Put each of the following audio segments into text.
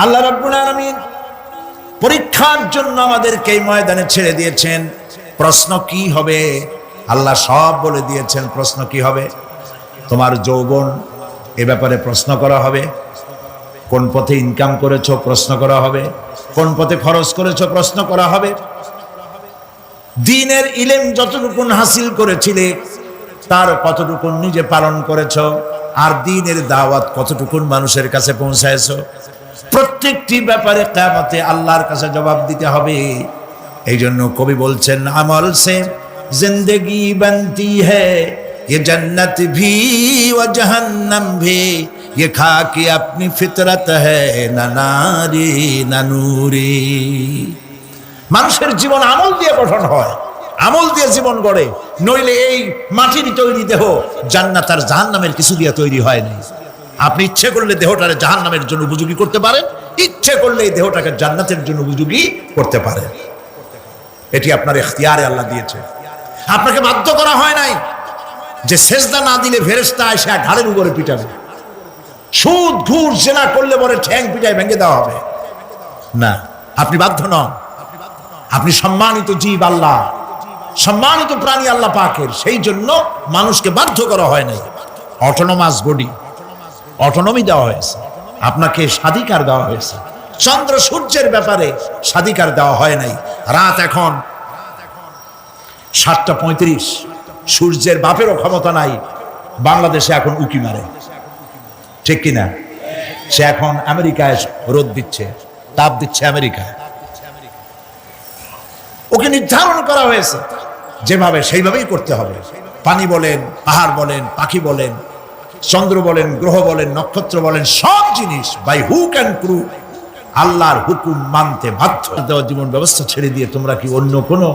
আল্লাহ রাব্বুল আলামিন পরীক্ষার জন্য আমাদেরকে এই ময়দানে ছেড়ে দিয়েছেন। প্রশ্ন কি হবে আল্লাহ সব বলে দিয়েছেন। প্রশ্ন কি হবে? তোমার যৌবন, এ ব্যাপারে প্রশ্ন করা হবে। কোন পথে ইনকাম করেছো প্রশ্ন করা হবে। কোন পথে খরচ করেছো প্রশ্ন করা হবে। দ্বীনের ইলম যতটুকু হাসিল করেছিলে তার কতটুকু নিজে পালন করেছো, আর দ্বীনের দাওয়াত কতটুকু মানুষের কাছে পৌঁছায়ছো, প্রত্যেকটি ব্যাপারে কিয়ামতে আল্লাহর কাছে জবাব দিতে হবে। এই জন্য কবি বলছেন, আমল সে জিন্দেগি बनती है ये जन्नत भी व जहन्नम भी ये खाकी अपनी फितरत है ना नारी ना नूरी। মানুষের জীবন আমল দিয়ে গঠন হয়, আমল দিয়ে জীবন গড়ে। নইলে এই মাটির তৈরি দেহ জান্নাত আর জাহান্নামের কিছু দিয়ে তৈরি হয় না। আপনি ইচ্ছে করলে দেহটাকে জাহান্নামের জন্য উপযোগী করতে পারেন, ইচ্ছে করলে এই দেহটাকে জান্নাতের জন্য উপযোগী করতে পারেন। এটি আপনার ইখতিয়ারে আল্লাহ দিয়েছে, আপনাকে বাধ্য করা হয় নাই যে সেজদা না দিলে ফেরেশতা এসে ঘাড়ের উপরে পিটাবে, সুদ ঘুষ জেনা করলে পরে ঠ্যাং পিটায় ভেঙে দেওয়া হবে না। আপনি বাধ্য নন। আপনি সম্মানিত জীব, আল্লাহ সম্মানিত প্রাণী আল্লাহ পাকের, সেই জন্য মানুষকে বাধ্য করা হয় নাই। অটোনোমাস বডি, অটোনমি দেওয়া হয়েছে, আপনাকে স্বাধিকার দেওয়া হয়েছে। চন্দ্র সূর্যের ব্যাপারে স্বাধিকার দেওয়া হয় নাই। রাত এখন 7:35, সূর্যের বাপেরও ক্ষমতা নাই বাংলাদেশে এখন উকি মারে, ঠিক কিনা? সে এখন আমেরিকায় রোদ দিচ্ছে, তাপ দিচ্ছে আমেরিকায়। ওকে নির্ধারণ করা হয়েছে যেভাবে, সেইভাবেই করতে হবে। পানি বলেন, পাহাড় বলেন, পাখি বলেন, চন্দ্র বলেন, গ্রহ বলেন, নক্ষত্র বলেন, সব জিনিস বাই হুক অ্যান্ড ক্রুক আল্লাহর হুকুম মানতে বাধ্য। দেওয়া জীবন ব্যবস্থা ছেড়ে দিয়ে তোমরা কি অন্য কোনো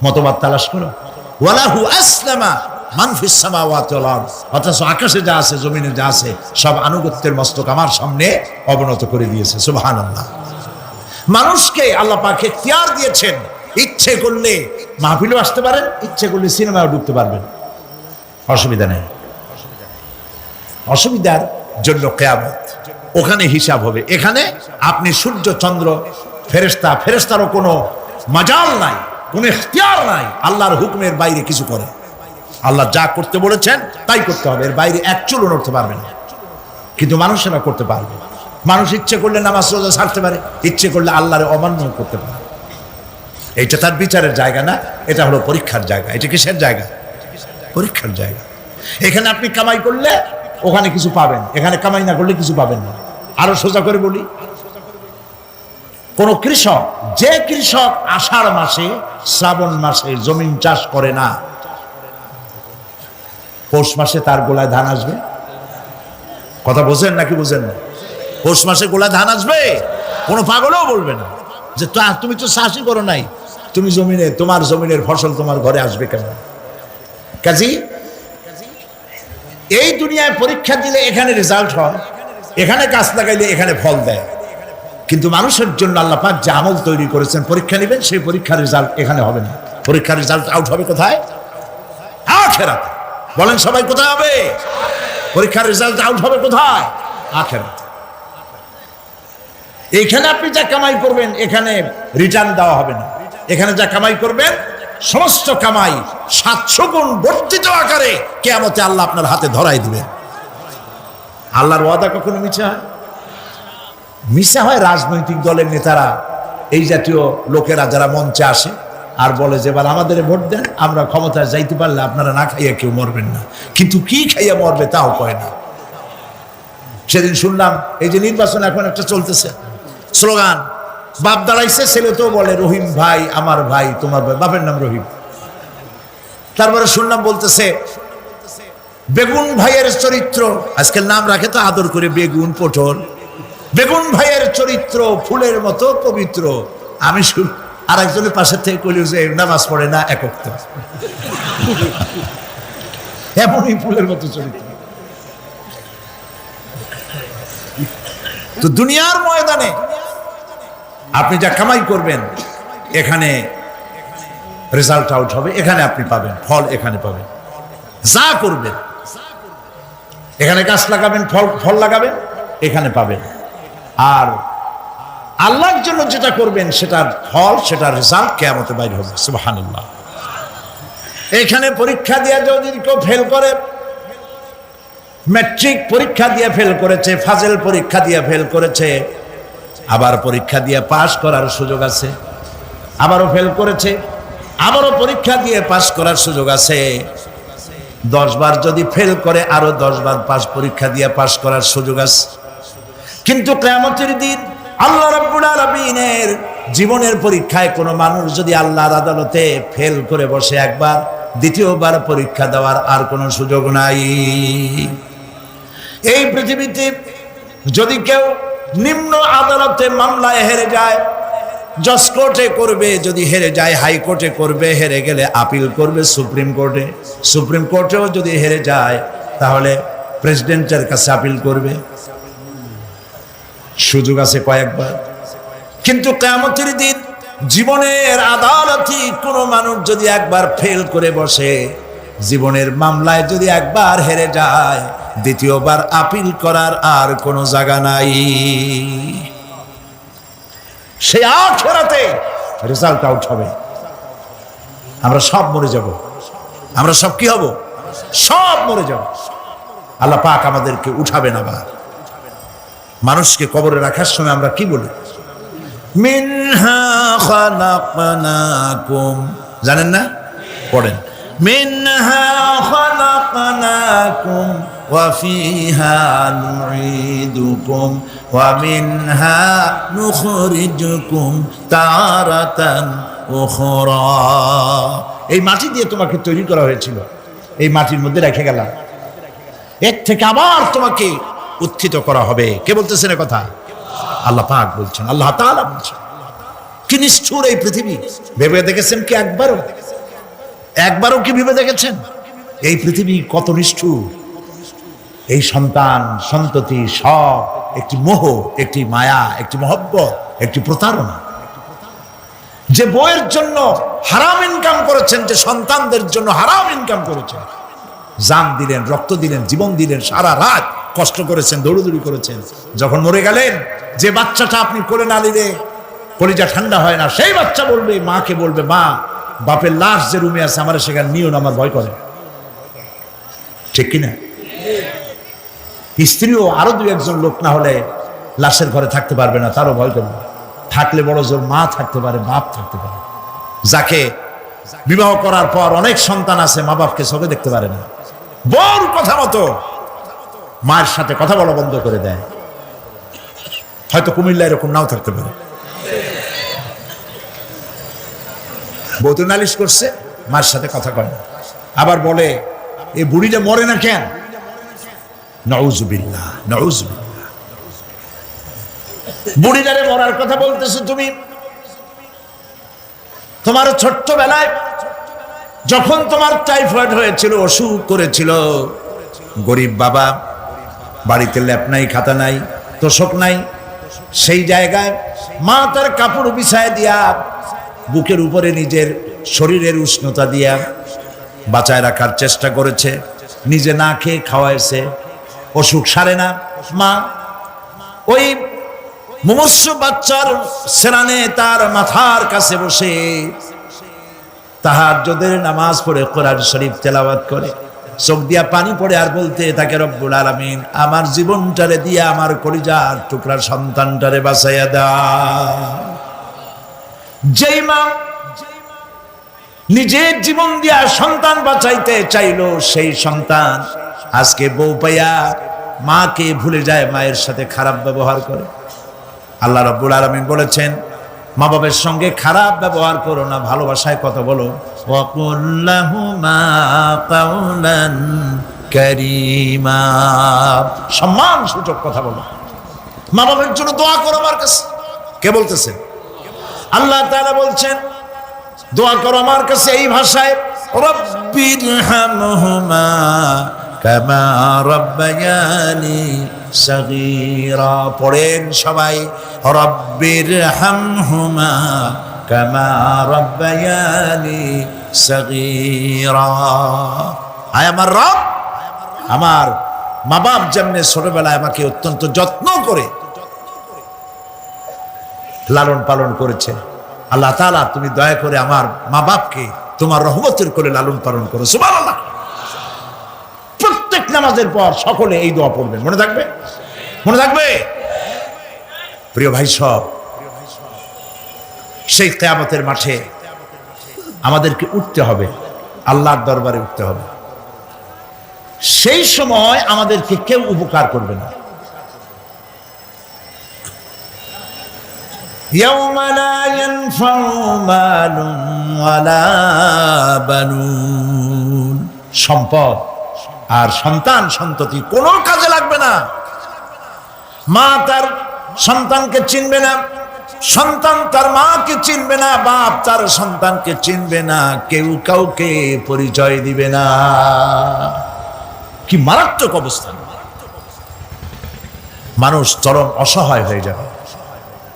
মতবাদ তালাশ করো? ওয়ালাহু আসলামা মান ফিস সামাওয়াতি ওয়াল আরদ। অথচ আকাশে যা আছে, জমিনে যা আছে, সব আনুগত্যের মস্তক আমার সামনে অবনত করে দিয়েছে। সুবহানাল্লাহ। মানুষকে আল্লাহ পাক ইখতিয়ার দিয়েছেন। ইচ্ছে করলে মাহফিলেও আসতে পারেন, ইচ্ছে করলে সিনেমাও ঢুকতে পারবেন, অসুবিধা নেই। অসুবিধার জন্য কিয়ামত, ওখানে হিসাব হবে। এখানে আপনি সূর্য চন্দ্র ফেরেশতা, ফেরেশতারও কোনো মাজাল নাই, কোনো ইখতিয়ার নাই আল্লাহর হুকুমের বাইরে কিছু করে। আল্লাহ যা করতে বলেছেন তাই করতে হবে, এর বাইরে এক চুলও নড়তে পারবে না। কিন্তু মানুষেরা করতে পারবে। মানুষ ইচ্ছে করলে নামাজ রোজা ছাড়তে পারে, ইচ্ছে করলে আল্লাহর অমান্য করতে পারে। এইটা তার বিচারের জায়গা না, এটা হলো পরীক্ষার জায়গা। এটা কিসের জায়গা? পরীক্ষার জায়গা। এখানে আপনি কামাই করলে ওখানে কিছু পাবেন, এখানে কামাই না করলে কিছু পাবেন না। আরো সোজা করে বলি, কোন কৃষক, যে কৃষক আষাঢ় মাসে শ্রাবণ মাসে জমিন চাষ করে না, পৌষ মাসে তার গোলায় ধান আসবে? কথা বোঝেন নাকি বোঝেন না? পৌষ মাসে গোলায় ধান আসবে? কোনো পাগলও বলবে না যে তুমি তো চাষই করো নাই, তুমি জমিনে, তোমার জমিনের ফসল তোমার ঘরে আসবে কেন? কাজী এই দুনিয়ায় পরীক্ষা দিলে এখানে রেজাল্ট হয়, এখানে গাছ লাগাইলে এখানে ফল দেয়। কিন্তু মানুষের জন্য আল্লাহ পাক যে আমল তৈরি করেছেন, পরীক্ষা নেবেন, সেই পরীক্ষার রেজাল্ট এখানে হবে না। পরীক্ষার রেজাল্ট আউট হবে কোথায়? আখিরাতে। বলেন সবাই, কোথায় হবে? পরীক্ষার রেজাল্ট আউট হবে কোথায়? আখিরাতে। এখানে আপনি যা কামাই করবেন এখানে রিটার্ন দেওয়া হবে না। এখানে যা কামাই করবেন সমস্ত কামাই 700 গুণ বর্ধিত আকারে কিয়ামতে আল্লাহ আপনার হাতে ধরাই দিবেন। আল্লাহর ওয়াদা কখনো মিথ্যা হয়? মিথ্যা হয় রাজনৈতিক দলের নেতারা, এই জাতীয় লোকেরা যারা মঞ্চে আসে আর বলে যে এবার আমাদের ভোট দেন, আমরা ক্ষমতায় যাইতে পারলে আপনারা না খাইয়া কেউ মরবেন না। কিন্তু কি খাইয়া মরবে তাও কয় না। সেদিন শুনলাম এই যে নির্বাচন এখন একটা চলতেছে, স্লোগান বাপ দাঁড়াইছে, ছেলে তো বলে রহিম ভাই আমার ভাই, তোমার ভাই, বাপের নাম রহিম। তারপরে শুনলাম বলতেছে বেগুন ভাইয়ের চরিত্র, আজকাল নাম রাখে তো আদর করে, বেগুন পটল, বেগুন ভাইয়ের চরিত্র ফুলের মতো পবিত্র। আমি আর একজনের পাশের থেকে কইল যে নামাজ পড়ে না, একক তো এমনই ফুলের মতো চরিত্র। তো দুনিয়ার ময়দানে আপনি যা কামাই করবেন এখানে রেজাল্ট আউট হবে, এখানে আপনি পাবেন ফল, এখানে পাবেন। যা করবেন এখানে গাছ লাগাবেন, ফল লাগাবেন, এখানে পাবেন। আর আল্লাহর জন্য যেটা করবেন সেটার ফল, সেটার রেজাল্ট কিয়ামতে বাইর হবে। সুবহানাল্লাহ। এখানে পরীক্ষা দিয়ে যদি কেউ ফেল করে, ম্যাট্রিক পরীক্ষা দিয়ে ফেল করেছে, ফাজেল পরীক্ষা দিয়ে ফেল করেছে, আবার পরীক্ষা দিয়ে পাশ করার সুযোগ আছে, আবারও ফেল করেছে, আবারও পরীক্ষা দিয়ে পাশ করার সুযোগ আছে। 10 বার যদি ফেল করে আরো 10 বার পরীক্ষা দিয়ে পাশ করার সুযোগ আছে। কিন্তু কিয়ামতের দিন আল্লাহ রাব্বুল আলামিনের জীবনের পরীক্ষায় কোনো মানুষ যদি আল্লাহর আদালতে ফেল করে বসে একবার, দ্বিতীয়বার পরীক্ষা দেওয়ার আর কোনো সুযোগ নাই। এই পৃথিবীতে যদি কেউ নিম্ন আদালতে মামলায় হেরে যায়, জজ কোর্টে করবে, যদি হেরে যায় হাইকোর্টে করবে, হেরে গেলে আপিল করবে সুপ্রিম কোর্টে, সুপ্রিম কোর্টেও যদি হেরে যায় তাহলে প্রেসিডেন্টের কাছে আপিল করবে, সুযোগ আছে কয়েকবার। কিন্তু কিয়ামতের দিন জীবনের আদালতে কোনো মানুষ যদি একবার ফেল করে বসে, জীবনের মামলায় যদি একবার হেরে যায়, দ্বিতীয়বার আপিল করার আর কোনো জায়গা নাই। সেই আখিরাতে রেজাল্ট আউট হবে। আমরা সব মরে যাব, আমরা সব কি হব? সব মরে যাব। আল্লাহ পাক আমাদেরকে উঠাবেন আবার। মানুষকে কবরে রাখার সময় আমরা কি বলি? মিনহা খালাকনাকুম, জানেন না? পড়েন, মিনহা খালাকনাকুম ওয়া ফিহা নুঈদুকুম ওয়া মিনহা নুখরিজুকুম তারাতান উখরা। এই মাটি দিয়ে তোমাকে তৈরি করা হয়েছিল, এই মাটির মধ্যে রেখে গেলাম, এর থেকে আবার তোমাকে উত্থিত করা হবে। কে বলতেছেন এ কথা? আল্লাহ পাক বলছেন, আল্লাহ তাআলা বলছেন। কি নিষ্ঠুর এই পৃথিবী! ভেবে দেখেছেন কি একবারও কি ভেবে দেখেছেন এই পৃথিবী কত নিষ্ঠুর? এই সন্তান সন্ততি সব একটি মোহ, একটি মায়া, একটি মহব্বত, একটি প্রতারণা। যে বইয়ের জন্য হারাম ইনকাম করেছেন, যে সন্তানদের জন্য হারাম ইনকাম করেছেন, জান দিলেন, রক্ত দিলেন, জীবন দিলেন, সারা রাত কষ্ট করেছেন, দৌড়দৌড়ি করেছেন, যখন মরে গেলেন, যে বাচ্চাটা আপনি কোলে না নিলে কলিজা ঠান্ডা হয় না, সেই বাচ্চা বলবে, মাকে বলবে, মা বাপের লাশ যে রুমে আছে আমার সেখানে নিও না, আমার ভয় করে। ঠিক কিনা? স্ত্রীও আরো 2-1 লোক না হলে লাশের ঘরে থাকতে পারবে না, তারও ভয় করবে। থাকলে বড় জোর মা থাকতে পারে, বাপ থাকতে পারে। যাকে বিবাহ করার পর অনেক সন্তান আছে, মা বাপকে চোখে দেখতে পারে না, বড় কথা মতো মায়ের সাথে কথা বলা বন্ধ করে দেয়। হয়তো কুমিল্লা এরকম নাও থাকতে পারে। বউ তো নালিশ করছে, মায়ের সাথে কথা কয় না, আবার বলে এই বুড়িটা মরে না কেন? নাউজুবিল্লাহ, নাউজুবিল্লাহ। বুড়িটারে মরার কথা বলতেছো তুমি। তোমার ছোট্টবেলায় যখন তোমার টাইফয়েড হয়েছিল, অসুখ করেছিল, গরিব বাবা, বাড়িতে ল্যাপ নাই, খাতা নাই, তোষক নাই, সেই জায়গায় মা তার কাপড় বিছায় দিয়া, বুকের উপরে নিজের শরীরের উষ্ণতা দিয়া বাঁচায় রাখার চেষ্টা করেছে, নিজে না খেয়ে খাওয়াইছে, অসুখ সারে না। মা ওই মুমূর্ষ বাচ্চার সেরানে তার মাথার কাছে বসে তাহাজ্জুদের নামাজ পড়ে কোরআন শরীফ তেলাওয়াত করে, চোখ দিয়া পানি পড়ে, আর বলতে তাকে, রব্বুল আলামিন আমার জীবনটারে দিয়া আমার কলিজার টুকরা সন্তানটারে বাঁচাইয়া দাও। যেই মা নিজের জীবন দিয়া সন্তান বাঁচাইতে চাইলো, সেই সন্তান আজকে বউ পাইয়া মাকে ভুলে যায়, মায়ের সাথে খারাপ ব্যবহার করে। আল্লাহ রাব্বুল আলামিন বলেছেন, মা বাবার সঙ্গে খারাপ ব্যবহার করো না, ভালোবাসায় কথা বলো। ওয়াকুল লাহুমা কাওলান কারীমা, সম্মান সূচক কথা বলো। মা বাবার জন্য দোয়া করো আমার কাছে। কে বলতেছে? আল্লাহ তাআলা বলছেন, দোয়া করো আমার কাছে এই ভাষায়, রব্বিরহামহুমা কামা রাব্বায়ানি সাগীরা। পড়েন সবাই, রব্বিরহামহুমা কামা রাব্বায়ানি সাগীরা। আয় আমার রব, আমার মা বাপ যেমনে ছোটবেলায় আমাকে অত্যন্ত যত্ন করে লালন পালন করেছে। আল্লাহ তাআলা তুমি দয়া করে আমার মা বাপকে তোমার রহমতের করে লালন পালন করো। সুবহানাল্লাহ। প্রত্যেক নামাজের পর সকলে এই দোয়া পড়বেন, মনে থাকবে? মনে থাকবে? প্রিয় ভাই সব, সেই কিয়ামতের মাঠে আমাদেরকে উঠতে হবে, আল্লাহর দরবারে উঠতে হবে। সেই সময় আমাদেরকে কেউ উপকার করবে না। ইয়াউমা লা ইয়ানফাউ মালুন ওয়ালা বানুন, সম্পদ আর সন্তান সন্ততি কোনো কাজে লাগবে না। মা তার সন্তানকে চিনবে না, সন্তান তার মাকে চিনবে না, বাপ তার সন্তানকে চিনবে না, কেউ কাউকে পরিচয় দিবে না। কি মারাত্মক অবস্থা! মানুষ চরম অসহায় হয়ে যাবে।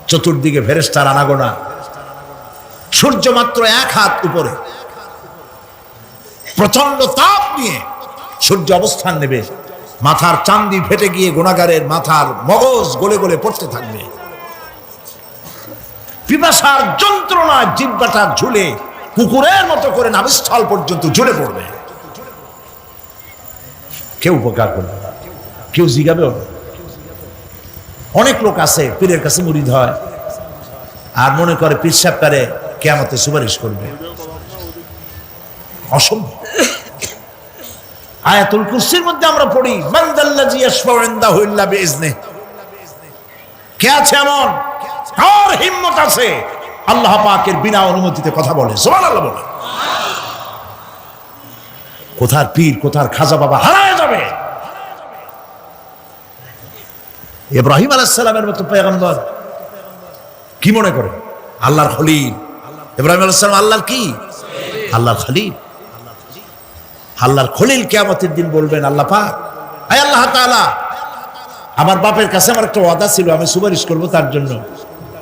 চতুর্দিকে ফেরেশতার আনাগোনা, সূর্য মাত্র 1 হাত উপরে, প্রচন্ড তাপ নিয়ে সূর্য অবস্থান নেবে। মাথার চান্দি ফেটে গিয়ে গুনাহগারের মাথার মগজ গলে গলে পড়তে থাকবে। পিপাসার যন্ত্রণায় জিহ্বাটা ঝুলে কুকুরের মতো করে নাভিস্থল পর্যন্ত ঝুলে পড়বে। কেউ উপকার করবে না, কেউ জিগাবেও না। অনেক লোক আছে পীরের কাছে মুরিদ হয় আর মনে করে পীর সাহেব তারে কিয়ামতে সুপারিশ করবে। অসম্ভব। আয়াতুল কুরসির মধ্যে আমরা পড়ি, মান যাল্লাযী ইয়াশফাউ ইনদাহু ইল্লা বিইজনিহি। কে আছে এমন, কার হিম্মত আছে আল্লাহ পাকের বিনা অনুমতিতে কথা বলে? সুবহানাল্লাহ বলে। কোথার পীর, কোথার খাজা বাবা হারায় যাবে। ইব্রাহিম আলাইহিস সালামের মতো পয়গম্বর কি মনে করে? আল্লাহর খলিল। ইব্রাহিম আলাইহিস সালাম আল্লাহর কি? আল্লাহর খলিল। আল্লাহর খলিল কিয়ামতের দিন বলবেন, আল্লাহ পাক, আয় আল্লাহ তাআলা, আমার বাপের কাছে আমার একটা ওয়াদা ছিল, আমি সুপারিশ করব তার জন্য,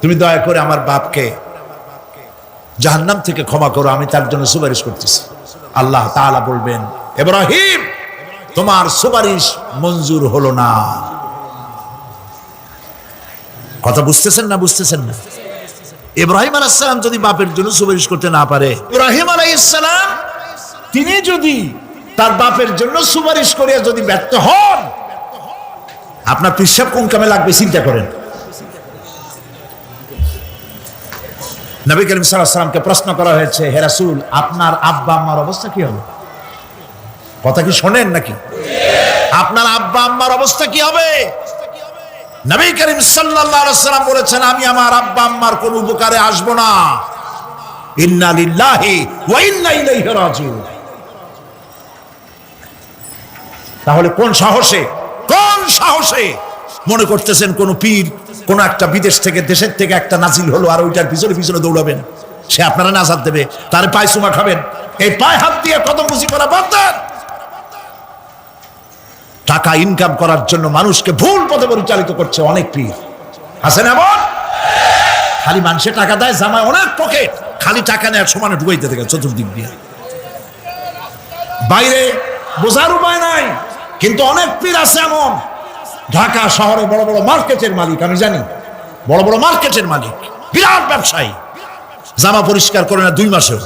তুমি দয়া করে আমার বাপকে জাহান্নাম থেকে ক্ষমা করো, আমি তার জন্য সুপারিশ করতেছি। আল্লাহ তাআলা বলবেন, ইব্রাহিম, তোমার সুপারিশ মঞ্জুর হলো না। কথা বুঝতেছেন না? বুঝতেছেন না? ইব্রাহিম আলাইহিস সালাম যদি বাপের জন্য সুপারিশ করতে না পারে, ইব্রাহিম আলাইহিস সালাম তিনি যদি তার বাপের জন্য সুপারিশ করে যদি ব্যর্থ হন, আপনার পিসাব কোন কামে লাগবে চিন্তা করেন। নবী করিম সাল্লাল্লাহু আলাইহি ওয়াসাল্লামকে প্রশ্ন করা হয়েছে, হে রাসূল, আপনার আব্বা আম্মার অবস্থা কি হবে? কথা কি শোনেন নাকি? আপনার আব্বা আম্মার অবস্থা কি হবে? নবী করিম সাল্লাল্লাহু আলাইহি ওয়াসাল্লাম বলেছেন, আমি আমার আব্বা আম্মার কোন উপকারে আসব না। ইন্না লিল্লাহি ওয়া ইন্না ইলাইহি রাজিউন। তাহলে কোন সাহসে মনে করতেছেন কোন পীর কোন একটা বিদেশ থেকে, দেশের থেকে একটা নাজিল হলো আর ওইটার পিছনে পিছনে দৌড়াবেন, সে আপনারা নাজাত দেবে, তার পায়ে চুমা খাবেন? এই পায়ে হাত দিয়ে কত মুজি করা বাদ দেন। টাকা ইনকাম করার জন্য মানুষকে ভুল পথে পরিচালিত করছে অনেক পীর, আছে না? এমন খালি মানুষে টাকা দেয়, জামায় অনেক পকেট, খালি টাকা নেওয়ার সমানে ডুবাইতে থাকে চতুর্দিক দিয়ে। বাইরে বোঝার উপায় নাই, কিন্তু অনেক পীর আছে এমন, ঢাকা শহরে বড় বড় মার্কেটের মালিক, আমি জানি, বড় বড় মার্কেটের মালিক, বিরাট ব্যবসায়ী, জামা পরিষ্কার করে না 2 মাসেও।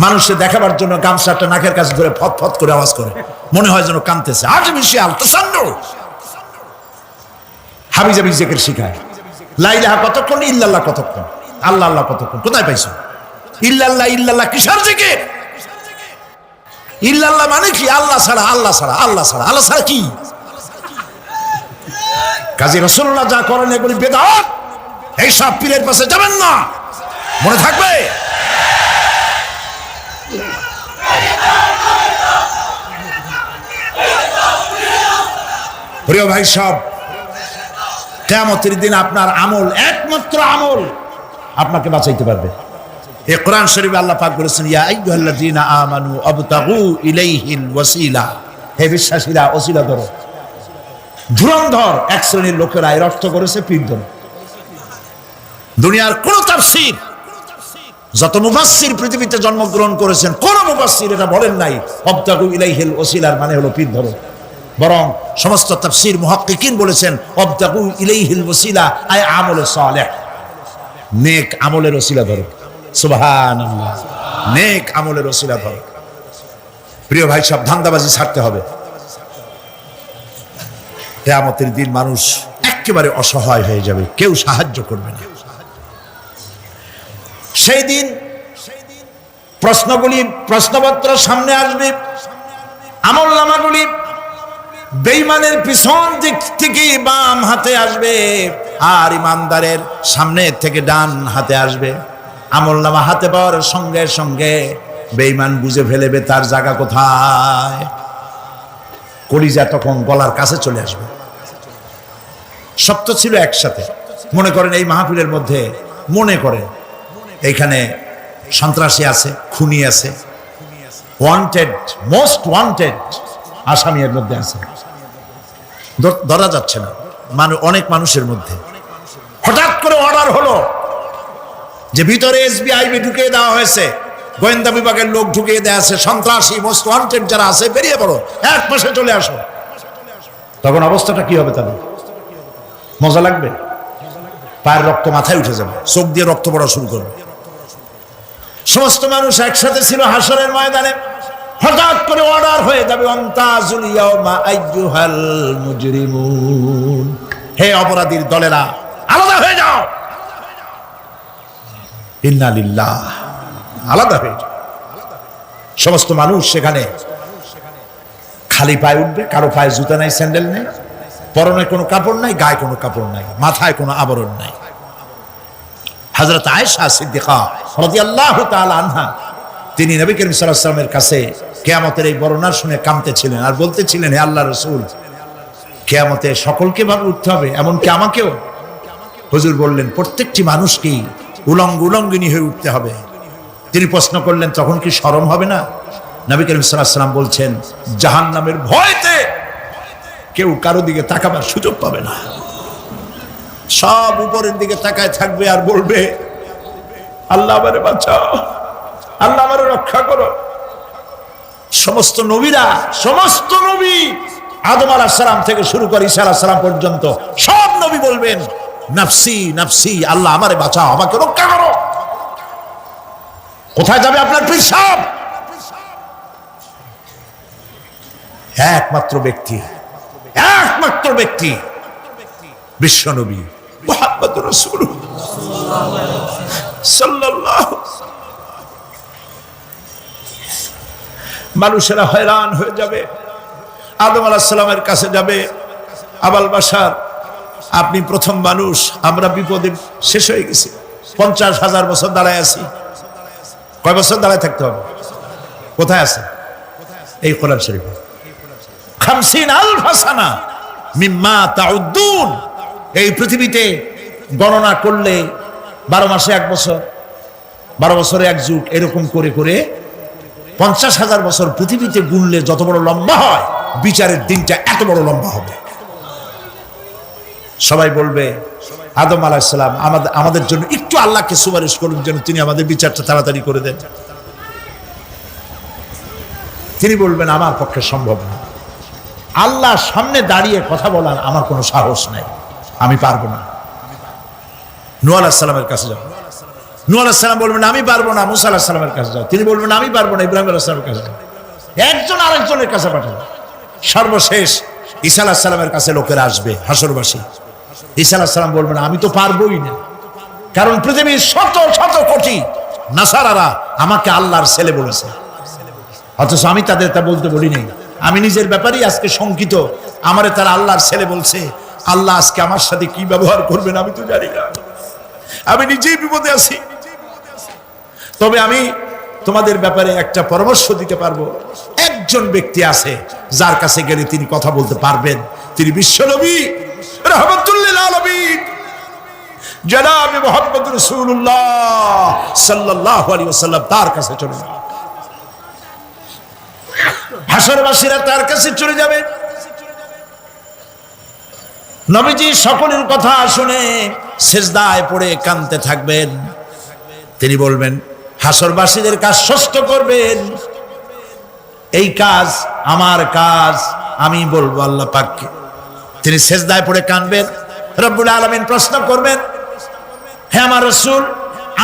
মানুষকে দেখাবার জন্য গামছাটা নাকের কাছে ধরে ফত ফত করে আওয়াজ করে, মনে হয় যেন কাঁদতেছে। আর্টিফিশিয়াল তাসান্নুর, হাবিজাবি জিকির শিখায়। লা ইলাহা কতক্ষণ, ইল্লাল্লাহ কতক্ষণ, আল্লাহ আল্লাহ কতক্ষণ? কোথায় পাইছো? ইল্লাল্লাহ ইল্লাল্লাহ কিসের জিকির? ইল্লাল্লাহ মানে কি? আল্লাহ ছাড়া, আল্লাহ ছাড়া, আল্লাহ ছাড়া, আল্লাহ ছাড়া কি? কাজী রাসূলুল্লাহ যা করেন এগুলি বেদাত। এই সব পীরের পাশে যাবেন না, মনে থাকবে। প্রিয় ভাই সব, কিয়ামতের দিন আপনার আমল, একমাত্র আমল আপনাকে বাঁচাইতে পারবে। এই কোরআন শরীফে আল্লাহ পাক বলেছেন, ইয়া আইয়ুহাল্লাযীনা আমানু আবতাগু ইলাইহিল ওয়াসিলা, হে বিশ্বাসীরা ওসিলা ধরো। ধুরন্ধর এক শ্রেণীর লোকেরা এর অর্থ করেছে পীর ধরো। দুনিয়ার কোন তাফসীর, যত মুফাসসির পৃথিবীতে জন্মগ্রহণ করেছেন, কোন মুফাসসির এটা বলেন নাই আবতাগু ইলাইহিল ওসিলার মানে হলো পীর ধরো। বরং সমস্ত তাফসীর মুহাক্কিকিন বলেছেন অবতাগু ইলাইহিল ওসিলা আয় আমলে সালেহ, নেক আমলের ওসিলা ধরো। সুবহানাল্লাহ, নেক আমলের ওসিলা ধরো। প্রিয় ভাই, সব ধান্দাবাজি ছাড়তে হবে। কিয়ামতের দিন মানুষ একেবারে অসহায় হয়ে যাবে, কেউ সাহায্য করবে না। সেই দিন প্রশ্নপত্র সামনে আসবে, আমলনামাগুলি বেঈমানের পিছন দিক থেকে বাম হাতে আসবে, আর ইমানদারের সামনে থেকে ডান হাতে আসবে। আমলনামা হাতে পাওয়ার সঙ্গে সঙ্গে বেঈমান বুঝে ফেলবে তার জায়গা কোথায়। কলিজা তখন গলার কাছে চলে আসবে। সব তো ছিল একসাথে। মনে করেন এই মাহফিলের মধ্যে, মনে করেন এইখানে সন্ত্রাসী আছে, খুনি আছে, ওয়ান্টেড, মোস্ট ওয়ান্টেড আসামি এর মধ্যে আছে, ধরা যাচ্ছে না। অনেক মানুষের মধ্যে হঠাৎ করে অর্ডার হলো যে ভিতরে এসবিআইবি ঢুকিয়ে দেওয়া হয়েছে, গোয়েন্দা বিভাগের লোক ঢুকিয়ে দেওয়া আছে, সন্ত্রাসী মোস্ট ওয়ান্টেড যারা আছে বেরিয়ে পড়ো, এক পাশে চলে আসো। তখন অবস্থাটা কি হবে তাদের? মজা লাগবে? পায়ের রক্ত মাথায় উঠে যাবে, চোখ দিয়ে রক্ত পড়া শুরু করবে। সমস্ত মানুষ একসাথে ছিল হাসরের ময়দানে, হঠাৎ করে অর্ডার হয়ে যাবে অন্তাজুল ইয়াউমা আইয়ুহাল মুজরিমুন, হে অপরাধীর দলেরা আলাদা হয়ে যাও। ইন্না লিল্লাহ, আলাদা হয়ে যাও। সমস্ত মানুষ সেখানে খালি পায়ে উঠবে, কারো পায়ে জুতা নাই, স্যান্ডেল নেই, পরনে কোনো কাপড় নাই, গায়ে কোনো কাপড় নাই, মাথায় কোনো আবরণ নাই। হযরত আয়েশা সিদ্দিকা রাদিয়াল্লাহু তাআলা আনহা, তিনি নবী করিম সাল্লাল্লাহু আলাইহি ওয়াসাল্লামের কাছে কিয়ামতের এই বর্ণনা শুনে কাঁদতেছিলেন আর বলতেছিলেন, হে আল্লাহর রাসূল, কিয়ামতে সকলকে ভাবে উঠতে হবে, এমনকি আমাকেও? হুজুর বললেন, প্রত্যেকটি মানুষকেই উলঙ্গিনী হয়ে উঠতে হবে। তিনি প্রশ্ন করলেন, তখন কি শরম হবে না? নবী করিম সাল্লাল্লাহু আলাইহি ওয়াসাল্লাম বলছেন, জাহান্নামের ভয়তে কেউ কারো দিকে তাকাবার সুযোগ পাবে না। সব উপরের দিকে তাকায় থাকবে আর বলবে, আল্লাহ আমারে বাঁচাও, আল্লাহ আমারে রক্ষা করো। সমস্ত নবীরা, সমস্ত নবী, আদম আলাইহিস সালাম থেকে শুরু করে ঈসা আলাইহিস সালাম পর্যন্ত সব নবী বলবেন, নাফসি নাফসি, আল্লাহ আমারে বাঁচাও, আমাকে রক্ষা করো। কোথায় যাবে আপনার পীর সাহেব? একমাত্র ব্যক্তি বিশ্ব নবী মুহাম্মদুর রাসূলুল্লাহ সাল্লাল্লাহু। মানুষেরা হয়রান হয়ে যাবে, আদম আলাইহিস সালামের কাছে যাবে, আবাল বাশার, আপনি প্রথম মানুষ, আমরা বিপদে শেষ হয়ে গেছি, 50,000 বছর দাঁড়ায় আছি। কয় বছর দাঁড়ায় থাকতে হবে? কোথায় আছে? এই কোরআন শরীফে 50,000 সানা মিম্মা তাউদ্দুন। এই পৃথিবীতে গণনা করলে 12 মাসে 1 বছর, 12 বছরে 1 যুগ, এরকম করে করে 50,000 বছর পৃথিবীতে গুনলে যত বড় লম্বা হয়, বিচারের দিনটা এত বড় লম্বা হবে। সবাই বলবে, আদম আলাইহিস সালাম আমাদের জন্য একটু আল্লাহকে সুপারিশ করুন যেন তিনি আমাদের বিচারটা তাড়াতাড়ি করে দেন। তিনি বলবেন, আমার পক্ষে সম্ভব না, আল্লাহর সামনে দাঁড়িয়ে কথা বলার আমার কোনো সাহস নাই, আমি পারবো না। নূহ আলাইহিস সালামের কাছে যাও। নূহ আলাইহিস সালাম বলবেন, আমি পারবো না। মুসা আলাইহিস সালামের কাছে যাও। তিনি বলবেন, আমি পারবো না। ইব্রাহিম আলাইহিস সালামের কাছে যাও। একজন আরেকজনের কাছে পাঠাবে। সর্বশেষ ঈসা আলাইহিস সালামের কাছে লোকেরা আসবে, হাসরবাসী। ঈসা আলাইহিস সালাম বলবেন, আমি তো পারবোই না, কারণ পৃথিবীর শত শত কোটি নাসারারা আমাকে আল্লাহর ছেলে বলেছে, অথচ আমি তাদের তা বলতে বলি নাই। আমি নিজের ব্যাপারেই আজকে শঙ্কিত, আমারে তারা আল্লাহর ছেলে বলছে। আল্লাহ আজকে আমার সাথে কি ব্যবহার করবেন আমি তো জানি না, আমি নিজেই বিপদে আছি। তবে আমি তোমাদের ব্যাপারে একটা পরামর্শ দিতে পারবো। একজন ব্যক্তি আছে যার কাছে গেলে তিনি কথা বলতে পারবেন, তিনি বিশ্বনবী রাহমাতুল লিল আলামিন জনাব মুহাম্মদ রাসূলুল্লাহ সাল্লাল্লাহু আলাইহি ওয়াসাল্লাম। তার কাছে চলে যান, হাসরবাসীরা তার কাছে চলে যাবে। নবীজি সকলের কথা শুনে সিজদায় পড়ে কাঁদতে থাকবেন। তিনি বলবেন, হাসরবাসীদের কাজ ষষ্ঠ করবেন, এই কাজ আমার কাজ, আমি বলবো আল্লাহ পাককে। তিনি সেজদায় পড়ে কাঁদবেন, রব্বুল আলামিন প্রশ্ন করবেন, হে আমার রাসূল,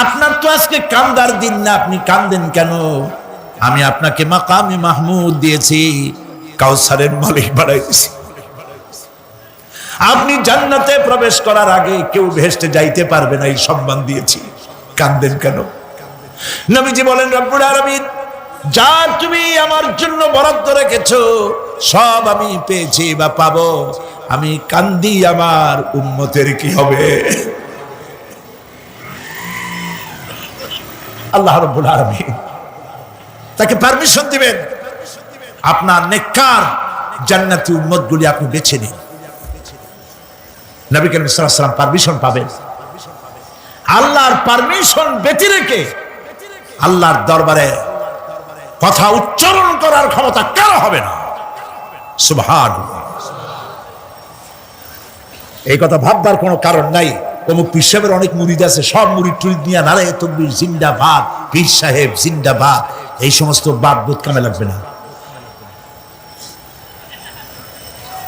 আপনার তো আজকে কান্দার দিন না, আপনি কান্দেন কেন? আমি আপনাকে মাকামে মাহমুদ দিয়েছি, কাউসারের মালিক বানাই দিয়েছি। আপনি জান্নাতে প্রবেশ করার আগে কেউ বেহেশতে যাইতে পারবে না, এই সম্মান দিয়েছি, কান্দেন কেন? নবীজি বলেন, রব্বুল আলামিন, যা তুমি আমার জন্য বরাদ্দ রেখেছো সব আমি পেয়েছি বা পাবো, আমি কান্দি আমার উম্মতের কি হবে? আল্লাহ রাব্বুল আলামিন তাকে পারমিশন দিবেন, আপনার নেককার জান্নাতি উম্মতগুলি আপনি বেছে নিন। নবী করিম সাল্লাল্লাহু আলাইহি ওয়াসাল্লাম পারমিশন পাবেন। আল্লাহর পারমিশন ব্যতি রেখে আল্লাহর দরবারে কথা উচ্চারণ করার ক্ষমতা কারো হবে না। সুবহানাল্লাহ। এই কথা ভাববার কোনো কারণ নাই। অমুক পীর সাহেবের অনেক মুরিদ আছে, সব মুরিদ টুরিদ নিয়ে নারায়ে তাকবীর জিন্দাবাদ, পীর সাহেব জিন্দাবাদ, এই সমস্ত বাদ বুদ কামে লাগবে না।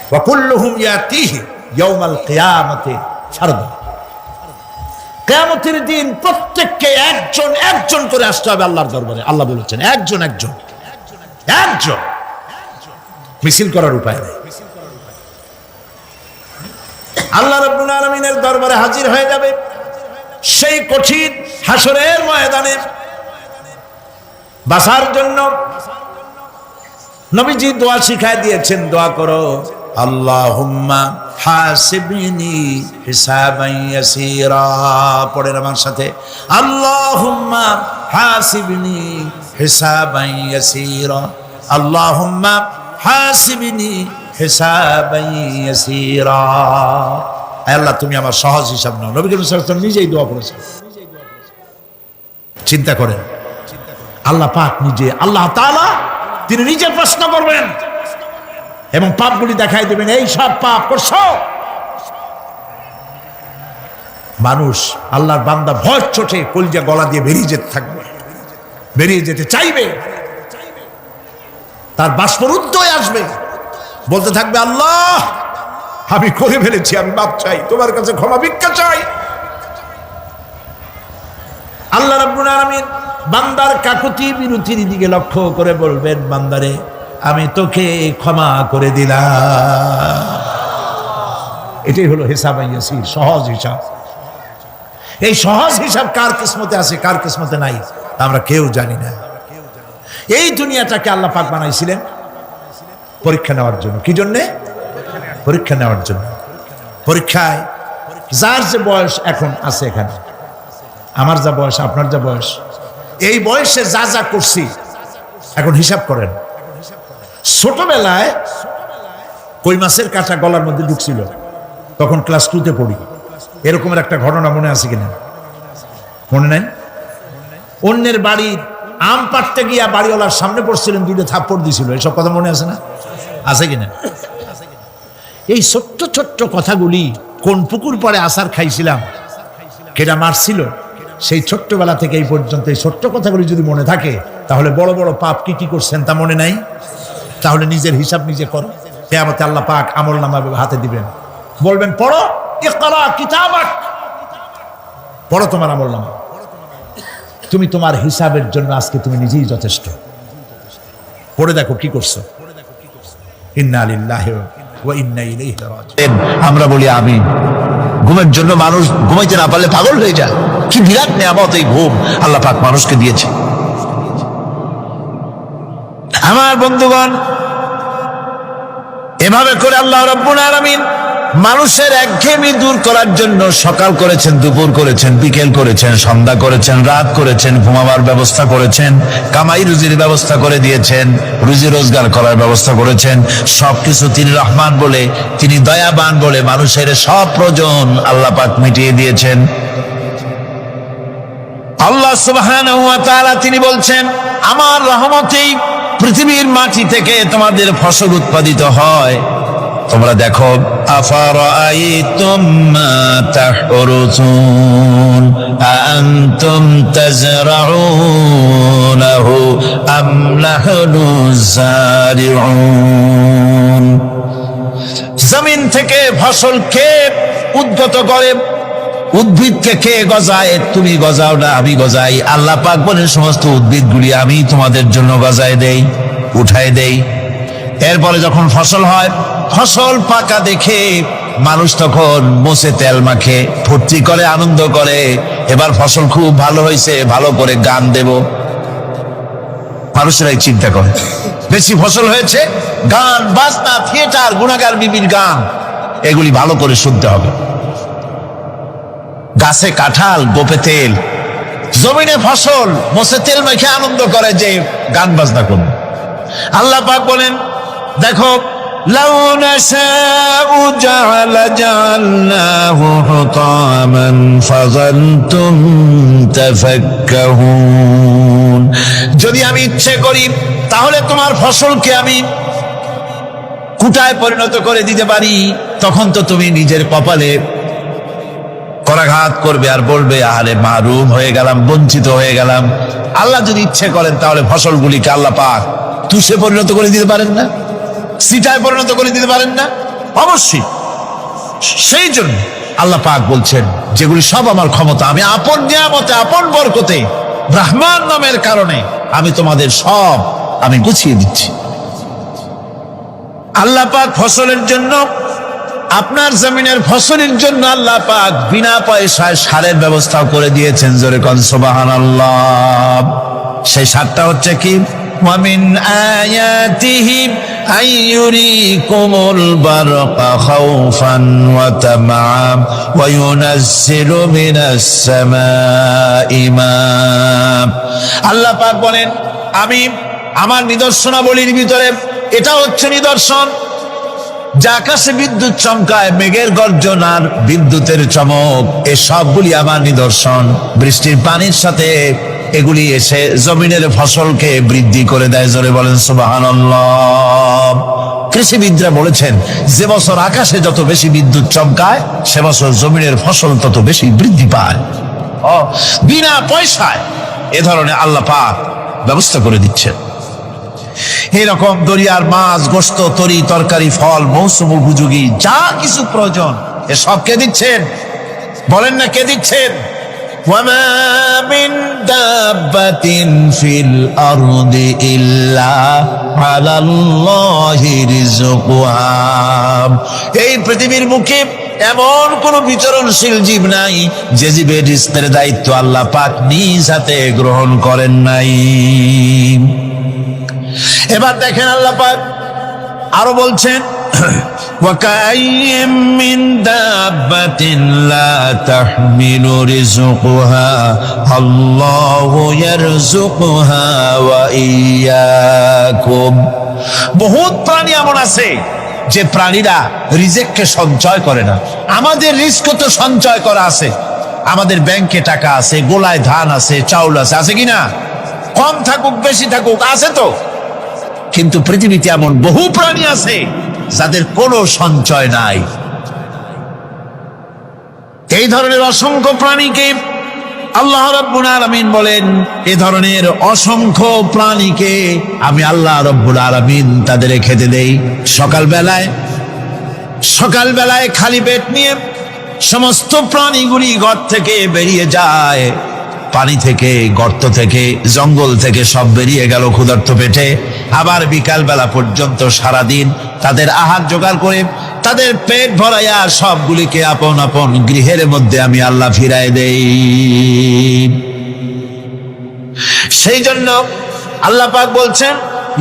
ওয়া কুল্লুহুম ইয়াতিহি ইয়াউমাল কিয়ামাতি ফারদা। কিয়ামতের দিন প্রত্যেককে একজন একজন করে আসতে হবে আল্লাহর দরবারে। আল্লাহ বলেছেন একজন একজন একজন, মিছিল করার উপায় নেই। আল্লাহ রাব্বুল আলামিনের দরবারে হাজির হয়ে যাবে সেই কঠিন হাসরের ময়দানে বাঁচার জন্য। নবীজি দোয়া শিখায় দিয়েছেন, দোয়া করো, আল্লাহুম্মা হাসিবনি হিসাবান ইয়াসীরা। পড়েন আমার সাথে, আল্লাহুম্মা হাসিবনি হিসাবান ইয়াসীরা, আল্লাহুম্মা হাসিবনি হিসাবান ইয়াসীরা। আল্লাহ তুমি আমার সহজ হিসাব নাও। নবী করিম সাল্লাল্লাহু আলাইহি ওয়াসাল্লাম নিজেই দোয়া করেছেন। চিন্তা করেন, আল্লাহ পাক নিজে, আল্লাহ তাআলা তিনি নিজে প্রশ্ন করবেন এবং পাপগুলি দেখাই দেবেন, এই সব পাপ করছো। মানুষ, আল্লাহর বান্দা ভয় চোটে কলিজা গলা দিয়ে বেরিয়ে যেতে থাকবে, বেরিয়ে যেতে চাইবে, তার বাষ্পরুদ্ধ হয়ে আসবে, বলতে থাকবে, আল্লাহ আমি করে ফেলেছি, আমি মাপ চাই, তোমার কাছে ক্ষমা ভিক্ষা চাই। আল্লাহ রাব্বুল আলামিন বান্দার কাকুতি বিরতির দিকে লক্ষ্য করে বলবেন, বান্দারে আমি তোকে ক্ষমা করে দিলাম। এটাই হলো হিসাব ইয়াসির, সহজ হিসাব। এই সহজ হিসাব কার কিসমতে আছে, কার কিসমতে নাই, আমরা কেউ জানি না। এই দুনিয়াটাকে আল্লাহ পাক বানাইছিলেন পরীক্ষা নেওয়ার জন্য। কি জন্যে? পরীক্ষা নেওয়ার জন্য। পরীক্ষায় যার যে বয়স এখন আছে এখানে, আমার যা বয়স, আপনার যা বয়স, এই বয়সে যা যা করছি এখন হিসাব করেন। ছোটবেলায় কই মাছের কাঁটা গলার মধ্যে ঢুকছিল, তখন ক্লাস 2তে পড়ি। এরকমের একটা ঘটনা মনে আছে কিনা? মনে নাই? অন্যের বাড়ির আম পাড়তে গিয়া বাড়িওয়ালার সামনে পড়ছিলেন, 2টা থাপ্পড় দিছিল, এসব কথা মনে আছে না? আছে কিনা? এই ছোট্ট ছোট্ট কথাগুলি, কোন পুকুর পাড়ে আসার খাইছিলাম, কেটা মারছিল, সেই ছোট্টবেলা থেকে এই পর্যন্ত এই ছোট্ট কথাগুলি যদি মনে থাকে, তাহলে বড় বড় পাপ কি কি করছেন তা মনে নাই। তাহলে নিজের হিসাব নিজে করো। কিয়ামতে আল্লাহ পাক আমলনামা হাতে দিবেন, বলবেন পড়ো, ইকরা কিতাবাক, পড়ো তোমার আমলনামা। তুমি তোমার হিসাবের জন্য আজকে তুমি নিজেই যথেষ্ট। পড়ে দেখো কি করছো। ইন্না লিল্লাহি ওয়া ইন্না ইলাইহি রাজিউন। আমরা বলি আমিন। ঘুমের জন্য মানুষ ঘুমাইতে না পারলে পাগল হয়ে যায়। কি বিরাট নিয়ামত এই ঘুম আল্লাহ পাক মানুষকে দিয়েছে। আমার বন্ধুগণ, এভাবে করে আল্লাহ রাব্বুল আলামিন মানুষের একঘেয়েমি দূর করার জন্য সকাল করেছেন, দুপুর করেছেন, বিকেল করেছেন, সন্ধ্যা করেছেন, রাত করেছেন, ঘুমাবার ব্যবস্থা করেছেন, কামাই রুজির ব্যবস্থা করে দিয়েছেন, রুজি রোজগার করার ব্যবস্থা করেছেন। সবকিছু তিনি রহমান বলে, তিনি দয়াবান বলে মানুষের সব প্রয়োজন আল্লাহ পাক মিটিয়ে দিয়েছেন। আল্লাহ সুবহানাহু ওয়া তাআলা তিনি বলছেন, আমার রহমতেই পৃথিবীর মাটি থেকে তোমাদের ফসল উৎপাদিত হয়, তোমরা দেখো, আফারাআইতুম মা তাহরুসুন আনতুম তাজরাউনাহু আম নাহনু যারিউন। জমিন থেকে ফসল কে উদ্গত করে? উদ্ভিদকে কে গজায়? তুমি গজাও না, আমি গজাই। আল্লাহ পাক বলেন সমস্ত উদ্ভিদগুলি আমি তোমাদের জন্য গজায় দেই, উঠায় দেই। এরপরে যখন ফসল হয়, ফসল পাকা দেখে মানুষ তখন মোষে তেল মাখে, ফুর্তি করে, আনন্দ করে। এবার ফসল খুব ভালো হয়েছে, ভালো করে গান দেব। মানুষেরাই চিন্তা করে, বেশি ফসল হয়েছে, গান বাজনা, থিয়েটার, গুণাগার বিবির গান, এগুলি ভালো করে শুনতে হবে। গাছে কাঁঠাল, গোপে তেল, জমিনে ফসল, মোষে তেল মেখে আনন্দ করে যে গান বাজনা করবে। আল্লাহ পাক বলেন, দেখো, লাউ নাশাউ জাআলনাহু হুতামান ফাযালতুম তাফাক্কাহুন। যদি আমি ইচ্ছে করি তাহলে তোমার ফসলকে আমি কুটায় পরিণত করে দিতে পারি, তখন তো তুমি নিজের কপালে করাঘাত করবে আর বলবে, আরে মাহরুম হয়ে গেলাম, বঞ্চিত হয়ে গেলাম। আল্লাহ যদি ইচ্ছে করেন তাহলে ফসলগুলিকে আল্লাহ পাক তুষে পরিণত করে দিতে পারেন না? সিটায় পরিণত করে দিতে পারেন না? অবশ্যই। সেই জন্য আল্লাহ পাক বলছেন, যেগুলি সব আমার ক্ষমতা, আমি আপন নিয়ামতে, আপন বরকতে, রহমান নামের কারণে আমি তোমাদের সব আমি গুছিয়ে দিচ্ছি। আল্লাহ পাক ফসলের জন্য, আপনার জমিনের ফসলের জন্য আল্লাহ পাক বিনা পয়সায় সারের ব্যবস্থা করে দিয়েছেন। জোরে কোন সুবহানাল্লাহ। সেই সারটা হচ্ছে কি? ওয়ামিন আয়াতিহি আইয়ুরিকুমুল বারকা খাউফান ওয়া তামাআম ওয়া ইউনাজ্জিলু মিনাস সামাই মা। আল্লাহ পাক বলেন, আমি আমার নিদর্শনাবলীর ভিতরে এটা হচ্ছে নিদর্শন, যে আকাশে বিদ্যুৎ চমকায়, মেঘের গর্জন আর বিদ্যুতের চমক, এ সবগুলি আমার নিদর্শন। বৃষ্টির পানির সাথে এগুলি এসে জমিনের ফসলকে বৃদ্ধি করে দেয়। জোরে বলেন সুবহানাল্লাহ। কৃষিবিদরা বলেছেন, যে বছর আকাশে যত বেশি বিদ্যুৎ চমকায়, সে বছর জমিনের ফসল তত বেশি বৃদ্ধি পায়। বিনা পয়সায় এ ধরনের আল্লাহ পাক ব্যবস্থা করে দিচ্ছেন। এরকম দরিয়ার মাছ, গোশত, তরি, তরকারি, ফল, মৌসুম উপযোগী যা কিছু প্রয়োজন, এ সব কে দিচ্ছেন? বলেন না, কে দিচ্ছেন? ওয়ামা মিন দাব্বাতিন ফিল আরদি ইল্লা আলাল্লাহি রিজকুহা। এই পৃথিবীর মুখে এমন কোন বিচরণশীল জীব নাই যে জীবের রিজকের দায়িত্ব আল্লাহ পাক নিজ হাতে গ্রহণ করেন নাই। এবার দেখেন, আল্লাহ পাক আরো বলছেন, ওয়াকাইয়্যিম মিন দাব্বাতিন লা তাহমিলু রিজকুহা আল্লাহু ইয়ারযুকুহা ওয়া ইয়্যাকুম। বহুত প্রাণী এমন আছে যে প্রাণীরা রিজেককে সঞ্চয় করে না। আমাদের রিজক তো সঞ্চয় করা আছে, আমাদের ব্যাংকে টাকা আছে, গোলায় ধান আছে, চাউল আছে, আছে কিনা? কম থাকুক বেশি থাকুক, আছে তো। কিন্তু পৃথিবীতে এমন বহু প্রাণী আছে যাদের কোনো সঞ্চয় নাই। এই ধরনের অসংখ্য প্রাণীকে আল্লাহ রাব্বুল আলামিন বলেন, এ ধরনের অসংখ্য প্রাণীকে আমি আল্লাহ রাব্বুল আলামিন তাদের খেতে দেই। সকালবেলায় খালি পেট নিয়ে সমস্ত প্রাণীগুলি ঘর থেকে বেরিয়ে যায়, পানি থেকে, গর্ত থেকে, জঙ্গল থেকে সব বেরিয়ে গেল ক্ষুধার্ত পেটে। আবার বিকাল বেলা পর্যন্ত সারাদিন তাদের আহার জোগাড় করে তাদের পেট ভরাইয়া সবগুলিকে আপন আপন গৃহের মধ্যে আমি আল্লাহ ফিরায় দেই। সেই জন্য আল্লাহ পাক বলছেন,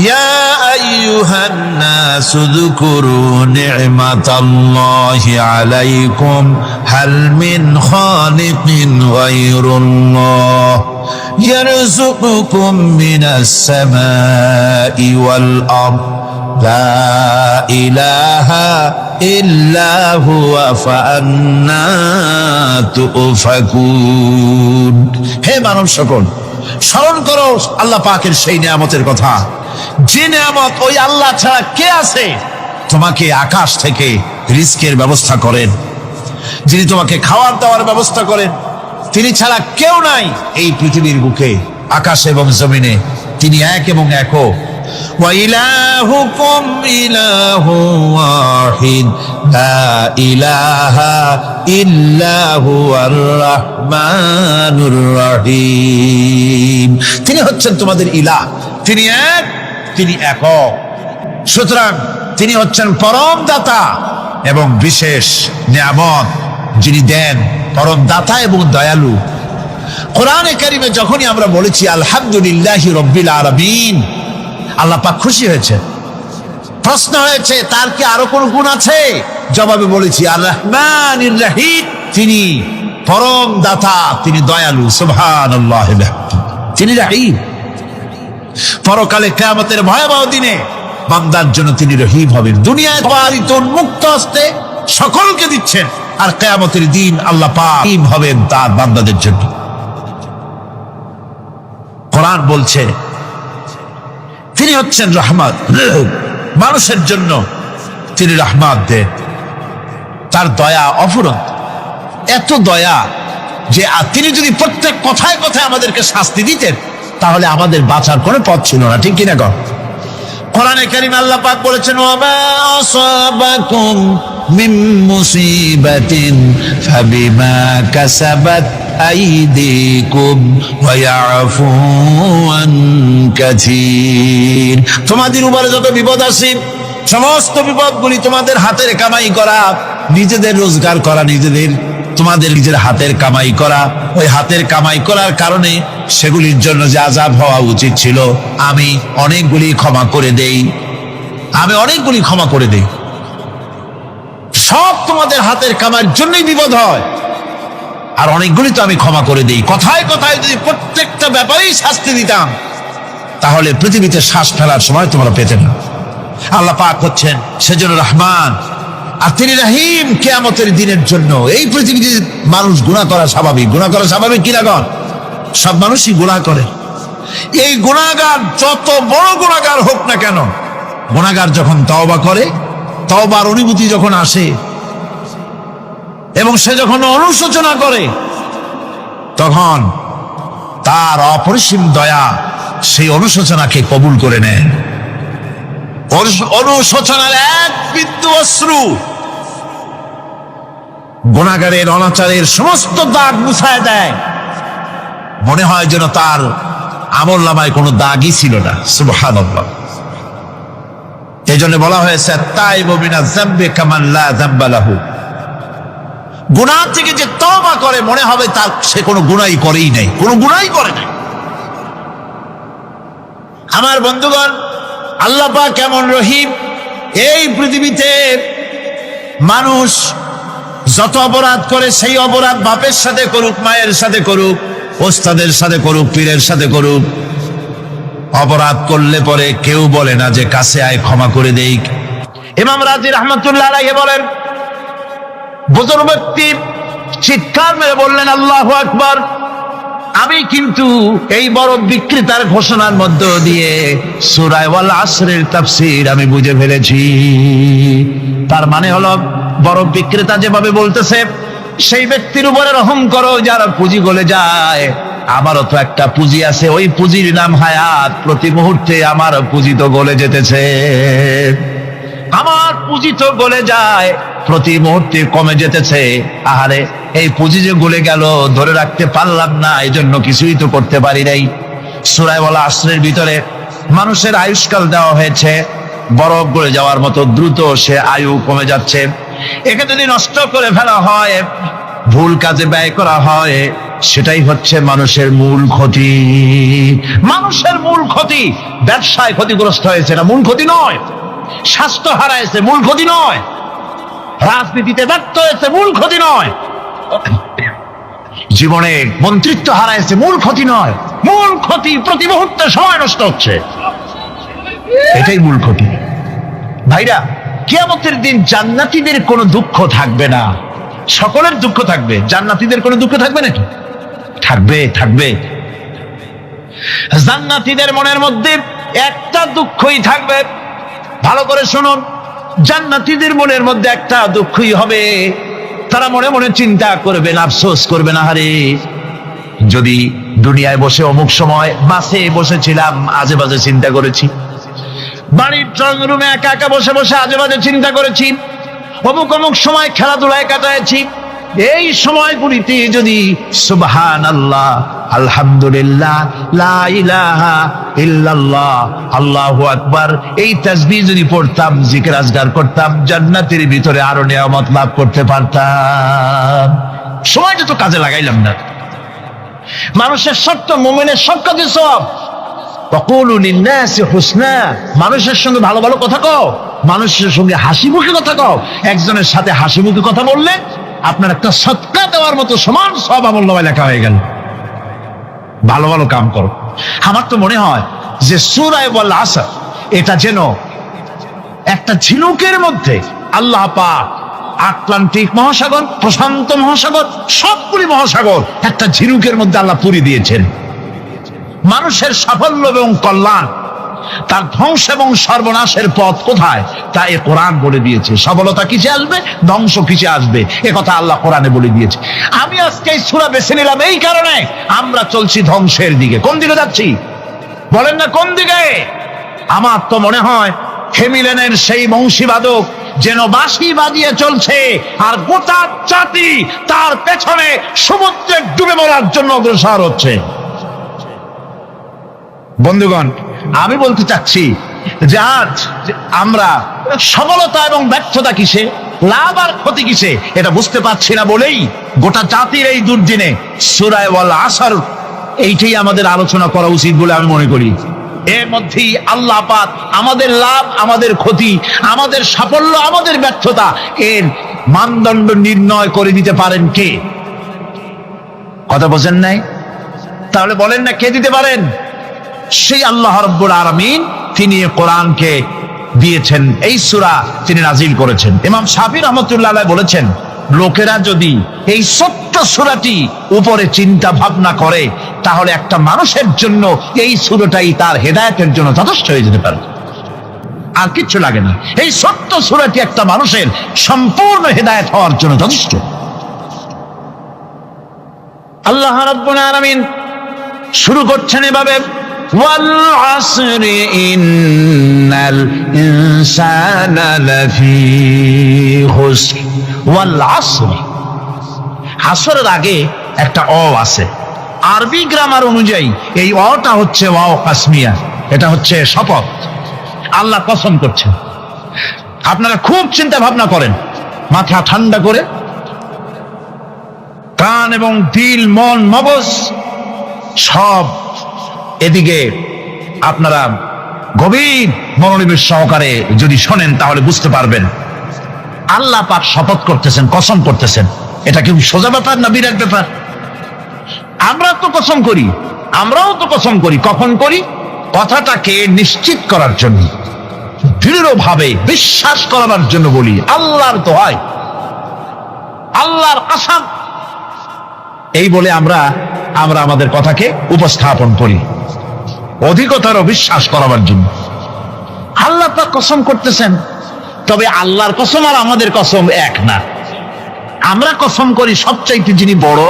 ইয়া আইয়ুহান নাসু যকুরু নি'মাতাল্লাহি আলাইকুম হাল মিন খালিকিন গায়রুল্লাহ ইয়ারযুকুকুম মিনাস সামাই ওয়াল আরদ লা ইলাহা ইল্লা হুয়া ফাআন্না তুফাকুন। হে মানব সকল, স্মরণ করো আল্লাহ পাকের সেই নিয়ামতের কথা, যে নিয়ামত ওই আল্লাহ ছাড়া কে আছে? তোমাকে আকাশ থেকে রিস্কের ব্যবস্থা করেন, যিনি তোমাকে খাওয়ার দাওয়ার ব্যবস্থা করেন, তিনি ছাড়া কেউ নাই এই পৃথিবীর বুকে, আকাশ এবং জমিনে। তিনি এক এবং একক। ওয়া ইলাহুকুম ইলাহু ওয়াহিদ লা ইলাহা ইল্লা হুয়ার রাহমানুর রহিম। তিনি হচ্ছেন তোমাদের ইলাহ, তিনি এক, তিনি একক। সুতরাং তিনি হচ্ছেন পরম দাতা এবং বিশেষ নিয়ামত যিনি দেন, পরম দাতা এবং দয়ালু। কোরআনে কারিমে যখনই আমরা বলেছি আলহামদুলিল্লাহি রাব্বিল আলামিন, আল্লাহ পাক খুশি হয়েছে। প্রশ্ন হয়েছে তার কি আরো কোন গুণ আছে? জবাবে বলেছি আর রহমানির রহিম, তিনি পরম দাতা, তিনি দয়ালু। সুবহানাল্লাহ, তিনি রহিম। পরকালে কিয়ামতের ভয়াবহ দিনে বান্দার জন্য তিনি রহিম হবেন। দুনিয়ায় পারিত মুক্ত হস্তে সকলকে দিচ্ছেন, আর কিয়ামতের দিন আল্লাহ পাক রহিম হবেন তার বান্দাদের জন্য। কোরআন বলছে তিনি হচ্ছেন রহমত, মানুষের জন্য তিনি রহমত দেন। তার দয়া অফুরন্ত, এত দয়া যে তিনি যদি প্রত্যেক কথায় কথায় আমাদেরকে শাস্তি দিতেন তাহলে আমাদের বাঁচার কোনো পথ ছিল না, ঠিক কিনা গো? কোরআনে কারীমে আল্লাহ পাক বলেছেন ওয়ামা আসাবাকুম মিন মুসিবাতিন ফাবিমা কাসাবাত আইদিকুম ওয়া ইয়াফু আন কাসীর। তোমাদের উপরে যত বিপদ আসে, সমস্ত বিপদগুলি তোমাদের হাতের কামাই করা, নিজেদের রোজগার করা, তোমাদের নিজের হাতের কামাই করা। ওই হাতের কামাই করার কারণে সেগুলির জন্য যে আযাব হওয়া উচিত ছিল আমি অনেকগুলি ক্ষমা করে দেই, সব তোমাদের হাতের কামাইয়ের জন্যই বিপদ হয়, আর অনেকগুলি তো আমি ক্ষমা করে দেই। কথায় কথায় যদি প্রত্যেকটা ব্যাপারেই শাস্তি দিতাম তাহলে পৃথিবীতে শ্বাস ফেলার সময় তোমরা পেতে না। আল্লাহ পাক হচ্ছেন সেজন্য রহমান, আর তিনি রহিম। কিয়ামতের দিনের জন্য এই পৃথিবীতে মানুষ গুনাহ করা স্বাভাবিক কি লাগন? সব মানুষই গুনাহ করে। এই গুনাহগার যত বড় গুনাহগার হোক না কেন, গুনাহগার যখন তওবা করে, তওবার অনুভূতি যখন আসে এবং সে যখন অনুশোচনা করে, তখন তার অপরিসীম দয়া সেই অনুশোচনাকে কবুল করে নেয়। অনুশোচনার এক বিন্দু অশ্রু গুনাহগারের অনাচারের সমস্ত দাগ মুছায় দেয়। মনে হয় যেন তার আমলনামায় কোনো দাগই ছিল না। সুবহানাল্লাহ। এই জন্য বলা হয়েছে তাইবু মিনাজ যামবি কামান লা যামবা লাহু। গুনাহ থেকে যে তওবা করে মনে হবে তার সে কোনো গুনাহই করেই নাই, কোনো গুনাহই করে নাই। আমার বন্ধুগণ, আল্লাহ পাক কেমন রহিম! এই পৃথিবীতে মানুষ যত অপরাধ করে সেই অপরাধ বাপের সাথে করুক, মায়ের সাথে করুক, ওস্তাদের সাথে করুক, পীরের সাথে করুক, অপরাধ করলে পরে কেউ বলে না যে কাছে আয় ক্ষমা করে দেই। ইমাম রাজি রাহমাতুল্লাহ আলাইহি বলেন, বুজুর্গ ব্যক্তি চিৎকার মেরে বললেন আল্লাহু আকবার, আমি কিন্তু এই বড় বিক্রেতার ঘোষণার মধ্য দিয়ে সূরা ওয়াল আসরের তাফসীর আমি বুঝে ফেলেছি। তার মানে হলো বড় বিক্রেতা যেভাবে বলতেছে সেই ব্যক্তির উপরে রহম করো যার পুঁজি গলে যায়। আমারও তো একটা পুঁজি আছে, ওই পুঁজির নাম হায়াত। প্রতি মুহূর্তে আমার পুঁজি তো গলে যেতেছে, আমার পুঁজি তো গলে যায়, প্রতি মুহূর্তে কমে যেতেছে। আহারে, এই পুঁজি যে গলে গেল ধরে রাখতে পারলাম না, এই জন্য কিছুই তো করতে পারি নাই। সূরা ওয়াল আসরের ভিতরে মানুষের আয়ুষ্কাল দেওয়া হয়েছে, বরফ গলে যাওয়ার মতো দ্রুত সে আয়ু কমে যাচ্ছে। একে যদি নষ্ট করে ফেলা হয়, ভুল কাজে ব্যয় করা হয়, সেটাই হচ্ছে মানুষের মূল ক্ষতি। মানুষের মূল ক্ষতি। ব্যবসায় ক্ষতিগ্রস্ত হয়েছে, না মূল ক্ষতি নয়। স্বাস্থ্য হারাইছে, মূল ক্ষতি নয়। রাজনীতিতে ব্যর্থ হয়েছে, মূল ক্ষতি নয়। জীবনে মন্ত্রিত্ব হারাইছে, মূল ক্ষতি নয়। মূল ক্ষতি প্রতি মুহূর্তে সময় নষ্ট হচ্ছে, এটাই মূল ক্ষতি। ভাইরা, কিয়ামতের দিন জান্নাতীদের কোনো দুঃখ থাকবে না, সকলের দুঃখ থাকবে। জান্নাতীদের কোনো দুঃখ থাকবে নাকি? থাকবে। জান্নাতীদের মনের মধ্যে একটা দুঃখই থাকবে। ভালো করে শুনুন, জান্নাতীদের মনের মধ্যে একটা দুঃখই হবে, তারা মনে মনে চিন্তা করবেন, আফসোস করবেন, আহারে যদি দুনিয়ায় বসে অমুক সময় বাসে বসেছিলাম, আজে বাজে চিন্তা করেছি, বাড়ির ড্রয়িং রুমে একা একা বসে বসে আজে বাজে চিন্তা করেছি, অমুক অমুক সময় খেলাধুলায় কাটাইছি, এই সময়গুলিতে যদি সুবহানাল্লাহ, আলহামদুলিল্লাহ, লা ইলাহা ইল্লাল্লাহ, আল্লাহু আকবার এই তাসবিহ যদি পড়তাম, জিকির আজকার করতাম, জান্নাতের ভিতরে আরো নিয়ামত লাভ করতে পারতাম। সময়টা তো কাজে লাগাইলাম না। মানুষের সত্য, মুমিনের সব কাজে সওয়াব। ওয়াকুলু লিন-নাসি হুসনা, মানুষের সঙ্গে ভালো ভালো কথা কও, মানুষের সঙ্গে হাসি মুখে কথা কও। একজনের সাথে হাসি মুখে কথা বললে আপনার একটা সদকা দেওয়ার মতো সমান সব আমলনামায় লেখা হয়ে গেল। ভালো ভালো কাম করো। আমার তো মনে হয় যে সূরা ওয়াল আসর এটা যেন একটা ঝিনুকের মধ্যে আল্লাহ পাক আটলান্টিক মহাসাগর, প্রশান্ত মহাসাগর, সবগুলি মহাসাগর একটা ঝিনুকের মধ্যে আল্লাহ পুরি দিয়েছেন। মানুষের সাফল্য এবং কল্যাণ, তার ধ্বংস এবং সর্বনাশের পথ কোথায় তা এ কোরআন বলে দিয়েছে। সফলতা কিসে আসবে, ধ্বংস কিসে আসবে, এ কথা আল্লাহ কোরআনে বলে দিয়েছে। আমি আজকে এই সূরা বেছে নিলাম এই কারণে, আমরা চলছি ধ্বংসের দিকে। কোন দিকে যাচ্ছি বলেন না, কোন দিকে? আমার তো মনে হয় হেমিলেনের সেই বংশীবাদক যেন বাঁশি বাজিয়ে চলছে, আর গোটা জাতি তার পেছনে সমুদ্রে ডুবে মরার জন্য অগ্রসর হচ্ছে। বন্ধুগণ, আমি বলতে চাচ্ছি যে আজ আমরা সফলতা এবং ব্যর্থতা কিসে, লাভ আর ক্ষতি কিসে এটা বুঝতে পারছি না বলেই গোটা জাতির এই দুর্দিনে সূরা ওয়াল আসর এইটাই আমাদের আলোচনা করা উচিত বলে আমি মনে করি। এর মধ্যেই আল্লাহ পাক আমাদের লাভ, আমাদের ক্ষতি, আমাদের সাফল্য, আমাদের ব্যর্থতা এর মানদণ্ড নির্ণয় করে দিতে পারেন কে? কথা বোঝেন নাই? তাহলে বলেন না কে দিতে পারেন? সেই আল্লাহ রাব্বুল আলামিন, তিনি কোরআনকে দিয়েছেন, এই সূরা তিনি নাজিল করেছেন। ইমাম শাফিঈ রাহমাতুল্লাহ আলাইহি বলেছেন, লোকেরা যদি এই ছোট্ট সূরাটি উপরে চিন্তা ভাবনা করে তাহলে একটা মানুষের জন্য এই সূরাটাই তার হেদায়েতের জন্য যথেষ্ট হয়ে যেতে পারে, আর কিচ্ছু লাগে না। এই ছোট্ট সূরাটি একটা মানুষের সম্পূর্ণ হেদায়েত হওয়ার জন্য যথেষ্ট। আল্লাহ রাব্বুল আলামিন শুরু করছেন এভাবে, ওয়াল আসরি ইন্নাল ইনসানা লাফি খুসর। ওয়াল আসরি, আসরের আগে একটা অ আছে। আরবি গ্রামার অনুযায়ী এই অটা হচ্ছে ওয়াও কাসমিয়া, এটা হচ্ছে শপথ। আল্লাহ কসম করছেন। আপনারা খুব চিন্তা ভাবনা করেন, মাথা ঠান্ডা করে, কান এবং দিল, মন, মগজ সব এদিকে আপনারা গভীর মনোনিবেশ সহকারে যদি শোনেন তাহলে বুঝতে পারবেন আল্লাহ পাক শপথ করতেছেন, কসম করতেছেন। এটা কি সোজা ব্যাপার না বিরাট ব্যাপার? আমরা তো কসম করি, আমরাও তো কসম করি। কখন করি? কথাটাকে নিশ্চিত করার জন্য, দৃঢ়ভাবে বিশ্বাস করার জন্য বলি, আল্লাহর দোহাই, আল্লাহর কসম, এই বলে আমরা আমাদের কথাকে উপস্থাপন করি, অধিকতর বিশ্বাস করাবার জন্য। আল্লাহ পাক কসম করতেছেন, তবে আল্লাহর কসম আর আমাদের কসম এক না। আমরা কসম করি সবচাইতে যিনি বড়,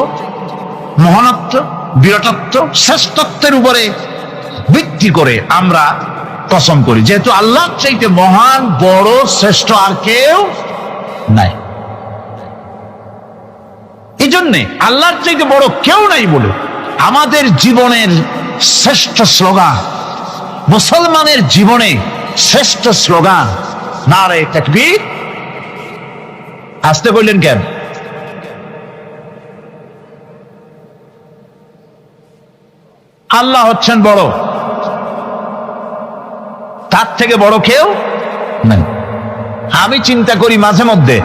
মহানত্ব, বিরাটত্ব, শ্রেষ্ঠত্বের উপরে ভিত্তি করে আমরা কসম করি, যেহেতু আল্লাহর চাইতে মহান, বড়, শ্রেষ্ঠ আর কেউ নাই। এই জন্যে আল্লাহর চাইতে বড় কেউ নাই বলে আমাদের জীবনের শ্রেষ্ঠ স্লোগান, মুসলমানের জীবনে শ্রেষ্ঠ স্লোগান নারে তাকবীর। আসতে বললেন কেন? আল্লাহ হচ্ছেন বড়, তার থেকে বড় কেউ নাই। আমি চিন্তা করি মাঝে মধ্যে,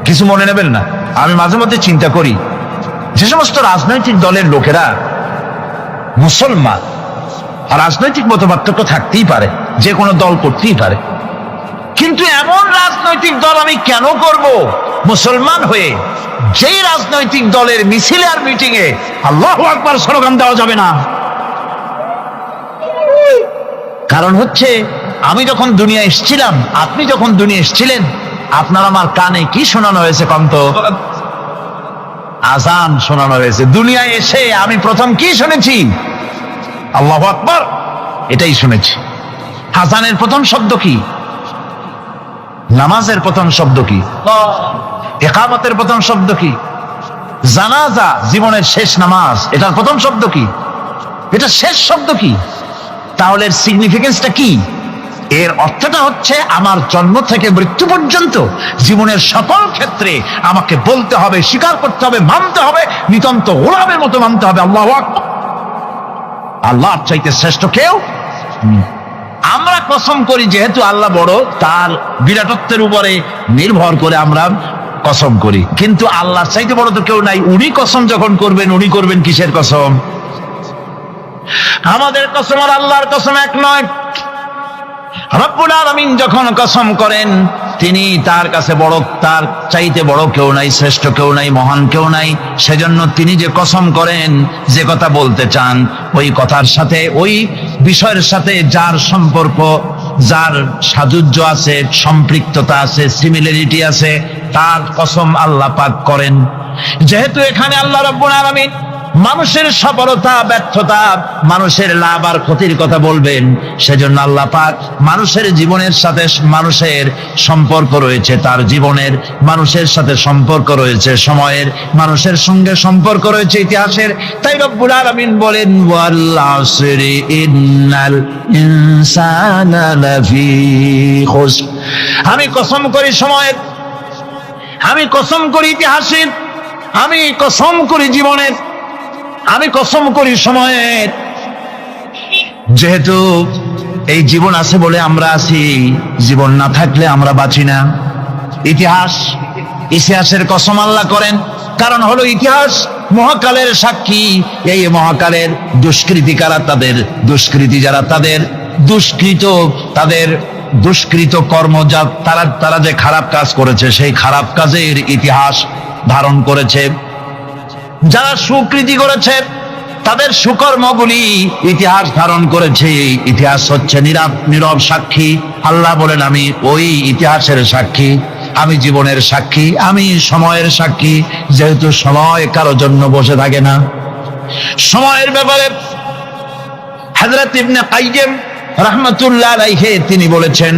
কিছু মনে নেবেন না, আমি মাঝে মধ্যে চিন্তা করি যে সমস্ত রাজনৈতিক দলের লোকেরা মুসলমান, আর রাজনৈতিক মতপার্থক্য থাকতেই পারে, যে কোনো দল করতেই পারে, কিন্তু এমন রাজনৈতিক দল আমি কেন করব মুসলমান হয়ে যেই রাজনৈতিক দলের মিছিলে আর মিটিং এ আল্লাহু আকবার স্লোগান দেওয়া যাবে না? কারণ হচ্ছে আমি যখন দুনিয়া এসেছিলাম, আপনি যখন দুনিয়া এসেছিলেন, আপনার আমার কানে কি শোনানো হয়েছে কন্ত? আজান শোনানো হয়েছে। দুনিয়ায় এসে আমি প্রথম কি শুনেছি? আল্লাহু আকবার, এটাই শুনেছি। আজানের প্রথম শব্দ কি? নামাজের প্রথম শব্দ কি? ইকামতের প্রথম শব্দ কি? জানাজা, জীবনের শেষ নামাজ, এটার প্রথম শব্দ কি? এটা শেষ শব্দ কি? তাহলে এর সিগনিফিকেন্সটা কি? এর অর্থটা হচ্ছে আমার জন্ম থেকে মৃত্যু পর্যন্ত জীবনের সকল ক্ষেত্রে আমাকে বলতে হবে, স্বীকার করতে হবে, মানতে হবে, নিতান্ত গোলামের মতো মানতে হবে আল্লাহু আকবার। আল্লাহর চাইতে শ্রেষ্ঠ কেউ। আমরা কসম করি যেহেতু আল্লাহ বড়, তার বিরাটত্বের উপরে নির্ভর করে আমরা কসম করি, কিন্তু আল্লাহর চাইতে বড় তো কেউ নাই। উনি কসম যখন করবেন, উনি করবেন কিসের কসম? আমাদের কসম আর আল্লাহর কসম এক নয়। রব্বুল আলামিন যখন কসম করেন, তিনি তার কাছে বড়, তার চাইতে বড় কেউ নাই, শ্রেষ্ঠ কেউ নাই, মহান কেউ নাই। সেজন্য তিনি যে কসম করেন, যে কথা বলতে চান, ওই কথার সাথে, ওই বিষয়ের সাথে যার সম্পর্ক, যার সাযুজ্য আছে, সম্পৃক্ততা আছে, সিমিলারিটি আছে, তার কসম আল্লাহ পাক করেন। যেহেতু এখানে আল্লাহ রাব্বুল আলামিন মানুষের সফলতা, ব্যর্থতা, মানুষের লাভ আর ক্ষতির কথা বলবেন, সেজন্য আল্লাহ পাক মানুষের জীবনের সাথে, মানুষের সম্পর্ক রয়েছে তার জীবনের, মানুষের সাথে সম্পর্ক রয়েছে সময়ের, মানুষের সঙ্গে সম্পর্ক রয়েছে ইতিহাসের। তাই রব্বুল আলামিন বলেন, ওয়াল আসরি ইন্নাল ইনসানা লাফি খুসর। আমি কসম করি সময়ের, আমি কসম করি ইতিহাসের, আমি কসম করি জীবনের, আমি কসম করি সময়ের। যেহেতু এই জীবন আছে বলে আমরা আছি, জীবন না থাকলে আমরা বাঁচি না। ইতিহাসের কসম আল্লাহ করেন, কারণ হলো ইতিহাস মহাকালের সাক্ষী। এই মহাকালের দুষ্কৃতিকারা, তাদের দুষ্কৃতি যারা, তাদের দুষ্কৃত, তাদের দুষ্কৃত কর্ম, যা তারা যে খারাপ কাজ করেছে, সেই খারাপ কাজের ইতিহাস ধারণ করেছে। যারা সুকৃতি করেছে, তাদের সুকর্মগুলি ইতিহাস ধারণ করেছে। ইতিহাস হচ্ছে নীরব সাক্ষী। আল্লাহ বলেন, আমি ওই ইতিহাসের সাক্ষী, আমি জীবনের সাক্ষী, আমি সময়ের সাক্ষী। যেহেতু সময় কারো জন্য বসে থাকে না। সময়ের ব্যাপারে হযরত ইবনে কাইয়িম রাহমাতুল্লাহ আলাইহি তিনি বলেছেন,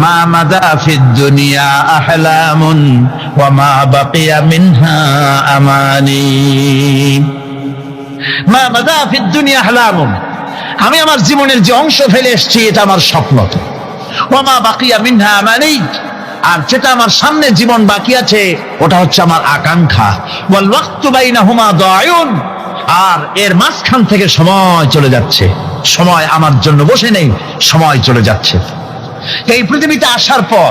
মা মাদা ফিদ দুনিয়া আহলামুন ওয়া মা বাকিয়া মিনহা আমানি। মা মাদা ফিদ দুনিয়া আহলামুন, আমি আমার জীবনের যে অংশ ফেলে এসেছি এটা আমার স্বপ্ন। ওয়া মা বাকিয়া মিনহা আমানি, আর যেটা আমার সামনে জীবন বাকি আছে ওটা হচ্ছে আমার আকাঙ্ক্ষা। ওয়াল ওয়াক্তু বাইনাহুমা দায়ুন, আর এর মাঝখান থেকে সময় চলে যাচ্ছে। সময় আমার জন্য বসে নেই, সময় চলে যাচ্ছে। এই পৃথিবীতে আসার পর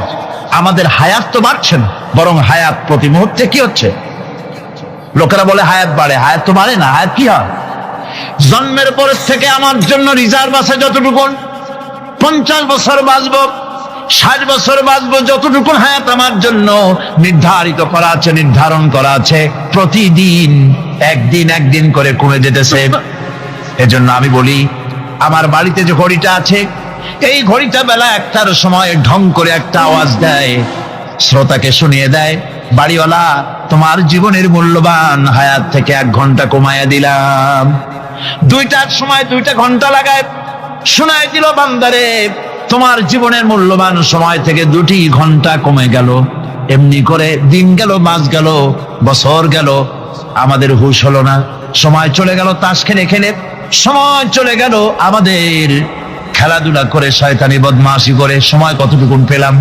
আমাদের হায়াত তো বাড়ছে না, বরং হায়াত প্রতি মুহূর্তে কি হচ্ছে? লোকেরা বলে হায়াত বাড়ে, হায়াত তো বাড়ে না। হায়াত কি হয়? জন্মের পরের থেকে আমার জন্য রিজার্ভ আছে যতটুকু, 50 বছর বাঁচবো, 60 বছর বাঁচবো, যতটুকু হায়াত আমার জন্য নির্ধারিত করা আছে, নির্ধারণ করা আছে, প্রতিদিন একদিন করে কমে যেতেছে। এজন্য আমি বলি, আমার বাড়িতে যে ঘড়িটা আছে, এই ঘড়িটা বেলা 1টার সময় ঢং করে একটা আওয়াজ দেয়, শ্রোতাকে শুনিয়ে দেয়, বাড়িওয়ালা তোমার জীবনের মূল্যবান হায়াত থেকে 1 ঘন্টা কমায়া দিলাম। 2টার সময় 2টা ঘন্টা লাগায় শোনায় দিল, বান্দারে তোমার জীবনের মূল্যবান সময় থেকে 2টি ঘন্টা কমে গেল। এমনি করে দিন গেল, মাস গেল, বছর গেল, আমাদের হুঁশ হলো না। সময় চলে গেল তাস খেলে খেলে, সময় চলে গেল আমাদের খেলাধুলা করে, শয়তানি বদমাশি করে। সময় কতটুকু পেলাম?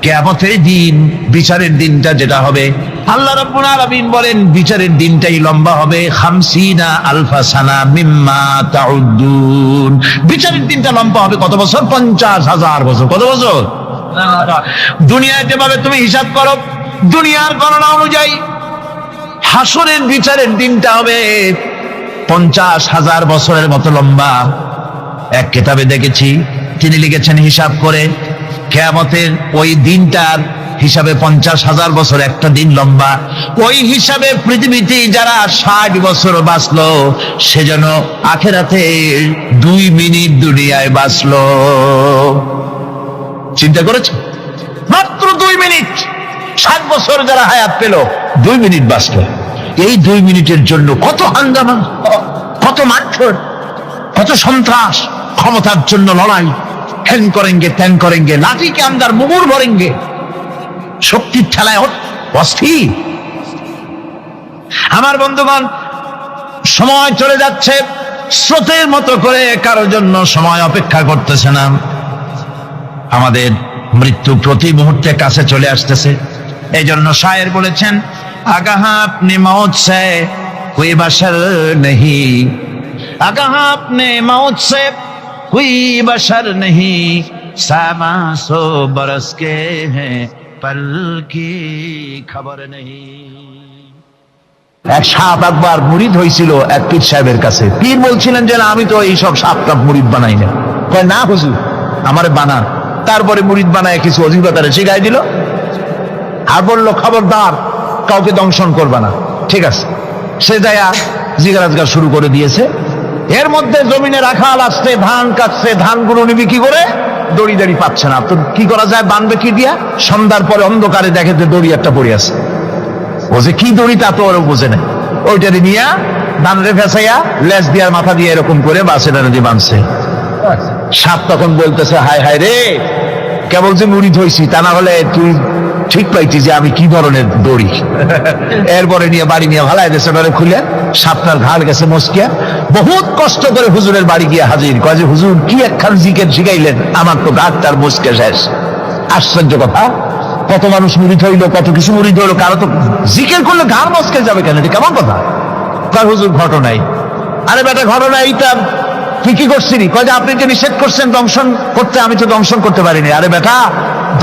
কিয়ামতের দিন, বিচারের দিনটা যেটা হবে, আল্লাহ রাব্বুল আলামিন বলেন বিচারের দিনটাই লম্বা হবে 50 আলফা সানা মিম্মা তাউদ্দুন। বিচারের দিনটা লম্বা হবে কত বছর? 50,000 বছর। কত বছর? দুনিয়ায় যেভাবে তুমি হিসাব করো, দুনিয়ার গণনা অনুযায়ী হাসরের বিচারের দিনটা হবে 50,000 বছরের মতো লম্বা। এক কিতাবে দেখেছি, তিনি লিখেছেন হিসাব করে, কিয়ামতের ওই দিনটার হিসাবে 50,000 বছর একটা দিন লম্বা। ওই হিসাবে পৃথিবীতে যারা 60 বছর বাঁচলো, সেজন্য আখেরাতে 2 মিনিট দুনিয়ায় বাঁচলো। চিন্তা করেছে? মাত্র 2 মিনিট। 60 বছর যারা হায়াত পেল 2 মিনিট বাঁচল। এই 2 মিনিটের জন্য কত হাঙ্গামা, কত মারধর, কত সন্ত্রাস, ক্ষমতার জন্য লড়াই, হ্যান করেঙ্গে ত্যান করেঙ্গে, লাঠি কে আন্দার মুগুর ভরেঙ্গে, শক্তির ঠেলায় অস্থির। আমার বন্ধুগণ, সময় চলে যাচ্ছে, স্রোতের মতো করে কারোর জন্য সময় অপেক্ষা করতেছে না। আমাদের মৃত্যু প্রতি মুহূর্তে কাছে চলে আসতেছে। এই জন্য শায়ের বলেছেন, আগাহ আপনে মৌত সে কোই বশর নেহি, আগাহ আপনে মৌত সে কোই বশর নেহি, সামা সো বরস কে হ্যাঁ পল কি খবর নেহি। এক সাপ একবার মুরিদ হয়েছিল এক পীর সাহেবের কাছে। পীর বলছিলেন যে না, আমি তো এইসব সাপ টাপ মুরিদ বানাই না। কয় না হুজুর, আমারে বানান। তারপরে মুরিদ বানায় কিছু অজিবাতারে শিখাই দিল, আর বললো খবরদার কাউকে দংশন করবা না। ঠিক আছে, সে যায়া জিজ্ঞাসা শুরু করে দিয়েছে। এর মধ্যে জমিনে রাখাল আসছে, ধান কাটছে, ধানগুলো নিবি কি করে, দড়ি দাড়ি পাচ্ছে না। তো কি করা যায়, বানবে কি দিয়া? সন্ধ্যার পরে অন্ধকারে দেখে যে দড়ি একটা পড়ে আছে। ও যে কি দড়ি তা তো ওরা বোঝে না। ওইটারে নিয়ে ধান রে ফেসাইয়া লেজ দিয়ার মাথা দিয়ে এরকম করে বাসেটা দিয়ে বাঁধছে। সাপ তখন বলতেছে, হায় হায় রে, কেবল যে মুড়ি ধইছি, তা না হলে তুই ঠিক পাইতি যে আমি কি ধরনের দড়ি। এরপরে নিয়ে বাড়ি নিয়ে ভালাই দেশে ধরে খুলে সাপটার ঘাড় গেছে মস্কিয়া। বহুত কষ্ট করে হুজুরের বাড়ি গিয়ে হাজির। কয় যে হুজুর কি একখান জিকের শিখাইলেন, আমার তো ঘাটটার মস্কে শেষ। আশ্চর্য কথা, কত মানুষ মুড়ি হইলো, কত কিছু মুড়ি হইলো, কারো তো জিকের করলে ঘাড় মস্কে যাবে কেন? এটা কেমন কথা? কয় হুজুর ঘটনাই। আরে বেটা ঘটনা এইটা তুই কি করছিলি? কয় যে আপনি যে নিষেধ করছেন দংশন করতে, আমি তো দংশন করতে পারিনি। আরে বেটা,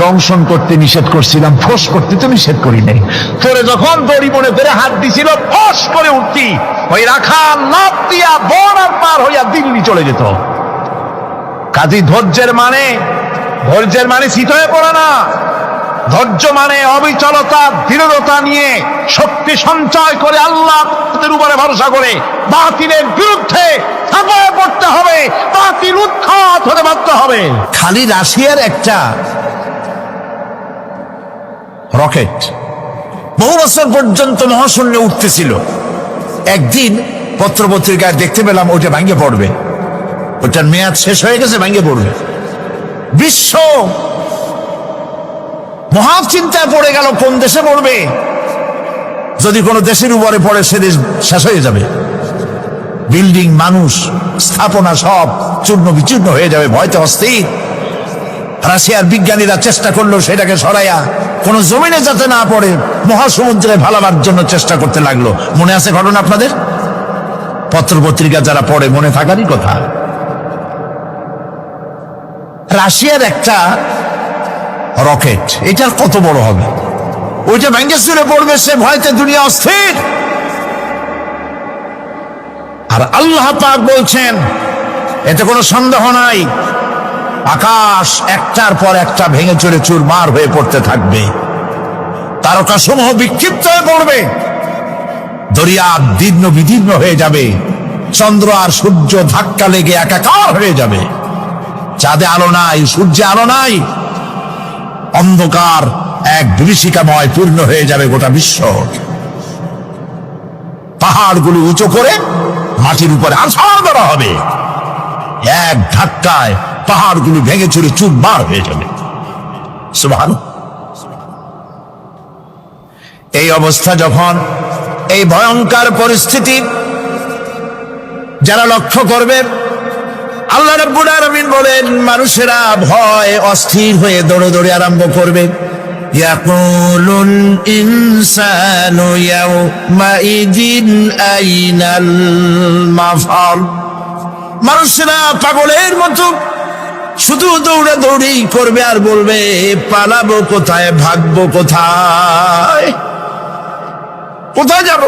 দংশন করতে নিষেধ করছিলাম, ফোঁস করতে তো নিষেধ করি নাই। তোরে যখন দড়ি মনে করে হাত দিছিল, ফোঁস করে উঠতি, ওই রাখা লাভ দিয়া বন আর পার হইয়া দিল্লি চলে যেত। কাজী ধৈর্যের মানে শীত হয়ে পড়ে না। ধৈর্য মানে অবিচলতা, দৃঢ়তা নিয়ে শক্তি সঞ্চয় করে আল্লাহর উপরে ভরসা করে বাতিলের বিরুদ্ধে ঝাঁপিয়ে পড়তে হবে, বাতিল উৎখাত হতে বাধ্য হবে। খালি রাশিয়ার একটা রকেট বহু বছর পর্যন্ত মহাশূন্যে উঠতেছিল। একদিন পত্রপত্রিকায় দেখতে পেলাম ওটা ভাঙে পড়বে, ওটার মেয়াদ শেষ হয়ে গেছে, ভাঙে পড়বে। বিশ্ব মহা চিন্তায় পড়ে গেল, কোন দেশে পড়বে? যদি কোনো দেশের উপরে পড়ে সে দেশ শেষ হয়ে যাবে। বিল্ডিং, মানুষ, স্থাপনা সব চূর্ণ বিচূর্ণ হয়ে যাবে, ভয়তে অস্থির। রাশিয়ার বিজ্ঞানীরা চেষ্টা করলো সেটাকে সরাইয়া কোন জমিনে যাতে না পড়ে মহাসমুদ্রে ভালাবার জন্য চেষ্টা করতে লাগলো। মনে আছে ঘটনা আপনাদের? পত্রপত্রিকা যারা পড়ে মনে থাকারই কথা। রাশিয়ার একটা রকেট, এটার কত বড় হবে, ওইটা ভেঙে চুরে পড়বে, সে ভয়তে দুনিয়া অস্থির। আর আল্লাহ পাক বলছেন, এতে কোনো সন্দেহ নাই, আকাশ একটার পর একটা ভেঙে চুরে চুরমার হয়ে পড়তে থাকবে, তারকাসমূহ বিক্ষিপ্ত হয়ে পড়বে, দরিয়া দীর্ণ বিদীর্ণ হয়ে যাবে, চন্দ্র আর সূর্য ধাক্কা লেগে একাকার হয়ে যাবে, চাঁদে আলো নাই, সূর্যে আলো নাই, অন্ধকার এক বিভীষিকাময় পূর্ণ হয়ে যাবে গোটা বিশ্ব। পাহাড়গুলো উঁচু করে মাটির উপরে আছাড় দেওয়া হবে, এক ধাক্কায় পাহাড়গুলো ভেঙে চুরে চুরমার হয়ে যাবে। সুবহানাল্লাহ। এই অবস্থা যখন, এই ভয়ঙ্কর পরিস্থিতি যারা লক্ষ্য করবে, আল্লাহ রাব্বুল আলামিন বলেন, মানুষেরা ভয় অস্থির হয়ে দৌড়াদৌড়ি আরম্ভ করবে। ইয়াকুলুল ইনসানু ইয়াউমাইদিন আইনাল মাফার। মানুষেরা পাগলের মতো শুধু দৌড়াদৌড়ি করবে আর বলবে, পালাবো কোথায়, ভাগবো কোথায়, কোথায় যাব?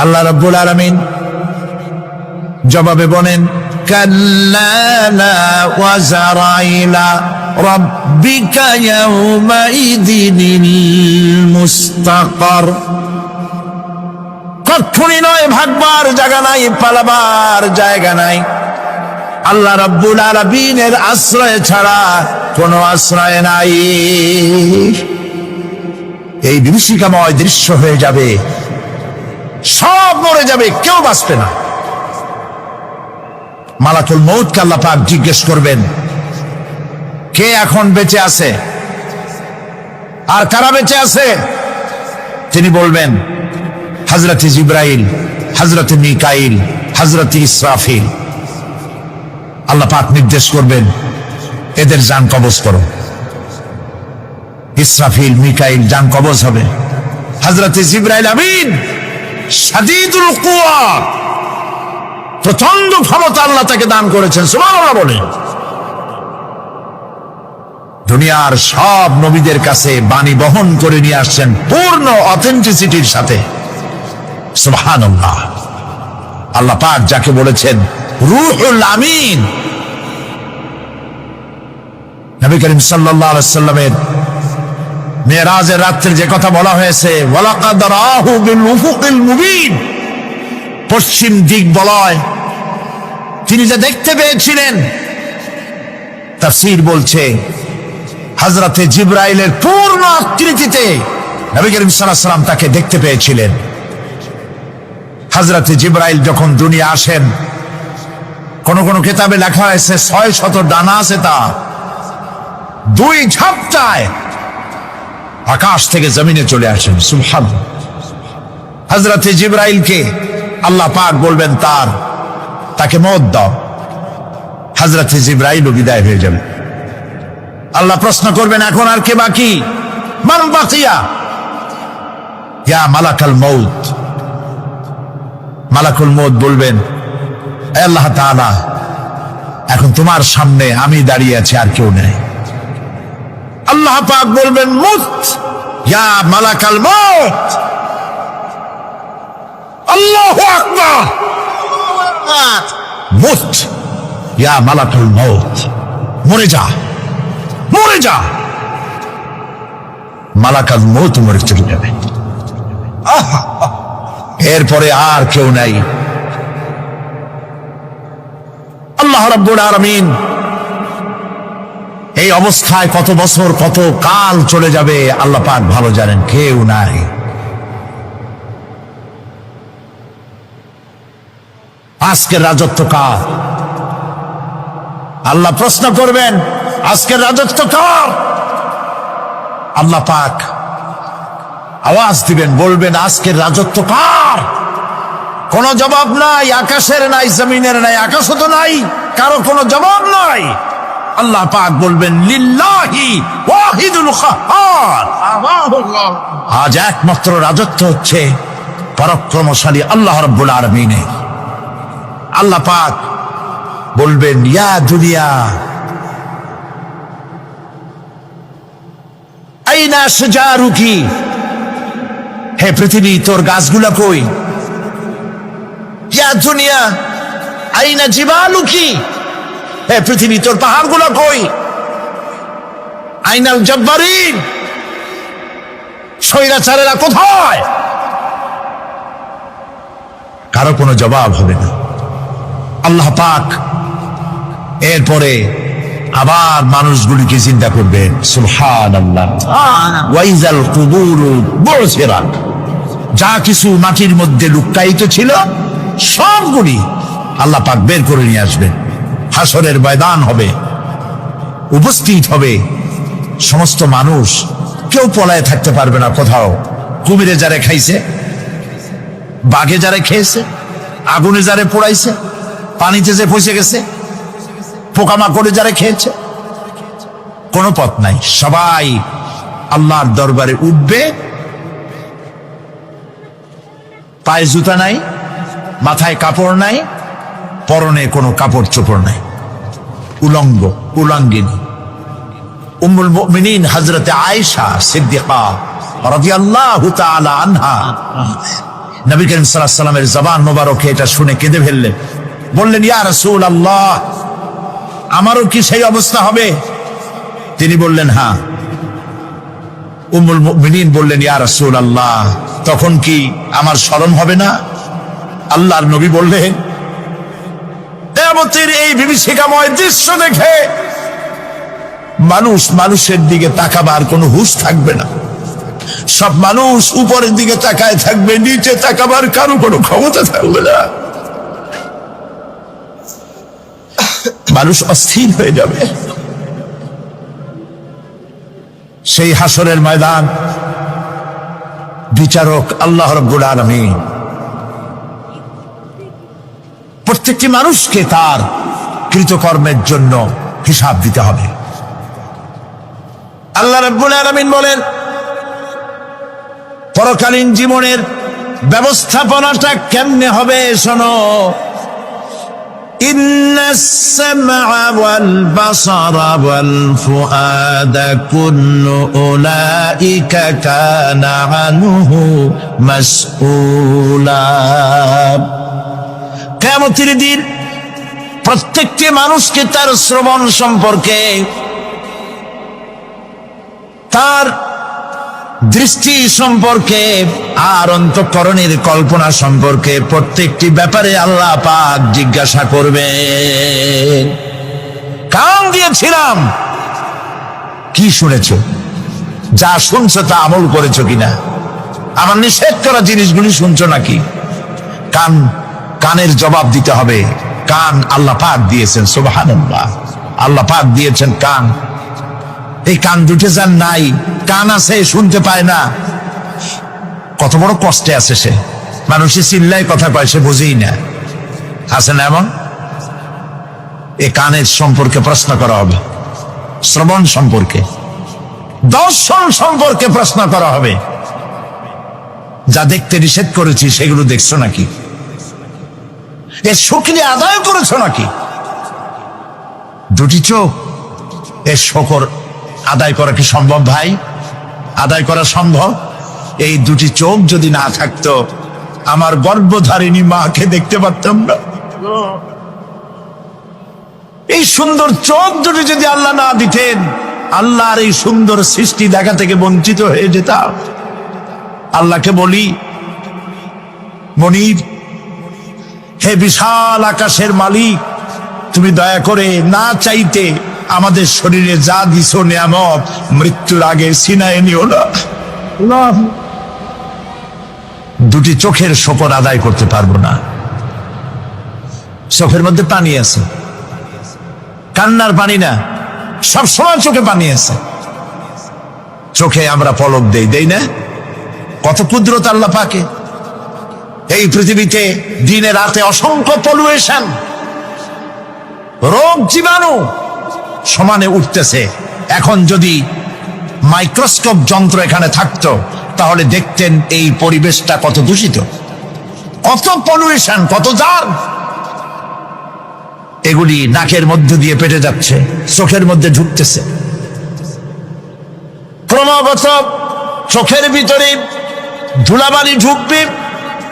আল্লাহ রাব্বুল আলামিন জবাবে বলেন, কাল্লা লা ওয়াজারা ইলা রাব্বিকা ইয়াউমাইদিনিল মুস্তাকার। কখনই নয়, ভাগবার জায়গা নাই, পালাবার জায়গা নাই। আল্লাহ রাব্বুল আলামিনের আশ্রয় ছাড়া কোনো আশ্রয় নাই। এই বিভীষিকাময় দৃশ্য হয়ে যাবে, সব মরে যাবে, কেউ বাঁচবে না। মালাকুল মউতকে আল্লাহ পাক জিজ্ঞেস করবেন, কে এখন বেঁচে আছে আর কারা বেঁচে আছে? তিনি বলবেন, হযরতে জিবরাইল, হযরতে মিকাইল, হযরতে ইসরাফিল। আল্লাহ পাক নির্দেশ করবেন, এদের জান কবজ করো। ইসরাফিল, মিকাইল জান কবজ হবে। হযরতে জিবরাইল আমিন শাদীদুল কুওয়া, প্রচন্ড ক্ষমতা আল্লাহ তাকে দান করেছেন, সুবহানাল্লাহ বলেন। দুনিয়ার সব নবীদের কাছে বাণী বহন করে নিয়ে আসছেন পূর্ণ অথেন্টিসিটির সাথে, সুবহানাল্লাহ। আল্লাহ পাক যাকে বলেছেন রূহুল আমিন, নবী করিম সাল্লাল্লাহু আলাইহি ওয়াসাল্লামের মেরাজের রাত্রে যে কথা বলা হয়েছে, ওয়ালাকাদ রাহু বিল উফুকিল মুবিন, পশ্চিম দিক বলয় তিনি যা দেখতে পেয়েছিলেন, তাফসীর বলছে হযরতে জিবরাইলের পূর্ণ আকৃতিতে নবী করিম সাল্লাল্লাহু আলাইহি ওয়াসাল্লাম তাকে দেখতে পেয়েছিলেন। হযরতে জিবরাইল যখন দুনিয়া আসেন, কোন কোন কিতাবে লেখা হয়েছে 600 ডানা আছে তার, 2 ঝাপটায় আকাশ থেকে জমিনে চলে আসেন, সুবহানাল্লাহ। হযরতে জিবরাইলকে আল্লাহ পাক বলবেন তাকে মওত দাও, হযরতে জিবরাইলও বিদায় হয়ে যাবে। আল্লাহ প্রশ্ন করবেন, এখন আর কে বাকি? মান বাকিয়া ইয়া মালাকাল মউত। মালাকুল মউত বলবেন, হে আল্লাহ তাআলা, এখন তোমার সামনে আমি দাঁড়িয়ে আছি, আর কেউ নেই। আল্লাহ পাক বলবেন, মুত ইয়া মালাকাল মউত। আল্লাহু আকবার, মুত ইয়া মালাকুল মউত, মরে যা, মরে যা। মালাকাল মউত মরে চলে যাবে। এরপরে আর কেউ নাই। আল্লাহ রাব্বুল আলামিন এই অবস্থায় কত বছর, কত কাল চলে যাবে আল্লাহ পাক ভালো জানেন, কেউ নাই। আজকের রাজত্ব কার? আল্লাহ প্রশ্ন করবেন, আজকের রাজত্ব কার? আল্লাহ পাক আওয়াজ দিবেন, বলবেন, আজকের রাজত্ব কার? কোনো জবাব নাই, আকাশের নাই, জমিনের নাই, আকাশও তো নাই, কারো কোনো জবাব নাই। আল্লাহ পাক বলবেন, লিল্লাহি ওয়াহিদুল কাহ্হার। আজ একমাত্র রাজত্ব হচ্ছে পরাক্রমশালী আল্লাহ রাব্বুল আলামিনের। আল্লাহ পাক বলবেন, ইয়া দুনিয়া আইনা শাজারুকি, হে পৃথিবী তোর গাছগুলা কই? ইয়া দুনিয়া আইনা জিবালুকি, হে পৃথিবী তোর পাহাড়গুলা কই? আইনাল জব্বারিন, স্বৈরাচারেরা কোথায়? কারো কোনো জবাব হবে না। আল্লাহ পাক এরপরে আবার মানুষগুলিকে চিন্তা করবেন, সুবহানাল্লাহ। ওয়াইজাল কুবুরু বুসিরাত, যা কিছু মাটির মধ্যে লুকায়িত ছিল সবগুলি আল্লাহ পাক বের করে নিয়ে আসবেন। হাসরের ময়দান হবে, উপস্থিত হবে সমস্ত মানুষ, কেউ পলায় থাকতে পারবে না কোথাও। কুমিরে যারে খাইছে, বাঘে যারে খেয়েছে, আগুনে যারে পোড়াইছে, পানিতে যে পচে গেছে, পোকামাকড়ে যারা খেয়েছে, কোনো পথ নাই। সবাই আল্লাহর দরবারে উঠবে, পায়ে জুতা নাই, মাথায় কাপড় নাই, পরনে কোনো কাপড় চোপড় নাই, উলঙ্গ, উলঙ্গিনী। উম্মুল মুমিনিন হযরতে আয়েশা সিদ্দিকা রাদিয়াল্লাহু তাআলা আনহা, নবী করিম সাল্লাল্লাহু আলাইহি ওয়াসাল্লামের জবান মোবারকে এটা শুনে কেঁদে ফেললেন, বললেন, ইয়া রাসূলুল্লাহ, আমারও কি সেই অবস্থা হবে? তিনি বললেন, হ্যাঁ। উম্মুল মুমিনিন বললেন, ইয়া রাসূলুল্লাহ, তখন কি আমার শরম হবে না? আল্লাহর নবী বললেন, কিয়ামতের এই বিভীষিকাময় দৃশ্য দেখে মানুষ মানুষের দিকে তাকাবার কোনো হুঁশ থাকবে না। সব মানুষ উপরের দিকে তাকায় থাকবে, নিচে তাকাবার কারো কোনো ক্ষমতা থাকবে না। মানুষ অস্থির হয়ে যাবে। সেই হাসরের ময়দান বিচারক আল্লাহ রাব্বুল আলামিন প্রত্যেকটি মানুষকে তার কৃতকর্মের জন্য হিসাব দিতে হবে। আল্লাহ রাব্বুল আলামিন বলেন, পরকালীন জীবনের ব্যবস্থাপনাটা কেমনে হবে শোনো। ইন্নাস সামআ ওয়াল বাসারা ওয়াল ফুআদা কুল্লু উলাইকা কানা আনহু মাসউলা। কিয়ামতের দিন প্রত্যেকটি মানুষকে তার শ্রবণ সম্পর্কে, তার দৃষ্টি সম্পর্কে আর অন্তঃকরণের কল্পনা সম্পর্কে প্রত্যেকটি ব্যাপারে আল্লাহ পাক জিজ্ঞাসা করবেন। কান দিয়েছিলাম, কি শুনেছ? যা শুনছো তা আমল করেছো কিনা? আমার নিষেধ করা জিনিসগুলি শুনছো নাকি? কানের জবাব দিতে হবে। কান আল্লাহ পাক দিয়েছেন, সুবহানাল্লাহ। আল্লাহ পাক দিয়েছেন কান। এই কান দুটো যার নাই, কান আছে শুনতে পায় না, কত বড় কষ্টে আছে সে। মানুষের চিল্লায় কথা কয়, সে বুঝেই না। আছে না এমন? এই কানের সম্পর্কে প্রশ্ন করা হবে, শ্রবণ সম্পর্কে, দর্শন সম্পর্কে প্রশ্ন করা হবে। যা দেখতে নিষেধ করেছি সেগুলো দেখছো নাকি? এর শুকরিয়া আদায় করেছো নাকি? দুটি চোখ, এর শকর আদায় করা কি সম্ভব ভাই? আদায় করা সম্ভব? এই দুটি চোখ যদি না থাকতো, আমার গর্ভধারিণী মাকে দেখতে পারতাম না। এই সুন্দর চোখ দুটি যদি আল্লাহ না দিতেন, আল্লাহর এই সুন্দর সৃষ্টি দেখা থেকে বঞ্চিত হয়ে যেতাম। আল্লাহকে বলি, মনির, হে বিশাল আকাশের মালিক, তুমি দয়া করে না চাইতে আমাদের শরীরে যা দিছো নিয়ামত, মৃত্যুর আগে সিনায় নিও না। দুটি চোখের শকর আদায় করতে পারবো না। চোখের মধ্যে পানি আছে, কান্নার পানি না, সবসময় চোখে পানি আছে। চোখে আমরা পলক দেই না? কত কুদরত আল্লাহ পাকে। এই পৃথিবীতে দিনে রাতে অসংখ্য পলুয়েশন, রোগ জীবাণু সমানে উঠতেছে। এখন যদি মাইক্রোস্কোপ যন্ত্র এখানে থাকতো, তাহলে দেখতেন এই পরিবেশটা কত দূষিত, কত পলুয়েশন, কত জার্ম। এগুলি নাকের মধ্য দিয়ে পেটে যাচ্ছে, চোখের মধ্যে ঢুকতেছে। ক্রমাগত চোখের ভিতরে ধুলাবালি ঢুকবে,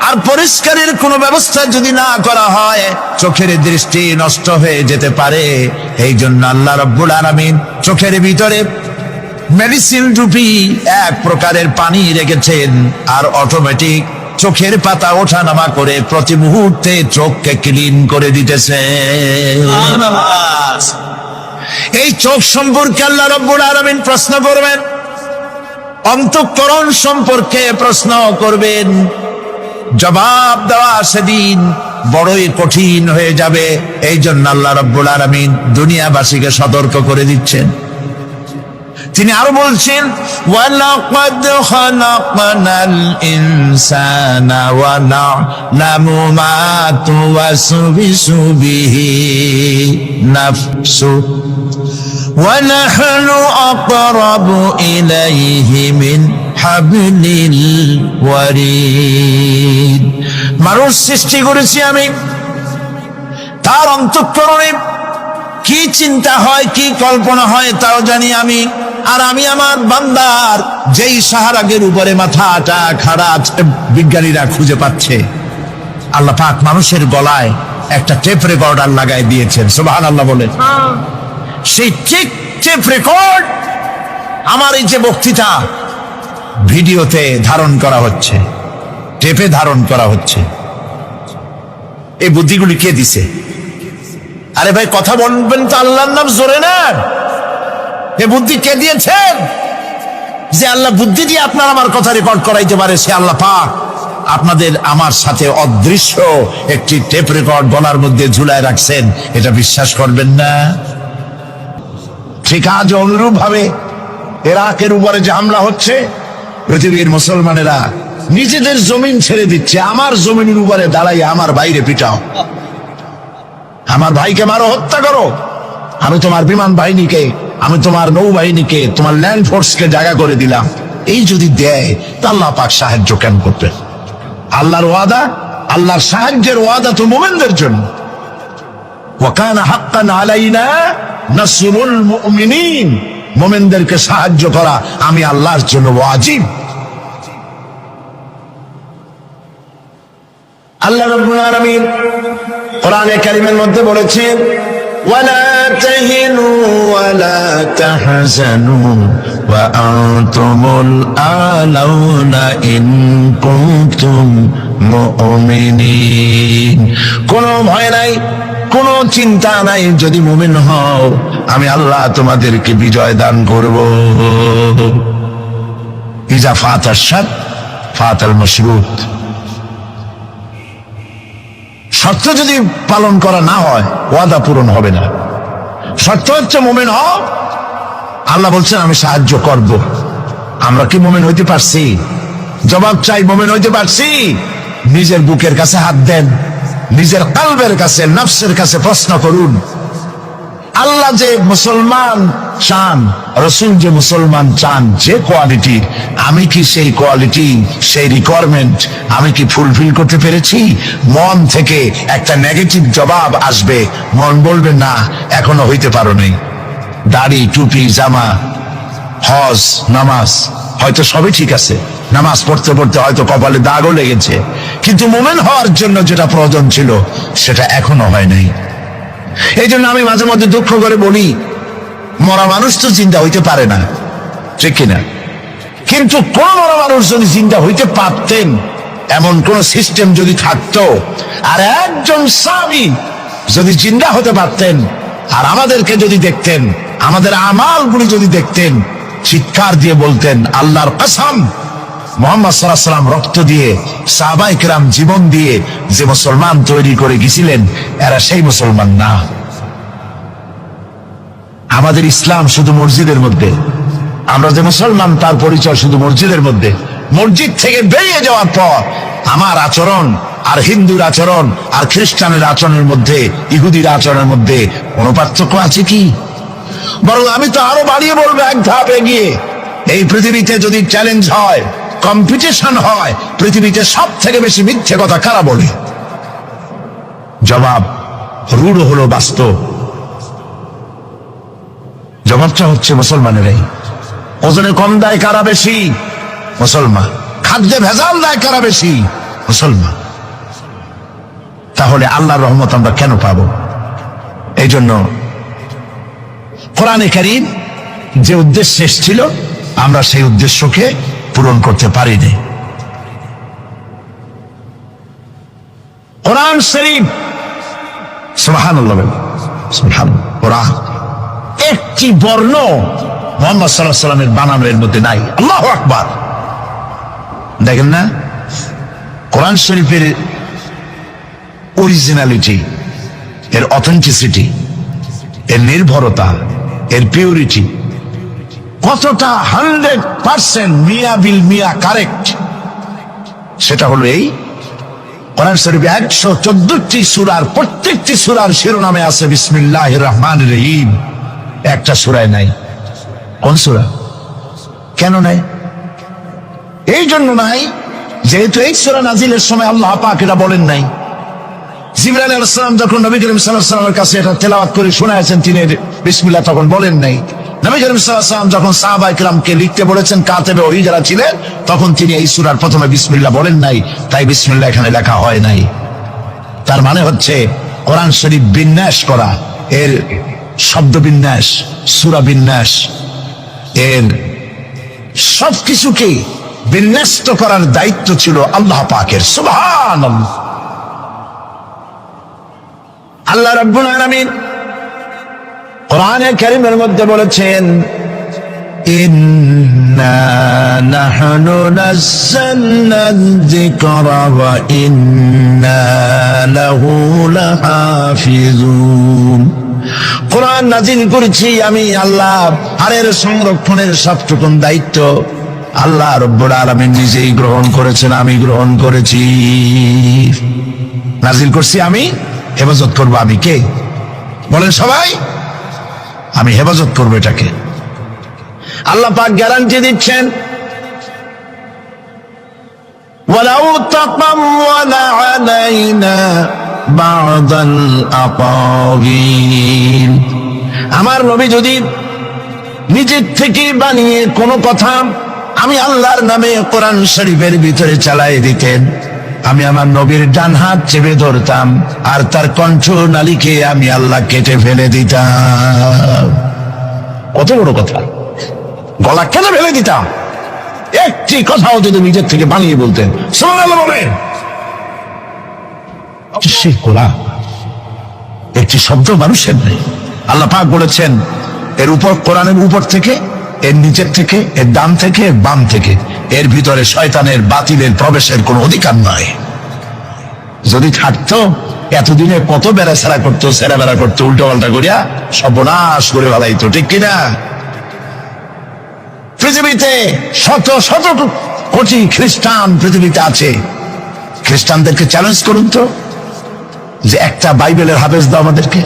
আর পরিষ্কারের কোনো ব্যবস্থা যদি না করা হয়, চোখের দৃষ্টি নষ্ট হয়ে যেতে পারে। এই জন্য আল্লাহ রাব্বুল আলামিন চোখের ভিতরে মেডিসিন রূপী এক প্রকারের পানি রেখেছেন, আর অটোমেটিক চোখের পাতা ওঠানামা করে প্রতি মুহূর্তে চোখকে ক্লিন করে দিতেছে। এই চোখ সম্পর্কে আল্লাহ রাব্বুল আলামিন প্রশ্ন করবেন, অন্তঃকরণ সম্পর্কে প্রশ্ন করবেন। জবাব দেওয়া সেদিন বড়ই কঠিন হয়ে যাবে। এই জন্য আল্লাহ রাব্বুল আলামিন দুনিয়াবাসীকে সতর্ক করে দিচ্ছেন। তিনি আরো বলছেন, ওয়ালাকাদ খালাকনাল ইনসানা ওয়া না'লামু মা তুওয়াসবিসু বিহি নাফসু ওয়া নাহনু আকরাবু ইলাইহি মিন হাবলিল ওয়ারিদ। মানুষ সৃষ্টি করেছি আমি, তার অন্তঃকরণে কি চিন্তা হয়, কি কল্পনা হয় তাও জানি আমি। আর আমি আমার বান্দার যেই সাহারাগের উপরে মাথাটা খাড়া বিজ্ঞানীরা খুঁজে পাচ্ছে, আল্লাহ পাক মানুষের গলায় একটা টেপ রেকর্ডার লাগাই দিয়েছেন। সুবহানাল্লাহ বলেন। সেই টেপ রেকর্ড আমার এই যে বক্তৃতা ভিডিওতে ধারণ করা হচ্ছে, টেপে ধারণ করা হচ্ছে। এই বুদ্ধিগুলি কে দিছে? আরে ভাই কথা বলবেন তো আল্লাহর নাম জোরে না। এ বুদ্ধি কে দিয়েছেন? যে আল্লাহ বুদ্ধি দিয়ে আপনার আমার কথা রেকর্ড করাইতে পারে সে আল্লাহ পাক আপনাদের আমার সাথে অদৃশ্য একটি টেপ রেকর্ড গলার মধ্যে ঝুলায় রাখছেন, এটা বিশ্বাস করবেন না? ঠিক আজ অনুরূপ ভাবে ইরাকের উপরে যে হামলা হচ্ছে, পৃথিবীর মুসলমানেরা নিজেদের জমিন ছেড়ে দিচ্ছে, আমার জমিনের উপরে দাঁড়াই আমার বাইরে পিটাও, আমার ভাইকে মারো, হত্যা করো, আমি তোমার বিমান বাহিনীকে, আমি তোমার নৌবাহিনীকে, তোমার ল্যান্ড ফোর্সকে জায়গা করে দিলাম। এই যদি দেয় তা আল্লাহ পাক সাহায্য কেন করবেন? আল্লাহর ওয়াদা, আল্লাহর সাহায্যের ওয়াদা তো মুমিনদের জন্য। ওয়াকানা হাক্কান আলাইনা নাসরুল মুমিনিন, মুমিনদেরকে সাহায্য করা আমি আল্লাহর জন্য ওয়াজিব। আল্লাহ রাব্বুল আলামিন কোরআনে কারীমের মধ্যে বলেছেন, ওয়ালা তাহিনু ওয়ালা তাহজানু ওয়া আনতুমুল আলাউনা ইন কুনতুম মুমিনিন। কোনো ভয় নাই, কোনো চিন্তা নাই, যদি মুমিন হও আমি আল্লাহ তোমাদেরকে বিজয় দান করব। ইজা ফাতাশ শাত ফাতাল মাশরুত, শর্ত যদি পালন করা না হয় ওয়াদা পূরণ হবে না। শর্ত হচ্ছে মুমিন হও, আল্লাহ বলছেন আমি সাহায্য করব। আমরা কি মুমিন হইতে পারছি? জবাব চাই, মুমিন হইতে পারছি? নিজের বুকের কাছে হাত দেন, নিজের কলবের কাছে, নফসের কাছে প্রশ্ন করুন। আল্লাহ যে মুসলমান চান, রসুল যে মুসলমান চান, যে কোয়ালিটি, আমি কি সেই কোয়ালিটি, সেই রিকোয়ারমেন্ট আমি কি ফুলফিল করতে পেরেছি? মন থেকে একটা নেগেটিভ জবাব আসবে, মন বলবে না এখনো হইতে পারো নাই। দাড়ি, টুপি, জামা, হজ, নামাজ হয়তো সবই ঠিক আছে, নামাজ পড়তে পড়তে হয়তো কপালে দাগও লেগেছে, কিন্তু মুমিন হওয়ার জন্য যেটা প্রয়োজন ছিল সেটা এখনো হয় নাই। এই জন্য আমি মাঝে মধ্যে দুঃখ করে বলি, মরা মানুষ তো জিন্দা হইতে পারে না, ঠিক কিনা? কিন্তু কোন মরা মানুষ যদি জিন্দা হইতে পারতেন, এমন কোন সিস্টেম যদি থাকতো, আর একজন সাহাবী যদি জিন্দা হতে পারতেন, আর আমাদেরকে যদি দেখতেন, আমাদের আমালগুলি যদি দেখতেন, চিৎকার দিয়ে বলতেন আল্লাহর কসম, মুহাম্মদ সাল্লাল্লাহু আলাইহি ওয়াসাল্লাম রক্ত দিয়ে, সাহাবায়ে কেরাম জীবন দিয়ে যে মুসলমান তৈরি করে গেছিলেন, এরা সেই মুসলমান না। আমাদের ইসলাম শুধু মসজিদের মধ্যে, আমরা যে মুসলমান তার পরিচয় শুধু মসজিদের মধ্যে। মসজিদ থেকে বেরিয়ে যাওয়ার পর আমার আচরণ আর হিন্দুর আচরণ আর খ্রিস্টানের আচরণের মধ্যে, ইহুদির আচরণের মধ্যে কোনো পার্থক্য আছে কি? বরং আমি তো আরো বাড়িয়ে বলবো, এক ধাপ এগিয়ে, এই পৃথিবীতে যদি চ্যালেঞ্জ হয়, কম্পিটিশন হয়, পৃথিবীতে সব থেকে বেশি মিথ্যে কথা কারা বলে? জবাব রূঢ় হলো বাস্তব, জবাবটা হচ্ছে মুসলমানেরাই। ওজনে কম দেয় কারা বেশি? মুসলমান। খাদ্যে ভেজাল দেয় কারা বেশি? মুসলমান। তাহলে আল্লাহর রহমত আমরা কেন পাবো? এই জন্য কোরআনে কারীম যে উদ্দেশ্য এসেছিল, আমরা সেই উদ্দেশ্যকে পূরণ করতে পারিনি। কোরআন শরীফ, সুবহানাল্লাহ, সুবহানাল্লাহ, কোরআন একটি বর্ণ মুহাম্মদ সাল্লাল্লাহু আলাইহি ওয়াসাল্লামের বানানো এর মধ্যে নাই। আল্লাহু আকবার। দেখেন না কোরআন শরীফের অরিজিনালিটি, এর অথেন্টিসিটি, এর নির্ভরতা, এর পিউরিটি কতটা 100% মিয়া বিল মিয়া কারেক্ট, সেটা হলো এই কোরআন শরীফে 114টি সূরার প্রত্যেকটি সূরার শিরোনামে আছে বিসমিল্লাহির রহমানির রহিম। একটা সূরায় নাই। কোন সূরা? কেন নাই? এই জন্য নাই যেহেতু এই সূরা নাজিলের সময় আল্লাহ পাক এটা বলেন নাই। জিবরাইল আলাইহিস সালাম যখন নবী করিম সাল্লাল্লাহু আলাইহি ওয়াসাল্লামের কাছে এটা তেলাওয়াত করে শোনায়েছেন, তিনি বিসমিল্লাহ তখন বলেন নাই। নবী করিম সাল্লাল্লাহু আলাইহি ওয়াসাল্লাম যখন সাহাবায়ে কেরামকে লিখতে বলেছেন, কাতেবে ওহী যারা ছিলেন, তখন তিনি এই সূরার প্রথমে বিসমিল্লাহ বলেন নাই, তাই বিসমিল্লাহ এখানে লেখা হয় নাই। তার মানে হচ্ছে কোরআন শরীফ বিন্যাস করা, এর শব্দ বিন্যাস, সূরা বিন্যাস, এর সবকিছুকে বিন্যস্ত করার দায়িত্ব ছিল আল্লাহ পাকের। সুবহানাল্লাহ। আল্লাহ রাব্বুল আলামিন কোরআনে কারীমের মধ্যে বলেছেন, ইন্না নাহনু নাযালনা যিকরা ওয়া ইন্না লাহু লাহাফিজুন। কোরআন নাযিল করেছি আমি আল্লাহ, আর এর সংরক্ষণের সবটুকুন দায়িত্ব আল্লাহ রাব্বুল আলামিন নিজেই গ্রহণ করেছেন, আমি গ্রহণ করেছি। নাযিল করছি আমি, হেফাজত করবো আমি। কে বলেন সবাই? আমি হেফাজত করবো এটাকে। আল্লাহ পাক গ্যারান্টি দিচ্ছেন, ওয়ালাউ তাকাওয়ালা আলাইনা বা'দাল আকাওয়িল। আমার নবী যদি নিজের থেকে বানিয়ে কোনো কথা আমি আল্লাহর নামে কোরআন শরীফের ভিতরে চালাই দিতেন, আমি আমার নবীর ডান হাত চেপে ধরতাম আর তার কণ্ঠ নালীকে আমি আল্লাহ কেটে ফেলে দিতাম। কত বড় কথা! গলা কেটে ফেলে দিতাম, একটি কথাও যদি নিজের থেকে বানিয়ে বলতেন। সুবহানাল্লাহ বলেন। সেই কোরআন একটি শব্দ মানুষের নেই। আল্লাহ পাক বলেছেন, এর উপর, কোরআনের উপর থেকে, এর নিচের থেকে, এর ডান থেকে, এর বাম থেকে, এর ভিতরে শয়তানের বাতিলের প্রবেশের কোনো অধিকার নয়। যদি থাকতো এতদিনে কত বেড়া সেরা করতো, সেরা বেড়া করতো, উল্টো পাল্টা করিয়া সর্বনাশ করে ফেলাইতো, ঠিক কিনা? পৃথিবীতে শত শত কোটি খ্রিস্টান পৃথিবীতে আছে। খ্রিস্টানদেরকে চ্যালেঞ্জ করুন তো, যে একটা বাইবেলের হাফেজ দাও আমাদেরকে।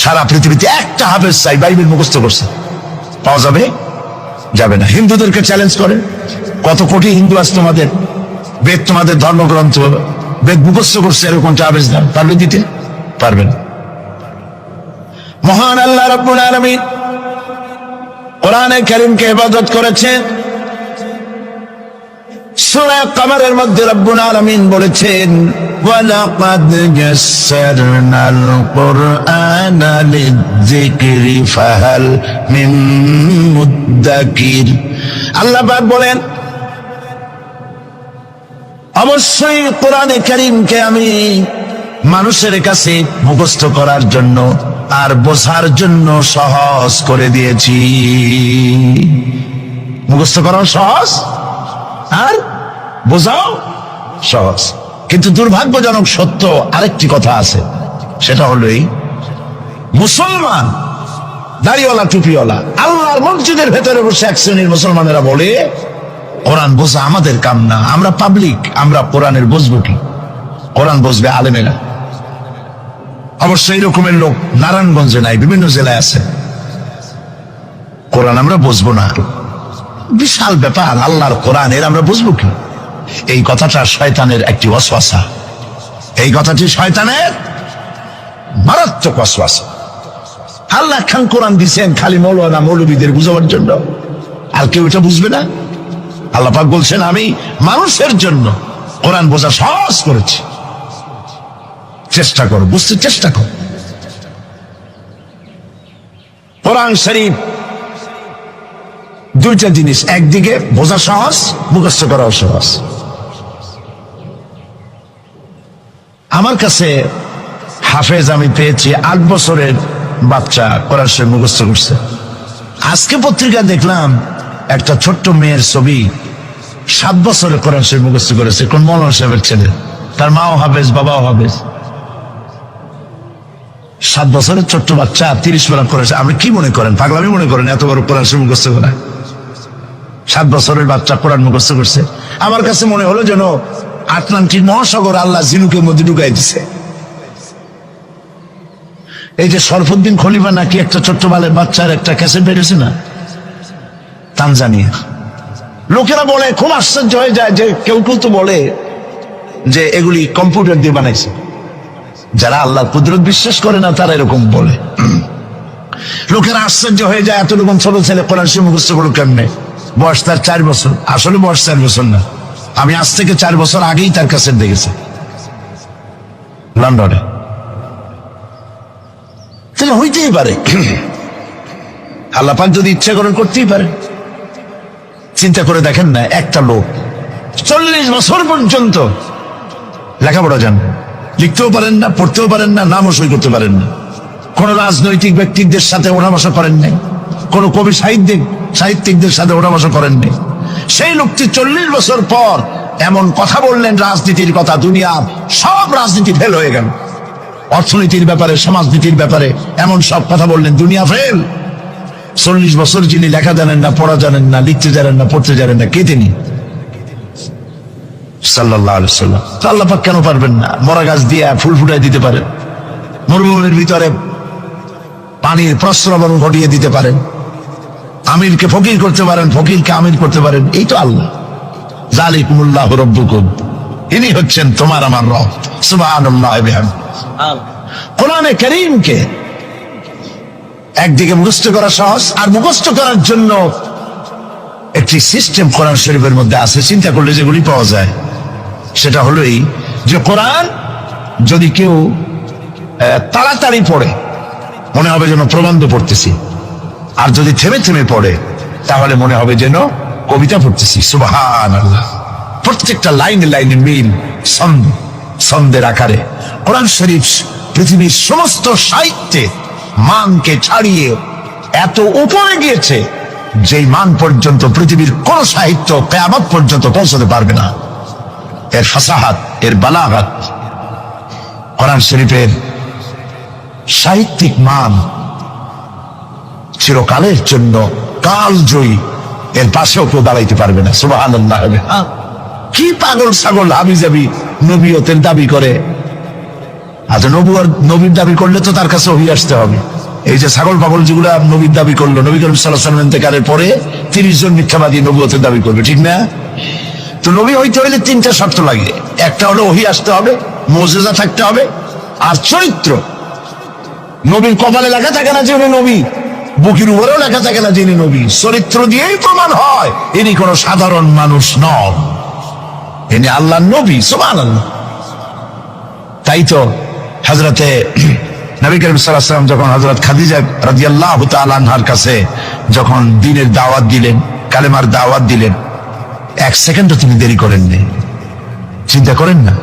সারা পৃথিবীতে একটা হাফেজ চাই, বাইবেল মুখস্থ করছে, পাওয়া যাবে? যাবে না। হিন্দুদেরকে চ্যালেঞ্জ করেন, কত কোটি হিন্দু আছে তোমাদের, বেদ তোমাদের ধর্মগ্রন্থ, বেদ মুখস্থ করছে, এরকম হাফেজ দাও, পারবে দিতে? পারবে না। মহান আল্লাহ রাব্বুল আলামিন কোরআনে কারীমকে হেফাজত করেছেন। সূরা কমরের মধ্যে রব্বুল আলামিন বলেছেন, ওয়ালাকাদ ইয়াসসারনাল কুরআনা লিযিকরি ফাহাল মিন মুদ্দাকির। আল্লাহ পাক বলেন, অবশ্যই কোরআনে কারীমকে আমি মানুষের কাছে মুখস্থ করার জন্য আর বোঝার জন্য সহজ করে দিয়েছি। মুখস্থ করাও সহজ আর বোঝাও সহজ। কিন্তু দুর্ভাগ্যজনক সত্য আরেকটি কথা আছে, সেটা হলো এই, মুসলমান দাড়িওয়ালা টুপিওয়ালা আল্লাহর মসজিদের ভেতরে বসে এক শ্রেণীর মুসলমানেরা বলে, কোরআন বোঝা আমাদের কাম না, আমরা পাবলিক, আমরা কোরআনের বুঝবো কি? কোরআন বুঝবে আলেমেরা। অবশ্যই এরকমের লোক নারায়ণগঞ্জে নাই, বিভিন্ন জেলায় আছে। কোরআন আমরা বুঝবো না, বিশাল ব্যাপার, আল্লাহর কোরআন, এর আমরা বুঝবো কি? এই কথাটা শয়তানের একটি ওয়াসওয়াসা, এই কথাটি শয়তানের মারাত্মক ওয়াসওয়াসা। আল্লাহ খান কোরআন দিছেন খালি মৌলানা মৌলবীদের বুঝাবার জন্য, আর কেউ এটা বুঝবে না। আল্লাহ পাক বলছেন, আমি মানুষের জন্য কোরআন বোঝা সহজ করেছি, চেষ্টা করো, বুঝতে চেষ্টা করো। কোরআন শরীফ দুইটা জিনিস, একদিকে বোঝা সহজ, মুখস্থ করাও সহজ। আমার কাছে হাফেজ আমি পেয়েছি 8 বছরের বাচ্চা কোরআন শরীফ মুখস্থ করছে। আজকে পত্রিকা দেখলাম একটা ছোট্ট মেয়ের ছবি, 7 বছরের কোরআন শরীফ মুখস্থ করেছে, কোন মৌলানা সাহেবের ছেলে, তার মাও হাফেজ, বাবাও হাফেজ। 7 বছরের ছোট্ট বাচ্চা 30 পারা করেছে। আপনি কি মনে করেন, পাগলামি মনে করেন এত বড় কোরআন শরীফ মুখস্থ করা? 7 বছরের বাচ্চা কোরআন মুখস্থ করছে। আমার কাছে মনে হলো যেন আটলান্টিক মহাসাগর আল্লাহ ঝিনুকের মধ্যে ঢুকাই দিছে। এই যে শরফুদ্দিন খলিফা নাকি একটা ছোট্ট বালের বাচ্চার একটা ক্যাসেট বেরিয়েছে না, তানজানিয়া। লোকেরা বলে, খুব আশ্চর্য হয়ে যায় যে কেউ কেউ তো বলে যে এগুলি কম্পিউটার দিয়ে বানাইছে। যারা আল্লাহর কুদরত বিশ্বাস করে না তারা এরকম বলে। লোকেরা আশ্চর্য হয়ে যায়, এত রকম ছোট ছেলে কোরআন শরীফ মুখস্থ করলো কেমনে? বয়স তার 4 বছর। আসলে বয়স 4 বছর না, আমি আজ থেকে 4 বছর আগেই তার কাছে দেখেছি লন্ডনে। তাহলে হইতেই পারে, আল্লাহ পাক যদি ইচ্ছা করেন করতেই পারে। চিন্তা করে দেখেন না, একটা লোক 40 বছর পর্যন্ত লেখাপড়া জানে, লিখতেও পারেন না, পড়তেও পারেন না, নামও সই করতে পারেন না। কোন রাজনৈতিক ব্যক্তিদের সাথে ওঠা বসা করেন নাই, কোন কবি সাহিত্যিকদের সাথে ওঠা বসা করেন নাই। সেই লোকটি 40 বছর পর এমন কথা বললেন রাজনীতির কথা, দুনিয়ার সব রাজনীতি ফেল হয়ে গেল। অর্থনীতির ব্যাপারে, সমাজনীতির ব্যাপারে এমন সব কথা বললেন, দুনিয়া ফেল। 40 বছর যিনি লেখা জানেন না, পড়া জানেন না, লিখতে জানেন না, পড়তে জানেন না, কে তিনি? সাল্লাল্লাহু আলাইহি ওয়াসাল্লাম। তো আল্লাহ পাক কেন পারবেন না? মরা গাছ দিয়ে ফুল ফুটাই দিতে পারেন, মরুভূমির ভিতরে পানির প্রস্রবণ ঘটিয়ে দিতে পারেন, আমিরকে ফকির করতে পারেন, ফকিরকে আমির করতে পারেন। এই তো আল্লাহ। যালিকুমুল্লাহু রাব্বুকুম, ইনি হচ্ছেন তোমার আমার রব। সুবহানাল্লাহ ওয়া বিহামদিহি। কোরআনে কারীমকে একদিকে মুখস্থ করা সহজ, আর মুখস্থ করার জন্য একটি সিস্টেম কোরআন শরীফের মধ্যে আছে, চিন্তা করলে যেগুলি পাওয়া যায়। সেটা হলো এই যে কোরআন যদি কেউ তাড়াতাড়ি পড়ে মনে হবে যেন প্রবন্ধ পড়তেছি, আর যদি থেমে থেমে পড়ে তাহলে মনে হবে যেন কবিতা পড়তেছি। সুবহানাল্লাহ। প্রত্যেকটা লাইনে লাইনে মিল, ছন্দের আকারে কোরআন শরীফ পৃথিবীর সমস্ত সাহিত্যে মানকে ছাড়িয়ে এত উপরে গিয়েছে যেই মান পর্যন্ত পৃথিবীর কোন সাহিত্য কিয়ামত পর্যন্ত পৌঁছতে পারবে না। এর ফাসাহাত, এর বালাগাত, কোরআন শরীফের সাহিত্যিক মান চিরকালের জন্য কালজয়ী, এর পাশেও কেউ দাঁড়াইতে পারবে না। সুবহানাল্লাহ। কি পাগল ছাগল হাবিজাবি নবীয়তের দাবি করে। আচ্ছা, নবীর দাবি করলে তো তার কাছে ওহী আসতে হবে। এই যে ছাগল পাগল যেগুলা নবীর দাবি করলো, নবী করিম সাল্লাল্লাহু আলাইহি ওয়াসাল্লাম ইন্তেকালের পরে 30 জন মিথ্যাবাদী নবুয়তের দাবি করবে, ঠিক না? তো নবী হইতে হইলে 3টা শর্ত লাগে। একটা হলো ওহী আসতে হবে, মুজিজা থাকতে হবে, আর চরিত্র। নবীর কপালে লেখা থাকে না যে উনি নবী, বুকের উপরেও লেখা থাকে না যে ইনি নবী। চরিত্র দিয়েই প্রমাণ হয় ইনি কোন সাধারণ মানুষ নন, ইনি আল্লাহর নবী। সুবহানাল্লাহ। তাই তো হযরতে নবী করিম সাল্লাল্লাহু আলাইহি ওয়াসাল্লাম যখন হযরত খাদিজা রাদিয়াল্লাহু তাআলা আনহার কাছে যখন দ্বীনের দাওয়াত দিলেন, কালেমার দাওয়াত দিলেন, 1 সেকেন্ডও তিনি দেরি করেননি। চিন্তা করেন না,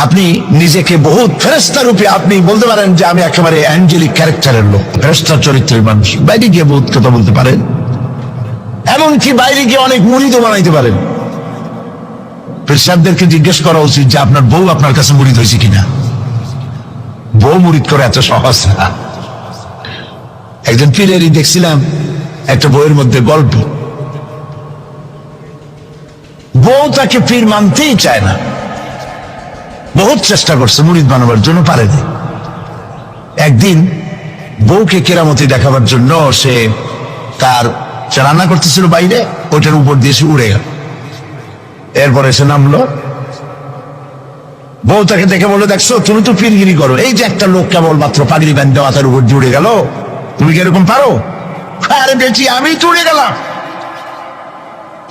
আপনি নিজেকে বহুত ফেরেশতা রূপে আপনি বলতে পারেন যে আমি একেবারে অ্যাঞ্জেলিক ক্যারেক্টারের লোক, ফেরেশতা চরিত্রের মানুষ। বাইরে গিয়ে বহুত কথা বলতে পারেন, এমনকি বাইরে গিয়ে অনেক মুরিদও বানাইতে পারেন। পেশাবদেরকে জিজ্ঞেস করা উচিত যে আপনার বউ আপনার কাছে মুরিদ হয়েছে কিনা। বউ মুরিদ করে এত সহজ না। একজন পীরেরই দেখছিলাম একটা বইয়ের মধ্যে গল্প, বউ তাকে পীর মানতেই চায় না, বহুত চেষ্টা করছে মুরিদ বানাবার জন্য, পারেনি। একদিন বউকে কেরামতি দেখাবার জন্য সে তার রান্না করতেছিল বাইরে, ওইটার উপর দিয়ে সে উড়ে গেল। এরপরে সে নামলো, বউ তাকে দেখে বলে, দেখছো তুমি তো পীরগিরি করো, এই যে একটা লোক কেবল মাত্র পাগড়ি বান্ধে মাথার উপর দিয়ে উড়ে গেল, তুমি কি এরকম পারো? আরে বেটি, আমি তো উড়ে গেলাম,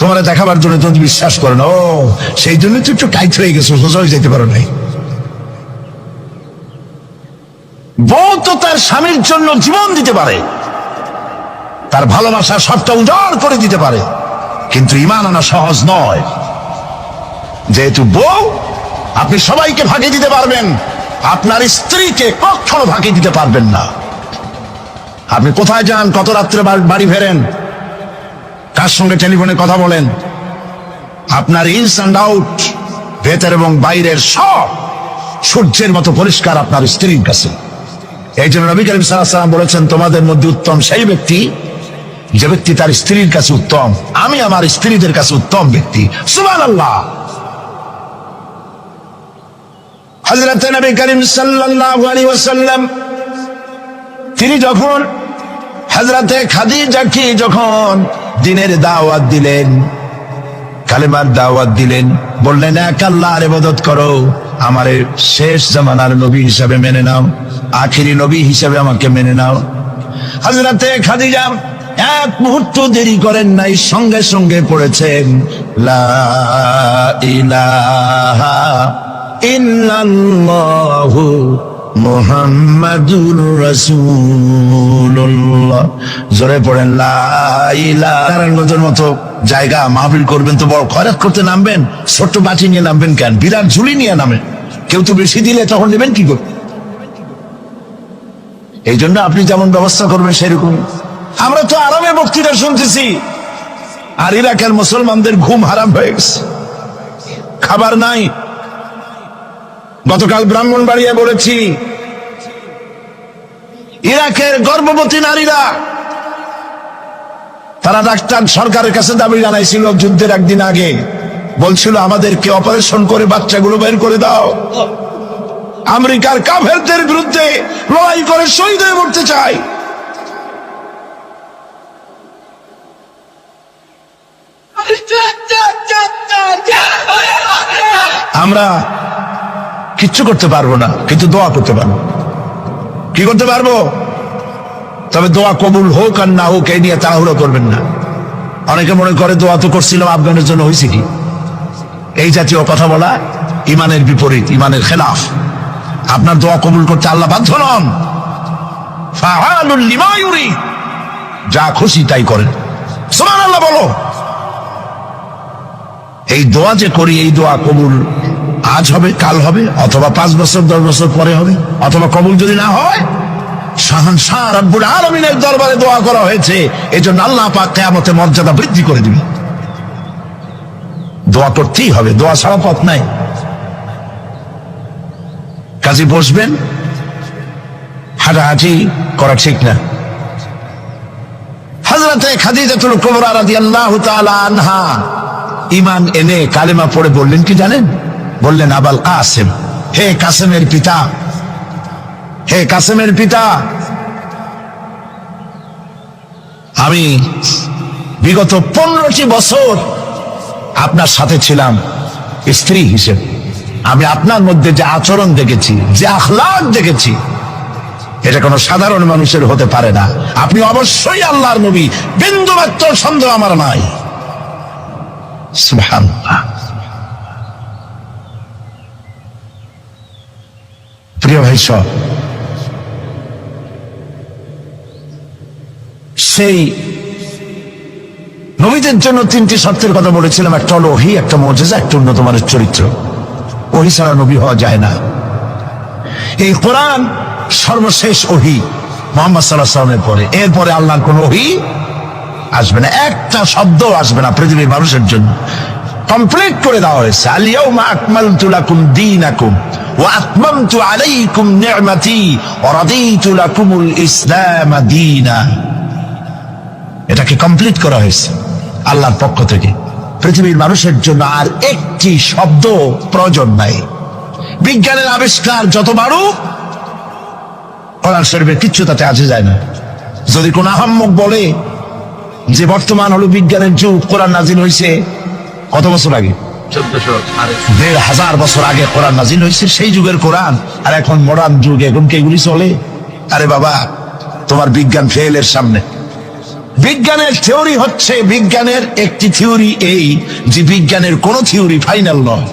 তোমার দেখাবার জন্য তুমি বিশ্বাস করো না। ও, সেই জন্য তুই একটু টাইট হয়ে গেছো, সোজা হয়ে যেতে পারো নাই। বউ তো তার স্বামীর জন্য জীবন দিতে পারে, তার ভালোবাসা সবটা উজাড় করে দিতে পারে, কিন্তু ঈমান আনা সহজ নয়। যেহেতু বউ, আপনি সবাইকে ফাঁকি দিতে পারবেন, আপনার স্ত্রীকে কখনো ফাঁকি দিতে পারবেন না। আপনি কোথায় যান, কত রাত্রে বাড়ি ফেরেন, কার সঙ্গে টেলিফোনে কথা বলেন, আপনার ইনস অ্যান্ড আউট, ভেতর এবং বাইরের সব সূর্যের মতো পরিষ্কার আপনার স্ত্রীর কাছে। এই জন্য নবী করিম সাল্লাল্লাহু আলাইহি ওয়াসাল্লাম বলেছেন, তোমাদের মধ্যে উত্তম সেই ব্যক্তি যে ব্যক্তি তার স্ত্রীর কাছে উত্তম। আমি আমার স্ত্রীদের কাছে উত্তম ব্যক্তি। সুবহানাল্লাহ। হযরত নবী করিম সাল্লাল্লাহু আলাইহি ওয়াসাল্লাম তিনি যখন হযরতে খাদিজাকে যখন দ্বীনের দাওয়াত দিলেন, কালেমার দাওয়াত দিলেন, বললেন এক আল্লাহর ইবাদত করো, আমারে শেষ জামানার নবী হিসাবে মেনে নাও, আখিরি নবী হিসাবে আমাকে মেনে নাও। হযরতে খাদিজা এক মুহূর্ত দেরি করেন নাই, সঙ্গে সঙ্গে পড়েছেন লা ইলাহা ইল্লাল্লাহু মুহাম্মাদুর রাসূলুল্লাহ। জোরে পড়েন লা ইলাহা। নজর মতো জায়গা মাহফিল করবেন তো বড় খয়রাত করতে নামবেন, ছোট্ট বাটি নিয়ে নামবেন কেন? বিরাট ঝুলি নিয়ে নামেন। কেউ তো বেশি দিলে তখন নেবেন কি করে? এই জন্য আপনি যেমন ব্যবস্থা করবেন সেরকম। আমরা তো আরামে বক্তৃতা শুনতেছি, আর ইরাকের মুসলমানদের ঘুম হারাম হয়ে গেছে, খাবার নাই। গতকাল ব্রাহ্মণবাড়িয়া বলেছি, ইরাকের গর্ভবতী নারীরা তারা ডাক্তার সরকারের কাছে দাবি জানাইছিল যুদ্ধের একদিন আগে, বলছিল আমাদেরকে অপারেশন করে বাচ্চাগুলো বের করে দাও। আমেরিকার কাফেরদের বিরুদ্ধে লড়াই করে শহীদ হয়ে মরতে চায়। আমরা কিচ্ছু করতে পারবো না, কিন্তু দোয়া করতে পারবো। কি করতে পারবো? তবে দোয়া কবুল হোক আর না হোক এই নিয়ে তাড়াহুড়ো করবেন না। অনেকে মনে করে দোয়া তো করছিলাম, আফগানের জন্য হয়েছে কি? এই জাতীয় কথা বলা ইমানের বিপরীত, ইমানের খেলাফ। আপনার দোয়া কবুল করতে আল্লাহ বাধ্য নন। ফাআলুল লিমা ইউরিদ, যা খুশি তাই করেন। সুবহানাল্লাহ বলো। এই দোয়া যে করি, এই দোয়া কবুল আজ হবে, কাল হবে, অথবা 5 বছর 10 বছর পরে হবে, অথবা কবুল যদি না হয়, শাহনশাহ রব্বুল আলামিনের দরবারে দোয়া করা হয়েছে, এজন্য আল্লাহ পাক কিয়ামতে মর্যাদা বৃদ্ধি করে দিবে। দোয়া করতেই হবে, দোয়া ছাড়া পথ নাই। কাজে বসবেন, হাঁটাহাঁটি করা ঠিক না। হযরতে খাদিজাতুল কুবরা রাদিয়াল্লাহু তাআলা আনহা ঈমান এনে কালেমা পড়ে বললেন কি জানেন? বললেন, আবাল কাসেম, হে কাসেমের পিতা, হে কাসেমের পিতা, আমি বিগত 15টি বছর আপনার সাথে ছিলাম স্ত্রী হিসেবে। আমি আপনার মধ্যে যে আচরণ দেখেছি, যে আখলাক দেখেছি, এটা কোনো সাধারণ মানুষের হতে পারে না। আপনি অবশ্যই আল্লাহর নবী, বিন্দুমাত্র সন্দেহ আমার নাই। সুবহানাল্লাহ। প্রিয় ভাই সব, সেই নবীদের জন্য 3টি শর্তের কথা বলেছিলাম। একটা হলো ওহী, একটা মুজিজা, একটা উন্নত মানের চরিত্র। ওহী ছাড়া নবী হওয়া যায় না। এই কোরআন সর্বশেষ ওহী মুহাম্মদ সাল্লাল্লাহু আলাইহি ওয়াসাল্লামের পরে। এরপরে আল্লাহর কোন ওহী আসবে না, একটা শব্দ আসবে না পৃথিবীর মানুষের জন্য। কমপ্লিট করে দেওয়া হয়েছে। আল ইয়াউমা আকমালতু লাকুম দীনাকুম ওয়া আতমামতু আলাইকুম নি'মাতি ওয়া রাদিতু লাকুমুল ইসলাম দীনা। এটাকে কমপ্লিট করা হয়েছে আল্লাহর পক্ষ থেকে। পৃথিবীর মানুষের জন্য আর একটি শব্দ প্রয়োজন নাই। বিজ্ঞানের আবিষ্কার যত বাড়ুক, কোরআন শরীফের কিচ্ছু তাতে আসে যায় না। যদি কোন আহাম্মক বলে যে বর্তমান হলো বিজ্ঞানের যুগ, কোরআন নাজিল হয়েছে কত বছর আগে? 1400 বছর আগে কোরআন নাজিল হয়েছে। সেই যুগের কোরআন আর এখন মডার্ন যুগ, এখন কি এগুলি চলে? আরে বাবা, তোমার বিজ্ঞান ফেলের সামনে। বিজ্ঞানের থিওরি হচ্ছে, বিজ্ঞানের একটি থিওরি এই যে বিজ্ঞানের কোন থিওরি ফাইনাল নয়।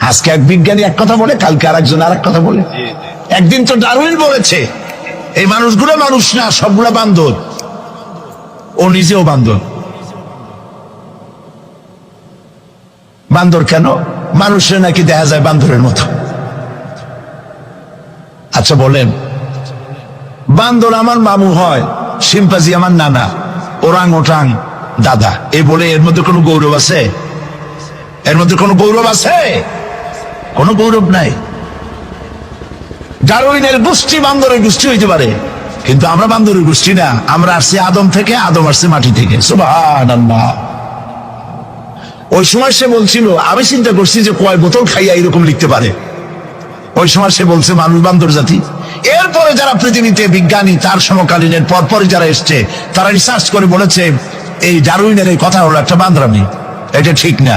আজকে এক বিজ্ঞানী এক কথা বলে, কালকে আরেকজন আরেক কথা বলে। একদিন তো ডারউইন বলেছে এই মানুষগুলো মানুষ না, সবগুলা বান্দর। ও নিজেও বান্দর। বান্দর কেন? মানুষের নাকি দেখা যায় বান্দরের মতো। আচ্ছা বলেন, বান্দর আমার মামু হয়, শিম্পাজি আমার নানা, ওরাং ওটাং দাদা, এই বলে এর মধ্যে কোনো গৌরব আছে? এর মধ্যে কোনো গৌরব আছে? কোনো গৌরব নাই। ডারউইনের গোষ্ঠী বান্দরের গোষ্ঠী হইতে পারে, কিন্তু আমরা বান্দরের গোষ্ঠী না। আমরা আসছি আদম থেকে, আদম আসছে মাটি থেকে। সুবহানাল্লাহ। ওই সময় সে বলছিল, আমি চিন্তা করছি যে কয় বোতল খাইয়া এরকম লিখতে পারে। ওই সময় সে বলছে মানুষ বান্দর জাতি। এরপরে যারা পৃথিবীতে বিজ্ঞানী, তার সমকালীনের পরপরই যারা এসছে, তারা রিসার্চ করে বলেছে এই ডারউইনের এই কথা হলো একটা বান্দরামি। এটা ঠিক না।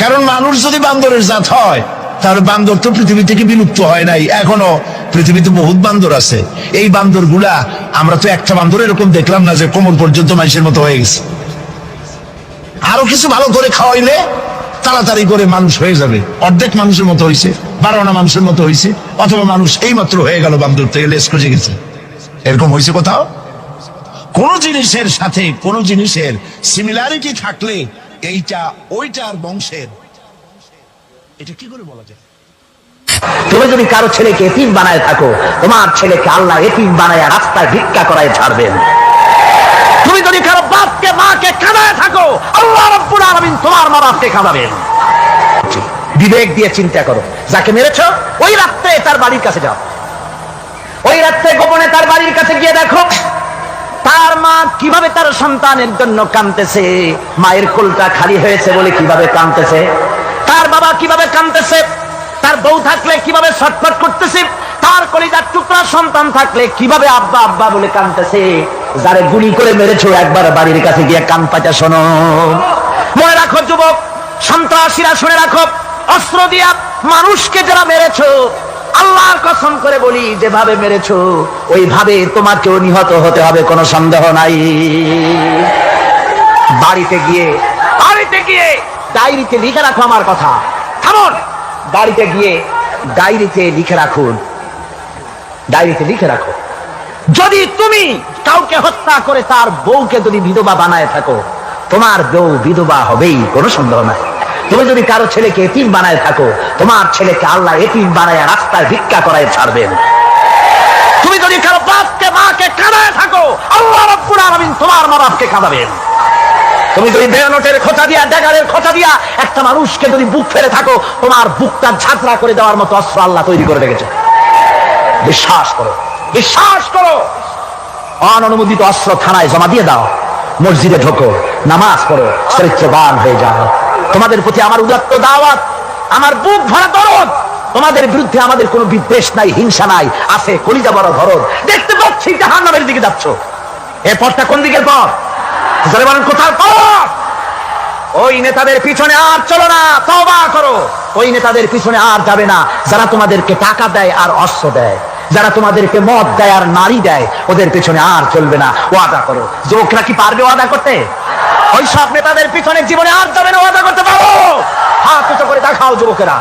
কারণ মানুষ যদি বান্দরের জাত হয়, তাহলে বান্দর তো পৃথিবী থেকে বিলুপ্ত হয় নাই। এখনো পৃথিবীতে বহুত বান্দর আছে। এই বান্দর গুলা, আমরা তো একটা বান্দর এরকম দেখলাম না যে কোমর পর্যন্ত মানুষের মতো হয়ে গেছে। আরো কিছু ভালো করে খাওয়াইলে তাড়াতাড়ি করে মানুষ হয়ে যাবে। অর্ধেক মানুষের মতো হয়েছে, 12 মানুষের মতো হয়েছে, অথবা মানুষ এই মাত্র হয়ে গেল বান্দর থেকে লেস খুঁজে গেছে। এরকম হয়েছে কোথাও? কোন জিনিসের সাথে কোন জিনিসের সিমিলারিটি থাকলে এইটা ওইটার বংশের, এটা কি করে বলা যায়? তুমি যদি কারো ছেলেকে এতিম বানায় থাকো, তোমার ছেলেকে আল্লাহ এতিম বানায় রাস্তায় ভিক্ষা করায় ছাড়বেন। তুমি যদি কারো বাপকে মাকে কাঁদায় থাকো, আল্লাহ রাব্বুল আলামিন তোমার মা বাপকে কাঁদাবেন। বিবেক দিয়ে চিন্তা করো, যাকে মেরেছো ওই রাত্রে তার বাড়ির কাছে যাও, ওই রাত্রে গোপনে তার বাড়ির কাছে গিয়ে দেখো তার মা কিভাবে তার সন্তানের জন্য কাঁদতেছে, মায়ের কোলটা খালি হয়েছে বলে কিভাবে কাঁদতেছে, তার বাবা কিভাবে কাঁদতেছে, তার বউ থাকলে কিভাবে ছটফট করতেছে, তার কলিজার টুকরা সন্তান থাকলে কিভাবে আব্বা আব্বা বলে কাঁদতেছে। যারে গুলি করে মেরেছো একবার বাড়ির কাছে গিয়ে কান পাচা শোনো। মনে রাখো যুবক, সন্ত্রাসীরা শুনে রাখো, অস্ত্র দিয়া মানুষকে যারা মেরেছো, আল্লাহর কসম করে বলি যেভাবে মেরেছো ওইভাবে তোমাকেও নিহত হতে হবে, কোনো সন্দেহ নাই। বাড়িতে গিয়ে ডায়েরিতে লিখে রাখো আমার কথা। থামুন, বাড়িতে গিয়ে ডায়েরিতে লিখে রাখুন, ডায়েরিতে লিখে রাখো, যদি তুমি কাউকে হত্যা করে তার বউকে যদি বিধবা বানায় থাকো, তোমার বউ বিধবা হবেই, কোনো সন্দেহ নাই। তুমি যদি কারো ছেলেকে এতিম বানায় থাকো, তোমার ছেলেকে আল্লাহ এতিম বানায় রাস্তায় ভিক্ষা করায় ছাড়বেন। তুমি যদি কারো বাপকে মাকে কাঁদায় থাকো, আল্লাহ রাব্বুল আলামিন তোমার মা বাপকে কাঁদাবেন। তুমি যদি বেয়ানোটের খোঁচা দিয়া, ড্যাগারের খোঁচা দিয়া একটা মানুষকে যদি বুক ফেলে থাকো, তোমার বুকটা ঝাঁকড়া করে দেওয়ার মতো অস্ত্র আল্লাহ তৈরি করে রেখেছে। বিশ্বাস করো, বিশ্বাস করো। অননুমোদিত অস্ত্র থানায় জমা দিয়ে দাও, মসজিদে ঢোকো, নামাজ পড়ো, চরিত্রবান হয়ে যাও। তোমাদের প্রতি আমার উদাত্ত দাওয়াত, আমার বুক ভরা দরদ। তোমাদের বিরুদ্ধে আমাদের কোনো বিদ্বেষ নাই, হিংসা নাই, আছে কলিজা বড় দরদ। দেখতে পাচ্ছি জাহান্নামের দিকে যাচ্ছ, এই পথটা কোন দিকের পথ? জোরে বলেন, কোথার পথ? ওই নেতাদের পিছনে আর চলো না, তওবা করো। ওই নেতাদের পিছনে আর যাবে না যারা তোমাদেরকে টাকা দেয় আর অস্ত্র দেয়, যারা তোমাদেরকে মদ দেয় আর নারী দেয়, ওদের পিছনে আর চলবে না। ওয়াদা করো। যুবকরা কি পারবে ওয়াদা করতে? ওই সব নেতাদের পিছনে জীবনে আর যাবে না, ওয়াদা করতে পারো? হাত উঁচু করে দেখাও যুবকেরা।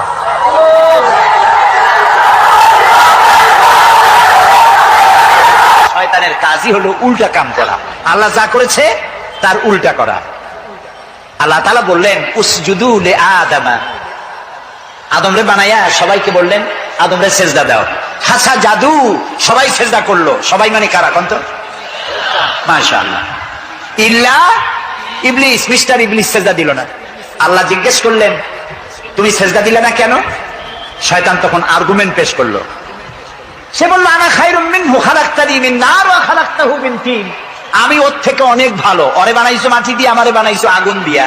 শয়তানের কাজই হলো উল্টা কাম করা, আল্লাহ যা করেছে তার উল্টা করা। আল্লাহ তাআলা বললেন উসজুদু লি আদামা, আদমরে বানাইয়া সবাইকে বললেন আদমরে সেজদা দাও। হাসা জাদু, সবাই সেজদা করলো। সবাই মানে কারা কোন? মাশাআল্লাহ। ইল্লা ইবলিস, মিস্টার ইবলিস সেজদা দিল না। আল্লাহ জিজ্ঞেস করলেন তুমি সেজদা দিলে না কেন? শয়তান তখন আর্গুমেন্ট পেশ করলো। সে বলল আনা খায়রুম মিনহু খালাকতানি মিন নার ওয়া খালাকতাহু মিন তিন, আমি ওর থেকে অনেক ভালো। ওরে বানাইছো মাটি দিয়ে, আমারে বানাইছো আগুন দিয়া।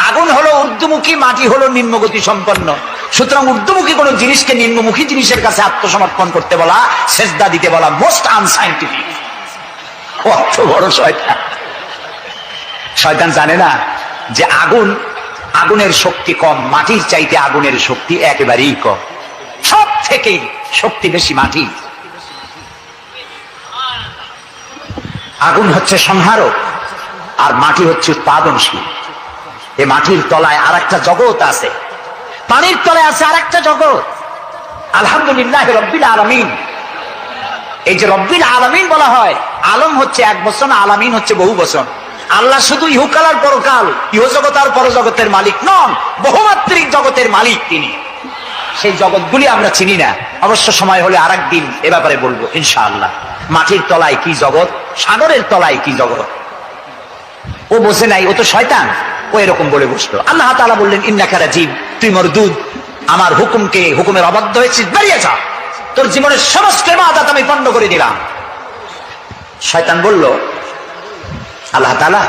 আগুন হলো ঊর্ধ্বমুখী, মাটি হলো নিম্নগতি সম্পন্ন। সুতরাং ঊর্ধ্বমুখী কোন জিনিসকে নিম্নমুখী জিনিসের কাছে আত্মসমর্পণ করতে বলা, সেজদা দিতে বলা মোস্ট আনসাইন্টিফিক। কত বড় শয়তান! শয়তান জানে না যে আগুনের শক্তি কম, মাটির চাইতে আগুনের শক্তি একেবারেই কম। সব থেকে শক্তি বেশি মাটি। আগুন হচ্ছে সংহারক আর মাটি হচ্ছে উৎপাদনশীল। এই মাটির তলায় আর একটা জগৎ আছে, পানির তলায় আছে আর একটা জগৎ। আলহামদুলিল্লাহ রব্বিল আলামিন। এই যে রব্বিল আলামিন বলা হয়, আলম হচ্ছে এক বচন, আলামিন হচ্ছে বহু বচন। আল্লাহ শুধু ইহকাল আর পরকাল, ইহজগৎ আর পরজগতের মালিক নন, বহুমাত্রিক জগতের মালিক তিনি। সেই জগৎগুলি আমরা চিনি না, অবশ্য সময় হলে আর একদিন এ ব্যাপারে বলবো ইনশাআল্লাহ। মাটির তলায় কি জগৎ, সাগরের তলায় কি জগৎ, ও বোঝে নাই, ও তো শয়তান, ও এরকম বলে বসলো। আল্লাহ তাআলা বললেন ইন্নাকা রাজিম, তুই মরদুদ, আমার হুকুমের অবাধ্য হয়েছিস, বেরিয়ে যা, তোর জীবনের সমস্ত ইবাদত আমি পণ্ড করে দিলাম। শয়তান বলল আল্লাহ তাআলা,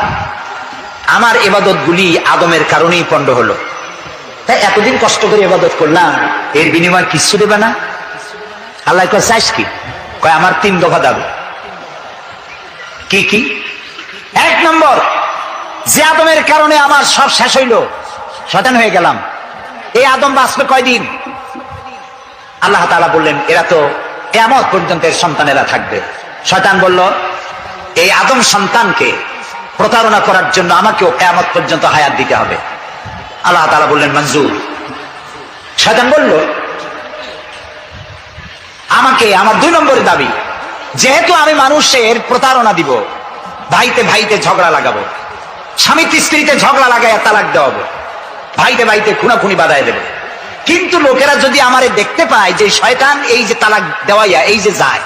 আমার ইবাদত গুলি আদমের কারণেই পণ্ড হলো, তাই এতদিন কষ্ট করে ইবাদত করলাম, এর বিনিময় কিছু দেবে না? আল্লাহ কয় চাইস কি? কয় আমার 3 দফা দাবি। কি কি? 1 নম্বর, যে আদমের কারণে আমার সব শেষ হইল, শয়তান হয়ে গেলাম, এই আদম বাঁচবে কয়দিন? আল্লাহ তাআলা বললেন এরা তো কিয়ামত পর্যন্ত এর সন্তানেরা থাকবে। শয়তান বলল এই আদম সন্তানকে প্রতারণা করার জন্য আমাকেও কিয়ামত পর্যন্ত হায়াত দিতে হবে। আল্লাহ তাআলা বললেন মঞ্জুর। শয়তান বলল আমাকে আমার 2 নম্বরের দাবি, যেহেতু আমি মানুষের প্রতারণা দিব, ভাইতে ভাইতে ঝগড়া লাগাবো, স্বামী স্ত্রীতে ঝগড়া লাগায় তালাক দেওয়াবো, ভাইতে ভাইতে খুনাখুনি বাধায় দেবে, কিন্তু লোকেরা যদি আমারে দেখতে পায় যে শয়তান এই যে তালাক দেওয়াইয়া এই যে যায়,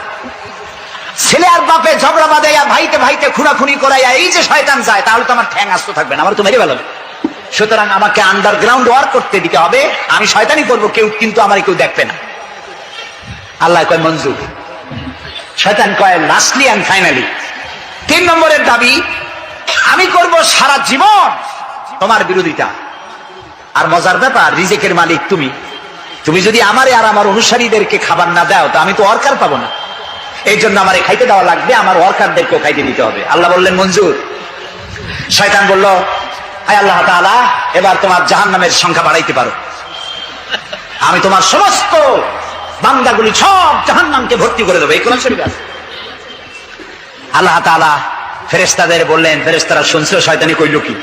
ছেলে আর বাপে ঝগড়া বাঁধাইয়া ভাইতে ভাইতে খুনাখুনি করাইয়া এই যে শয়তান যায়, তাহলে তো আমার ঠ্যাং আস্ত থাকবে না, আমার তো মেরে ফেলাবে। সুতরাং আমাকে আন্ডারগ্রাউন্ড ওয়ার্ক করতে দিতে হবে, আমি শয়তানি করবো কেউ, কিন্তু আমার কেউ দেখবে না। আল্লাহ কয় মঞ্জুর, শয়তান কয় লাস্টলি এন্ড ফাইনালি। 3 নম্বরের দাবি, আমি করব সারা জীবন তোমার বিরোধিতা। আর মজার ব্যাপার, রিজিকের মালিক তুমি, তুমি যদি আমারে আর আমার অনুসারীদেরকে খাবার না দাও তো আমি তো ওয়ার্কার পাবো না, এই জন্য আমারে খাইতে দেওয়া লাগবে, আমার ওয়ার্কারদেরকেও খাইতে দিতে হবে। আল্লাহ বললেন মঞ্জুর। শয়তান বলল, আয় আল্লাহ তাআলা, এবার তোমার জাহান্নামের সংখ্যা বাড়াইতে পারো, আমি তোমার সমস্ত বান্দাগুলি সব জাহান্নামকে ভর্তি করে দেবো। এই কোরআন শরীফে আছে। আল্লাহ তাআলা ফেরেশতাদের বললেন, ফেরেশতারা শুনছিল শয়তানি কইল কি।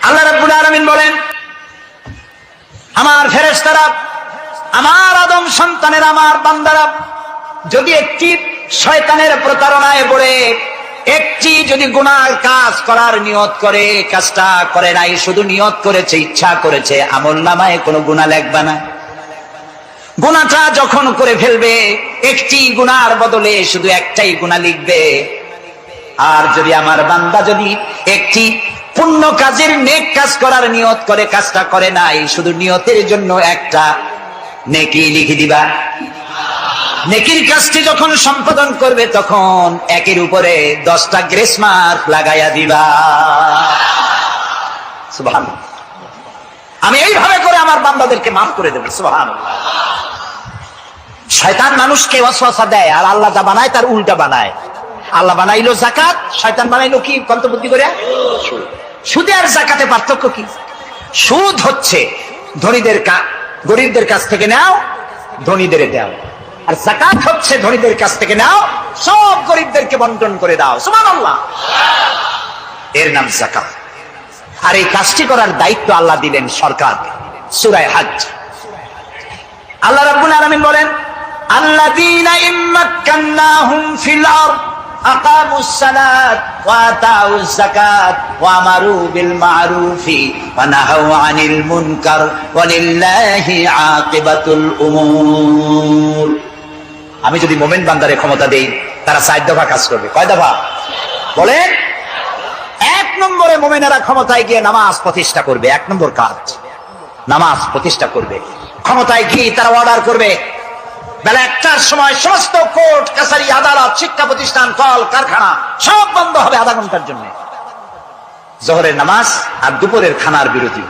আল্লাহ রাব্বুল আলামিন বলেন, আমার ফেরেশতারা, আমার আদম সন্তানের, আমার বান্দারা যদি একটি শয়তানের প্রতারণায় পড়ে একটি যদি গুনার কাজ করার নিয়ত করে, কাজটা করে নাই, শুধু নিয়ত করেছে, ইচ্ছা করেছে, আমলনামায় কোনো গুনাহ লিখবে না। গুনাহটা যখন করে ফেলবে, একটি গুনার বদলে শুধু একটাই গুনাহ লিখবে। আর যদি আমার বান্দা যদি একটি পুণ্য কাজের নেক কাজ করার নিয়ত করে, কাজটা করে নাই, শুধু নিয়তের জন্য একটা নেকি লিখে দিবা। নেকির কাজটি যখন সম্পাদন করবে তখন একের উপরে 10টা গ্রেস মার্ক লাগাইয়া দিবা। সুবহানাল্লাহ। আমি এইভাবে করে আমার বান্দাদেরকে মাফ করে দেব। সুবহানাল্লাহ। শয়তান মানুষকে ওয়াসওয়াসা দেয়, আর আল্লাহ যা বানায় তার উল্টা বানায়। আল্লাহ বানাইলো যাকাত, শয়তান বানাইলো কি? কন্তবুদ্ধি করে সুদে আর যাকাতে পার্থক্য কি? সুদ হচ্ছে ধনীদের গরিবদের কাছ থেকে নাও, ধনীদের দাও, আর যাকাত হচ্ছে ধনীদের কাছ থেকে নাও, সব গরিবদেরকে বন্টন করে দাও। সুবহানাল্লাহ। এর নাম যাকাত। আর এই কাজটি করার দায়িত্ব আল্লাহ দিলেন সরকারকে। সূরা হজ আল্লাহ রাব্বুল আলামিন বলেন, আল্লাযীনা ইম্মাক্কান্নাহুম ফিল আরদ আকামুস সালাত ওয়া আতাউজ যাকাত ওয়া আমারু বিল মা'রুফি ওয়া নাহাউ আনিল মুনকার ওয়া লিল্লাহি আকিবাতুল উমুর। আমি যদি মুমিন বান্দারে ক্ষমতা দেই, তারা 4 দফা কাজ করবে। কয় দফা বলেন? 1 নম্বরে মুমিনেরা ক্ষমতায় গিয়ে নামাজ প্রতিষ্ঠা করবে। 1 নম্বর কাজ নামাজ প্রতিষ্ঠা করবে। ক্ষমতায় গিয়ে তারা অর্ডার করবে, বেলা 1টার সময় সমস্ত কোর্ট কাছারি, আদালত, শিক্ষা প্রতিষ্ঠান, কল কারখানা সব বন্ধ হবে আধা ঘন্টার জন্য। জোহরের নামাজ আর দুপুরের খানার বিরতি।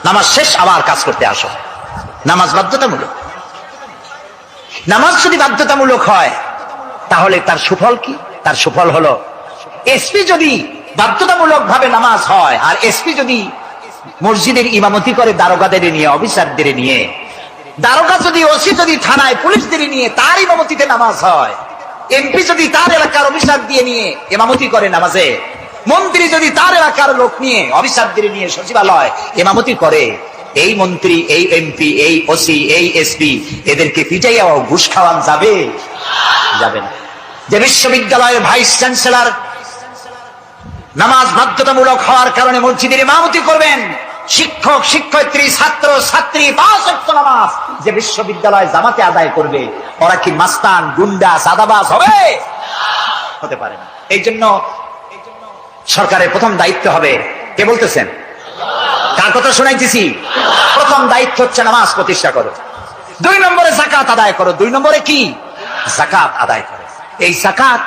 নামাজ শেষ, আবার কাজ করতে আসো। নামাজ বাধ্যতামূলক। নামাজ যদি বাধ্যতামূলক হয় তাহলে তার সুফল কি? তার সুফল হলো, এসপি যদি বাধ্যতামূলক ভাবে নামাজ হয়, আর এসপি যদি মসজিদের ইমামতি করে দারোগাদের নিয়ে, অফিসারদের নিয়ে, দারোগা যদি, ওসি যদি থানায় পুলিশদের নিয়ে তার ইমামতিতে নামাজ হয়, এমপি যদি তার এলাকার অফিসার দিয়ে নিয়ে ইমামতি করে নামাজে, মন্ত্রী যদি তার এলাকার লোক নিয়ে, অফিসারদের নিয়ে সচিবালয় ইমামতি করে, এই মন্ত্রী, এই এমপি, এই ওসি, এই এসপি এদেরকে পিটাইয়া ঘুষ খাওয়ান যাবে? যাবে না। যে বিশ্ববিদ্যালয়ের ভাইস চ্যান্সেলর নামাজ বাধ্যতামূলক হওয়ার কারণে মসজিদের ইমামতি করবেন, শিক্ষক, শিক্ষয়িত্রী, ছাত্র, ছাত্রী 5 ওয়াক্ত নামাজ যে বিশ্ববিদ্যালয় জামাতে আদায় করবে, ওরা কি মাস্তান, গুন্ডা, সাদাবাজ হবে? হতে পারে না। এই জন্য সরকারের প্রথম দায়িত্ব হবে, কে বলতেছেন? কার কথা শোনাইতেছি? প্রথম দায়িত্ব হচ্ছে নামাজ প্রতিষ্ঠা করো। 2 নম্বরে যাকাত আদায় করো। 2 নম্বরে কি? যাকাত আদায় করো। এই যাকাত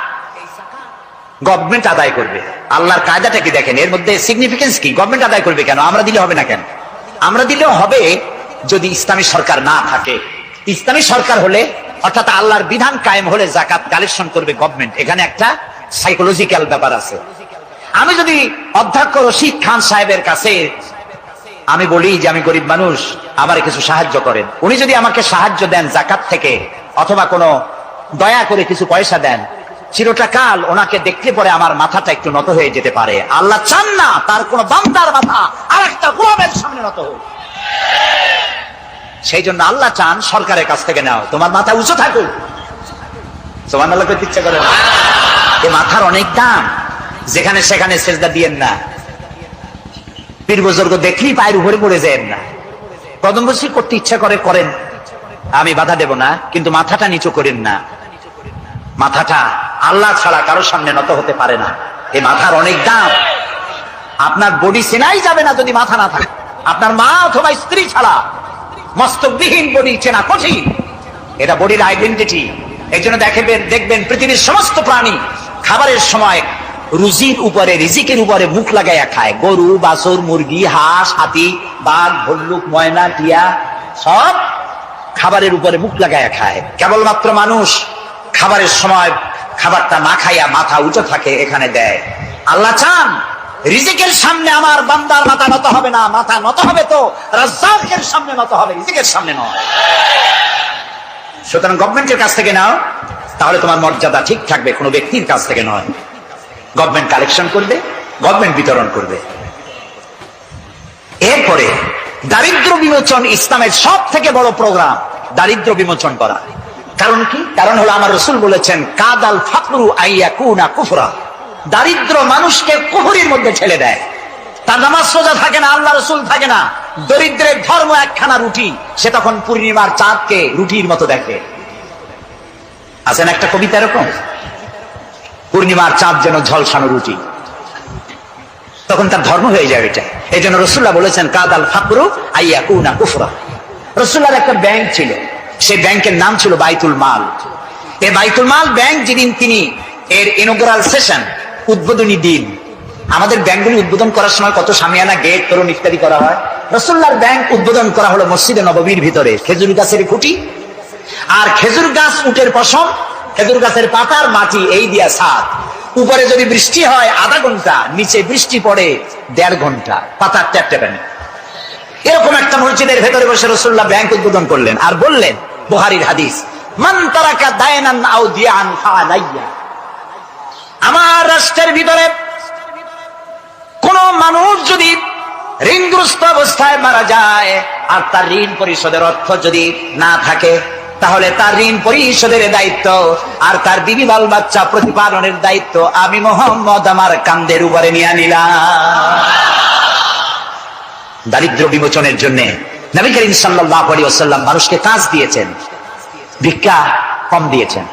গভর্নমেন্ট আদায় করবে। আল্লাহর কায়দাটা কি দেখেন, এর মধ্যে সিগনিফিকেন্স কি? গভর্নমেন্ট আদায় করবে কেন? আমরা দিলে হবে না কেন? আমরা দিলেও হবে যদি ইসলামী সরকার না থাকে। ইসলামী সরকার হলে, অর্থাৎ আল্লাহর বিধান কায়েম হলে যাকাত কালেকশন করবে গভর্নমেন্ট। এখানে একটা সাইকোলজিক্যাল ব্যাপার আছে। আমি যদি অধ্যক্ষ রশিদ খান সাহেবের কাছে আমি বলি যে আমি গরিব মানুষ, আমার কিছু সাহায্য করেন, উনি যদি আমাকে সাহায্য দেন যাকাত থেকে, অথবা কোনো দয়া করে কিছু পয়সা দেন, চিরটাকাল ওনাকে দেখতে পরে আমার মাথাটা একটু নত হয়ে যেতে পারে। আল্লাহ চান না তার কোন বান্দার মাথা আর একটা গোলামের সামনে নত হোক। সেই জন্য আল্লাহ চান সরকারের কাছ থেকে নাও, তোমার মাথা উঁচু থাকুক। সুবহানাল্লাহ করতে ইচ্ছা করে না? এই মাথার অনেক দাম, যেখানে সেখানে সেজদা দিয়েন না। পীর বুজুর্গ দেখলেই পায়ের উপরে পড়ে যায় না। কদম বসি করতে ইচ্ছা করে করেন, আমি বাধা দেব না, কিন্তু মাথাটা নিচু করেন না। মাথাটা আল্লাহ ছাড়া কারোর সামনে নত হতে পারে না। এই মাথার অনেক দাম। আপনার বডি চেনাই যাবে না যদি মাথা না থাকে। আপনার মা অথবা স্ত্রী ছাড়া মস্তকবিহীন বডি চেনা কঠিন। এটা বডির আইডেন্টিটি। এই জন্য দেখবেন পৃথিবীর সমস্ত প্রাণী খাবারের সময় রুজির উপরে, রিজিকের উপরে মুখ লাগাইয়া খায়। গরু, বাছুর, মুরগি, হাঁস, হাতি, বাঘ, ভল্লুক, ময়না, টিয়া সব খাবারের উপরে মুখ লাগাইয়া খায়। কেবলমাত্র মানুষ খাবারের সময় খাবারটা না খাইয়া মাথা উঁচু থাকে, এখানে দেয়। আল্লাহ চান রিজিকের সামনে আমার বান্দার মাথা নত হবে না। মাথা নত হবে তো রাজ্জাকের সামনে নত হবে, রিজিকের সামনে নয়। সুতরাং গভর্নমেন্টের কাছ থেকে নাও, তাহলে তোমার মর্যাদা ঠিক থাকবে, কোনো ব্যক্তির কাছ থেকে নয়। গভর্নমেন্ট কালেকশন করবে, গভর্নমেন্ট বিতরণ করবে। এরপরে দারিদ্র বিমোচন ইসলামের সব থেকে বড় প্রোগ্রাম, দারিদ্র বিমোচন করা। কারণ কি? কারণ হলো আমার রাসূল বলেছেন, কাদাল ফাকরু আইয়াকুনা কুফরা। দারিদ্র মানুষকে কুফরির মধ্যে ঠেলে দেয়। তার নামাজ রোজা থাকে না, আল্লাহ রাসূল থাকে না। দরিদ্রের ধর্ম একখানা রুটি, সে তখন পূর্ণিমার চাঁদকে রুটির মতো দেখে। আছেন একটা কবিতা এরকম, পূর্ণিমার চাঁদ যেন ঝলসানো রুটি, তখন তার ধর্ম হয়ে যায় এটা। এই জন্য রাসূলুল্লাহ বলেছেন, কাদাল ফাকরু আইয়াকুনা কুফরা। রাসূলুল্লাহর একটা ব্যাংক ছিল, সেই ব্যাংকের নাম ছিল বাইতুল মাল। এই বাইতুল মাল ব্যাংক যেদিন তিনি এর ইনগ্রাল সেশন, উদ্বোধনী দিন, আমাদের ব্যাংকগুলি উদ্বোধন করার সময় কত সামিয়ানা, গেট, তোরণ ইত্যাদি করা হয়। রাসূলুল্লাহর ব্যাংক উদ্বোধন করা হলো মসজিদে নববীর ভিতরে। খেজুর গাছের খুঁটি আর খেজুর গাছ, উটের পশম, খেজুর গাছের পাতার মাটি, এই দিয়া ছাদ। উপরে যদি বৃষ্টি হয় আধা ঘন্টা, নিচে বৃষ্টি পড়ে 1.5 ঘন্টা, পাতার ট্যাপট্যাপানি। এরকম একটা মসজিদের ভেতরে বসে রাসূলুল্লাহ ব্যাংক উদ্বোধন করলেন আর বললেন, বুখারীর হাদিস, মান তারাকা দায়নান আও দিয়ান ফালাইয়া। আমার রাষ্ট্রের ভিতরে কোন মানুষ যদি ঋণগ্রস্ত অবস্থায় মারা যায় আর তার ঋণ পরিশোধের অর্থ যদি না থাকে, তাহলে তার ঋণ পরিশোধের দায়িত্ব আর তার বিবি বাল বাচ্চা প্রতিপালনের দায়িত্ব আমি মুহাম্মদ আমার কাঁধের উপরে নিয়ে নিলাম। দারিদ্র বিমোচনের জন্য নবী করিম সাল্লাল্লাহু আলাইহি ওয়াসাল্লাম মানুষকে কাজ দিয়েছেন, ভিক্ষা কম দিয়েছেন।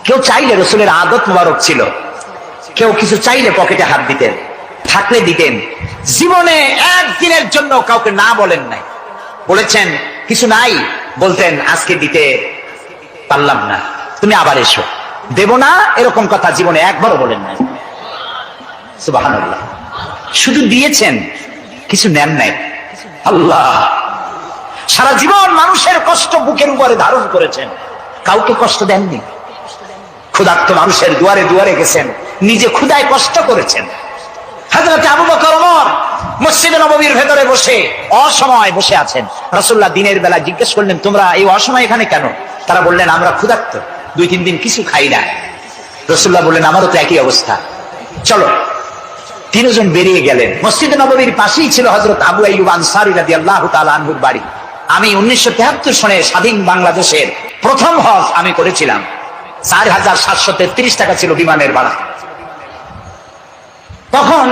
কেউ চাইলে, রাসূলের আদত মোবারক ছিল, কেউ কিছু চাইলে পকেটে হাত দিতেন, থাকলে দিতেন। জীবনে একদিনের জন্য কাউকে না বলেন নাই। বলেছেন কিছু নাই, বলতেন আজকে দিতে পারলাম না, তুমি আবার এসো, দেব না, এরকম কথা জীবনে একবারও বলেন নাই। সুবহানাল্লাহ। শুধু দিয়েছেন, কিছু নেন নাই। আল্লাহ, সারা জীবন মানুষের কষ্ট বুকের উপরে ধারণ করেছেন, কাউকে কষ্ট দেননি। ক্ষুধার্ত মানুষের দুয়ারে দুয়ারে গেছেন, নিজে ক্ষুধায় কষ্ট করেছেন। হযরত আবু বকর ওমর মসজিদে নববীর ভেতরে বসে অসময় বসে আছেন। রাসূলুল্লাহ দিনের বেলা জিজ্ঞেস করলেন, তোমরা এই অসময় এখানে কেন? তারা বললেন, আমরা ক্ষুধার্ত, 2-3 দিন কিছু খাই না। রাসূলুল্লাহ বললেন, আমারও তো একই অবস্থা, চলো। 3 জন বেরিয়ে গেলেন। মসজিদে নববীর পাশেই ছিল হযরত আবু আইয়ুব আনসারী রাদিয়াল্লাহু তাআলা আনহুর বাড়ি। আমি 1973 সনে স্বাধীন বাংলাদেশের প্রথম হজ আমি করেছিলাম। 4733 টাকা ছিল বিমানের ভাড়া। তখন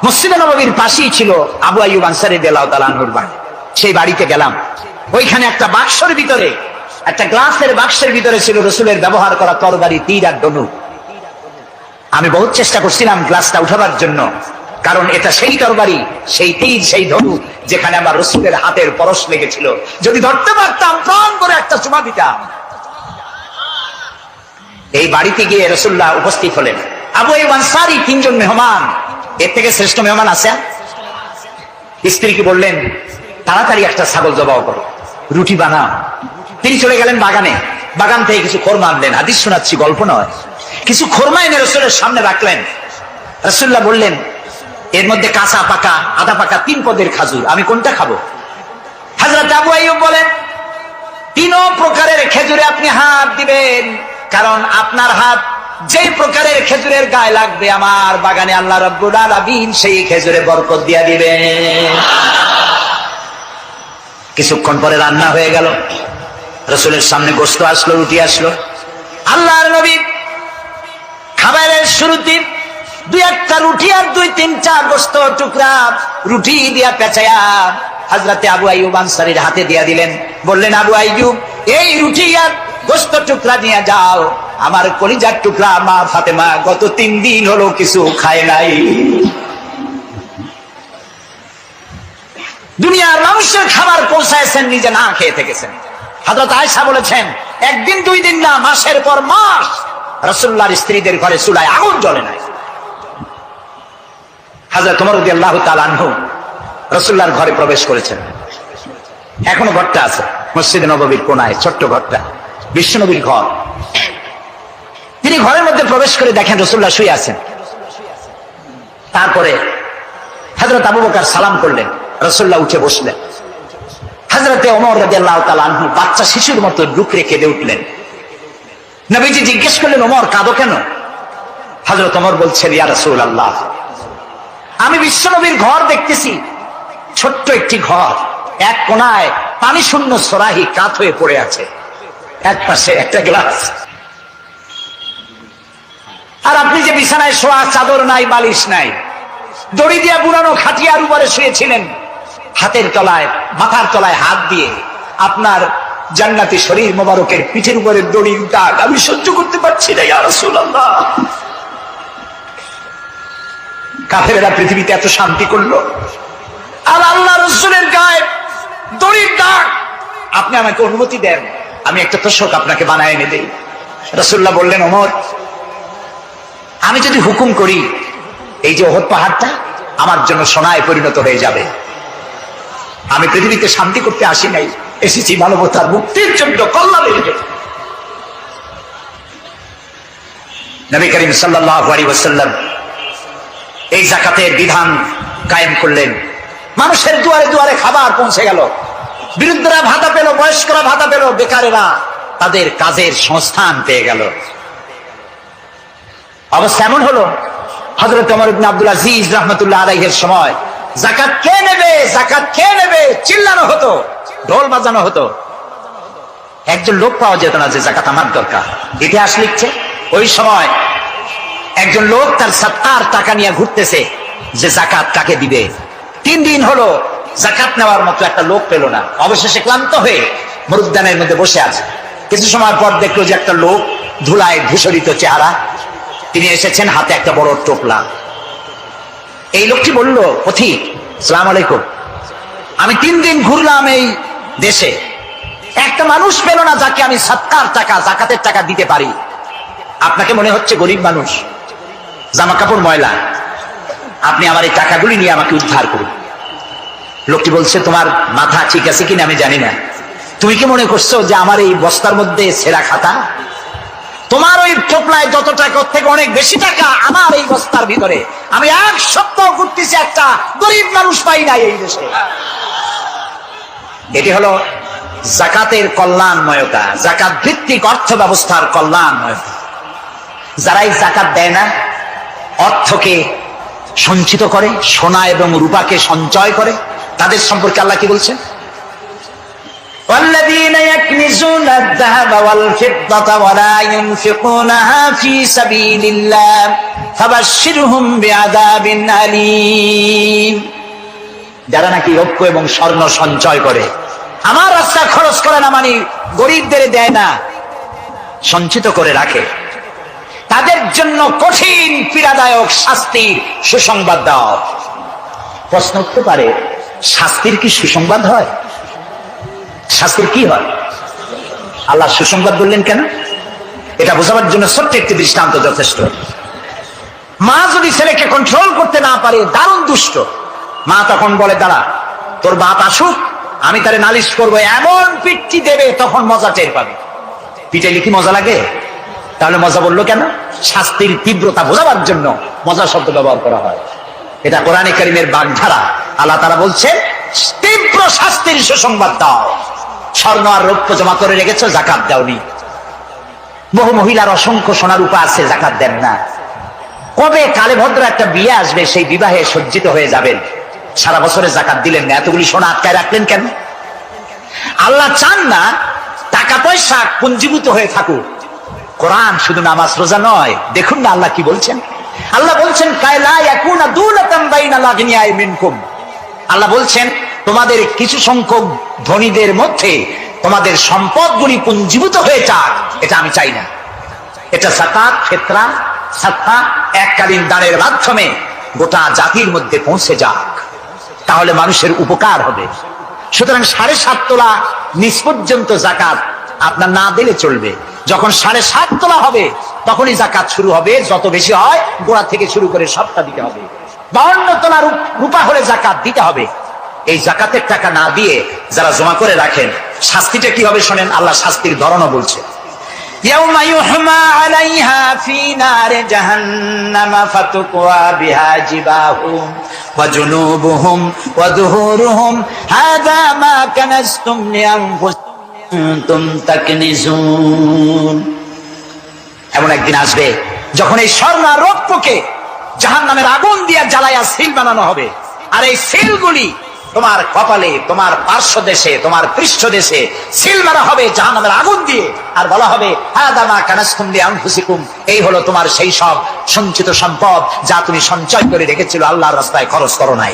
মসজিদে নববীর পাশেই ছিল আবু আইয়ুব আনসারী রাদিয়াল্লাহু তাআলা আনহুর বাড়ি। সেই বাড়িতে গেলাম, ওইখানে একটা বাক্সের ভিতরে, একটা গ্লাসের বাক্সের ভিতরে ছিল রাসূলের ব্যবহার করা তরবারি, তীর আর ধনুক। আমি বহুত চেষ্টা করছিলাম গ্লাসটা উঠাবার জন্য, কারণ এটা সেই তরবারি, সেই তীর, সেই ধনুক যেখানে আমার রাসূলের হাতের পরশ লেগেছিল। যদি ধরতে পারতাম, প্রাণ করে একটা চুমা দিতাম। এই বাড়িতে গিয়ে রাসূলুল্লাহ উপস্থিত হলেন। আবু আইয়ুব আনসারী 3 জন মেহমান, এর থেকে শ্রেষ্ঠ মেহমান আছে? স্ত্রীকে বললেন, তাড়াতাড়ি একটা ছাগল জবাই করো, রুটি বানাও। তিনি চলে গেলেন বাগানে, বাগান থেকে কিছু খোরমা আনলেন। হাদিস শোনাচ্ছি, গল্প নয়। কিছু খোরমা এনে রাসূলের সামনে রাখলেন। রাসূলুল্লাহ বললেন, এর মধ্যে কাঁচা পাকা, আধা পাকা 3 পদের খাজুর, আমি কোনটা খাবো? হযরত আবু আইয়ুব বলেন, 3 প্রকারের খেজুরে আপনি হাত দিবেন, কারণ আপনার হাত যে প্রকারের খেজুরের গায়ে লাগবে আমার বাগানে আল্লাহ রাব্বুল আলামিন সেই খেজুরে বরকত দিয়া দিবেন। কিছুক্ষণ পরে রান্না হয়ে গেল, রাসূলের সামনে গোশত আসলো, রুটি আসলো। আল্লাহর নবী খাবারের শুরুতে দুই একটা রুটি আর দুই তিনটা গোস্ত টুকরা রুটি দিয়া পেঁচায়া হযরতে আবু আইয়ুব আনসারীর হাতে দিয়া দিলেন। বললেন, আবু আইয়ুব, এই রুটি আর গোস্ত টুকরা নিয়ে যাও। আমার কলিজার টুকরা মা ফাতেমা গত 3 দিন হলো কিছু খায় নাই। দুনিয়ার মানুষের খাবার পৌঁছায়ছেন, নিজে না খেয়ে থেকেছেন। হযরত আয়েশা বলেছেন, একদিন 2 দিন না, মাসের পর মাস রাসূলুল্লাহর স্ত্রীদের ঘরে চুলায় আগুন জ্বলে নাই। হযরত ওমর রাদিয়াল্লাহু তাআলা আনহু রাসূলুল্লাহর ঘরে প্রবেশ করেছেন। এখনো ঘরটা আছে, মসজিদে নববীর কোনায় ছোট্ট ঘরটা, বিশ্বনবীর ঘর। তিনি ঘরের মধ্যে প্রবেশ করে দেখেন রাসূলুল্লাহ শুয়ে আছেন। তারপরে হযরত আবু বকর সালাম করলেন, রাসূলুল্লাহ উঠে বসলেন। হযরতে ওমর রাদিয়াল্লাহু তাআলা আনহু বাচ্চা শিশুর মতো ডুকরে কেঁদে উঠলেন। নবীজি জিজ্ঞেস করলেন, ওমর কাঁদো কেন? হযরত ওমর বলছেন, ইয়া রাসূলুল্লাহ, আমি বিশ্বনবীর ঘর দেখতেছি, ছোট্ট একটি ঘর, এক কোনায় পানি শূন্য সরাহি কাত হয়ে পড়ে আছে, এক পাশে একটা গ্লাস, আর আপনি যে বিছানায় শোয়া, চাদর নাই, বালিশ নাই, দড়ি দিয়া বুড়ানো খাটিয়ার উপরে শুয়েছিলেন, হাতের তলায় মাথার তলায় হাত দিয়ে আপনার জান্নাতি শরীর মোবারকের পিঠের উপরে দড়ির দাগ আমি সহ্য করতে পারছি না, ইয়া রাসূলুল্লাহ। কাফেরেরা পৃথিবীতে এত শান্তি করলো, আর আল্লাহ রাসূলের গায়ে দড়ির দাগ, আপনি আমাকে অনুমতি দেন, আমি একটা তোষক আপনাকে বানায় এনে দেই। রাসূলুল্লাহ বললেন, ওমর, আমি যদি হুকুম করি, এই যে উহুদ পাহাড়টা আমার জন্য সোনায় পরিণত হয়ে যাবে। আমি পৃথিবীতে শান্তি করতে আসি নাই, এসেছি মানবতার মুক্তির জন্য, কল্যাণের জন্য। নবী করিম সাল্লাল্লাহু আলাইহি ওয়াসাল্লাম এই যাকাতের বিধান কায়েম করলেন। মানুষের দুয়ারে দুয়ারে খাবার পৌঁছে গেল, বিরুদ্ধরা ভাতা পেল, বয়স্করা ভাতা পেল, বেকারেরা তাদের কাজের সংস্থান পেয়ে গেল। অবস্থা এমন হলো, হযরত ওমর ইবনে আব্দুল আজিজ রাহমাতুল্লাহ আলাইহির সময় যাকাত কে নেবে, যাকাত কে নেবে চিল্লানো হতো, ঢোল বাজানো হতো। একজন লোক পাওয়া যেত না যে যাকাত আমার দরকার। ইতিহাস লিখছে, ওই সময় একজন লোক তার সাদকার টাকা নিয়ে ঘুরতেছে যে যাকাত কাকে দিবে। 3 দিন হলো যাকাত নেওয়ার মতো একটা লোক পেল না। অবশেষে ক্লান্ত হয়ে মরুদ্যানের মধ্যে বসে আছে। কিছু সময় পর দেখলো যে একটা লোক, ধুলায় ধূসরিত চেহারা, তিনি এসেছেন, হাতে একটা বড় টোপলা। এই লোকটি বলল, পথিক, আসসালামু আলাইকুম, আমি 3 দিন ঘুরলাম এই দেশে, একটা মানুষ পেল না যাকে আমি সাদকার টাকা, যাকাতের টাকা দিতে পারি। আপনাকে মনে হচ্ছে গরিব মানুষ, জামা কাপড় ময়লা, আপনি আমার এই টাকাগুলি নিয়ে আমাকে উদ্ধার করুন। লোকটি বলছে, তোমার মাথা ঠিক আছে কিনা আমি জানি না, তুমি কি মনে করছো যে আমার এই বস্তার মধ্যে ছেঁড়া খাতা? তোমার ওই টোপলায় যত টাকা, ওর থেকে অনেক বেশি টাকা আমার এই বস্তার ভিতরে। আমি 1 সপ্তাহ ঘুরতেছি, একটা গরিব মানুষ পাই নাই এই দেশে। এটি হলো যাকাতের কল্যাণময়তা, যাকাত ভিত্তিক অর্থ ব্যবস্থার কল্যাণময়তা। যারা এই যাকাত দেয় না, অর্থকে সঞ্চিত করে, সোনা এবং রূপাকে সঞ্চয় করে, তাদের সম্পর্কে আল্লাহ কি বলছেন? والذين يكنزون الذهب والفضة ولا ينفقونها في سبيل الله فبشرهم بعذاب أليم। যারা নাকি রৌপ্য এবং স্বর্ণ সঞ্চয় করে, আমার রাস্তা খরচ করে না, মানে গরিবদের দেয় না, সঞ্চিত করে রাখে, তাদের জন্য কঠিন পীড়াদায়ক শাস্তির সুসংবাদ দাও। প্রশ্ন উঠতে পারে, শাস্তির কি সুসংবাদ হয়? শাস্তির কি হয়? আল্লাহ সুসংবাদ বললেন কেন? এটা বোঝাবার জন্য ছোট্ট একটি দৃষ্টান্ত যথেষ্ট। মা যদি ছেলেকে কন্ট্রোল করতে না পারে, দারুণ দুষ্ট, মা তখন বলে, দাঁড়া, তোর বাপ আসুক, আমি তারে নালিশ করবো, এমন পিটটি দেবে তখন মজা টের পাবে। পিটাইলে কি মজা লাগে? তাহলে মজা বললো কেন? শাস্তির তীব্রতা বোঝাবার জন্য মজা শব্দ ব্যবহার করা হয়। এটা কোরআনে কারীমের বাগধারা। আল্লাহ তাআলা বলছেন, তীব্র শাস্তির সুসংবাদ দাও। স্বর্ণ আর রৌপ্য জমা করে রেখেছো, যাকাত দাওনি। বহু মহিলার অসংখ্য সোনা রূপা আছে, যাকাত দেন না। কবে কালে ভদ্র একটা বিয়ে আসবে, সেই বিবাহে সজ্জিত হয়ে যাবেন, সারা বছরে যাকাত দিলেন না, এতগুলি সোনা আটকায় রাখলেন কেন? আল্লাহ চান না টাকা পয়সা পুঞ্জীভূত হয়ে থাকুক। কোরআন শুধু নামাজ রোজা নয়, দেখুন না আল্লাহ কি বলছেন, আল্লাহ বলছেন কায়লা ইয়াকুনা দুলাতাম বাইনাল আগনিয়াই মিনকুম, আল্লাহ বলছেন তোমাদের কিছু সংখ্যক ধনীদের মধ্যে তোমাদের সম্পদগুলি পুঞ্জীভূত হয়ে যাক, এটা আমি চাই না। এটা যাকাত, ফিতরা, সাদকা এককালীন দানের মাধ্যমে গোটা জাতির মধ্যে পৌঁছে যাক, তাহলে মানুষের উপকার হবে। সুতরাং 7.5 তোলা নিচ পর্যন্ত জাকাত আপনার না দিলে চলবে। যখন 7.5 তোলা হবে তখনই জাকাত শুরু হবে, যত বেশি হয় গোড়া থেকে শুরু করে সবটা দিতে হবে। 52 তোলা রূপা হলে জাকাত দিতে হবে। এই জাকাতের টাকা না দিয়ে যারা জমা করে রাখেন, শাস্তিটা কি হবে শোনেন, আল্লাহ শাস্তির ধরনও বলছে। ইয়াউমা ইউহমা আলাইহা ফি নারে জাহান্নাম ফাতুকওয়া বিহা জিবাহুম ওয়া জুনুবুহুম ওয়া যুহুরুহুম হাযা মা কানাসতুম লিআনফুসিকুম তাকনিজুন। এমন একদিন আসবে যখন এই স্বর্ণ আর রৌপ্যকে জাহান্নামের আগুন দিয়ে জ্বালায়া সিল বানানো হবে, আর এই সিলগুলি তোমার কপালে, তোমার পার্শ্ব দেশে, তোমার পৃষ্ঠ দেশে সিল মারা হবে জাহান্নামের আগুন দিয়ে, আর বলা হবে হাযা মা কানাসতুম লিআনফুসিকুম, এই হলো তোমার সেই সব সঞ্চিত সম্পদ যা তুমি সঞ্চয় করে রেখেছিল, আল্লাহর রাস্তায় খরচ করো নাই।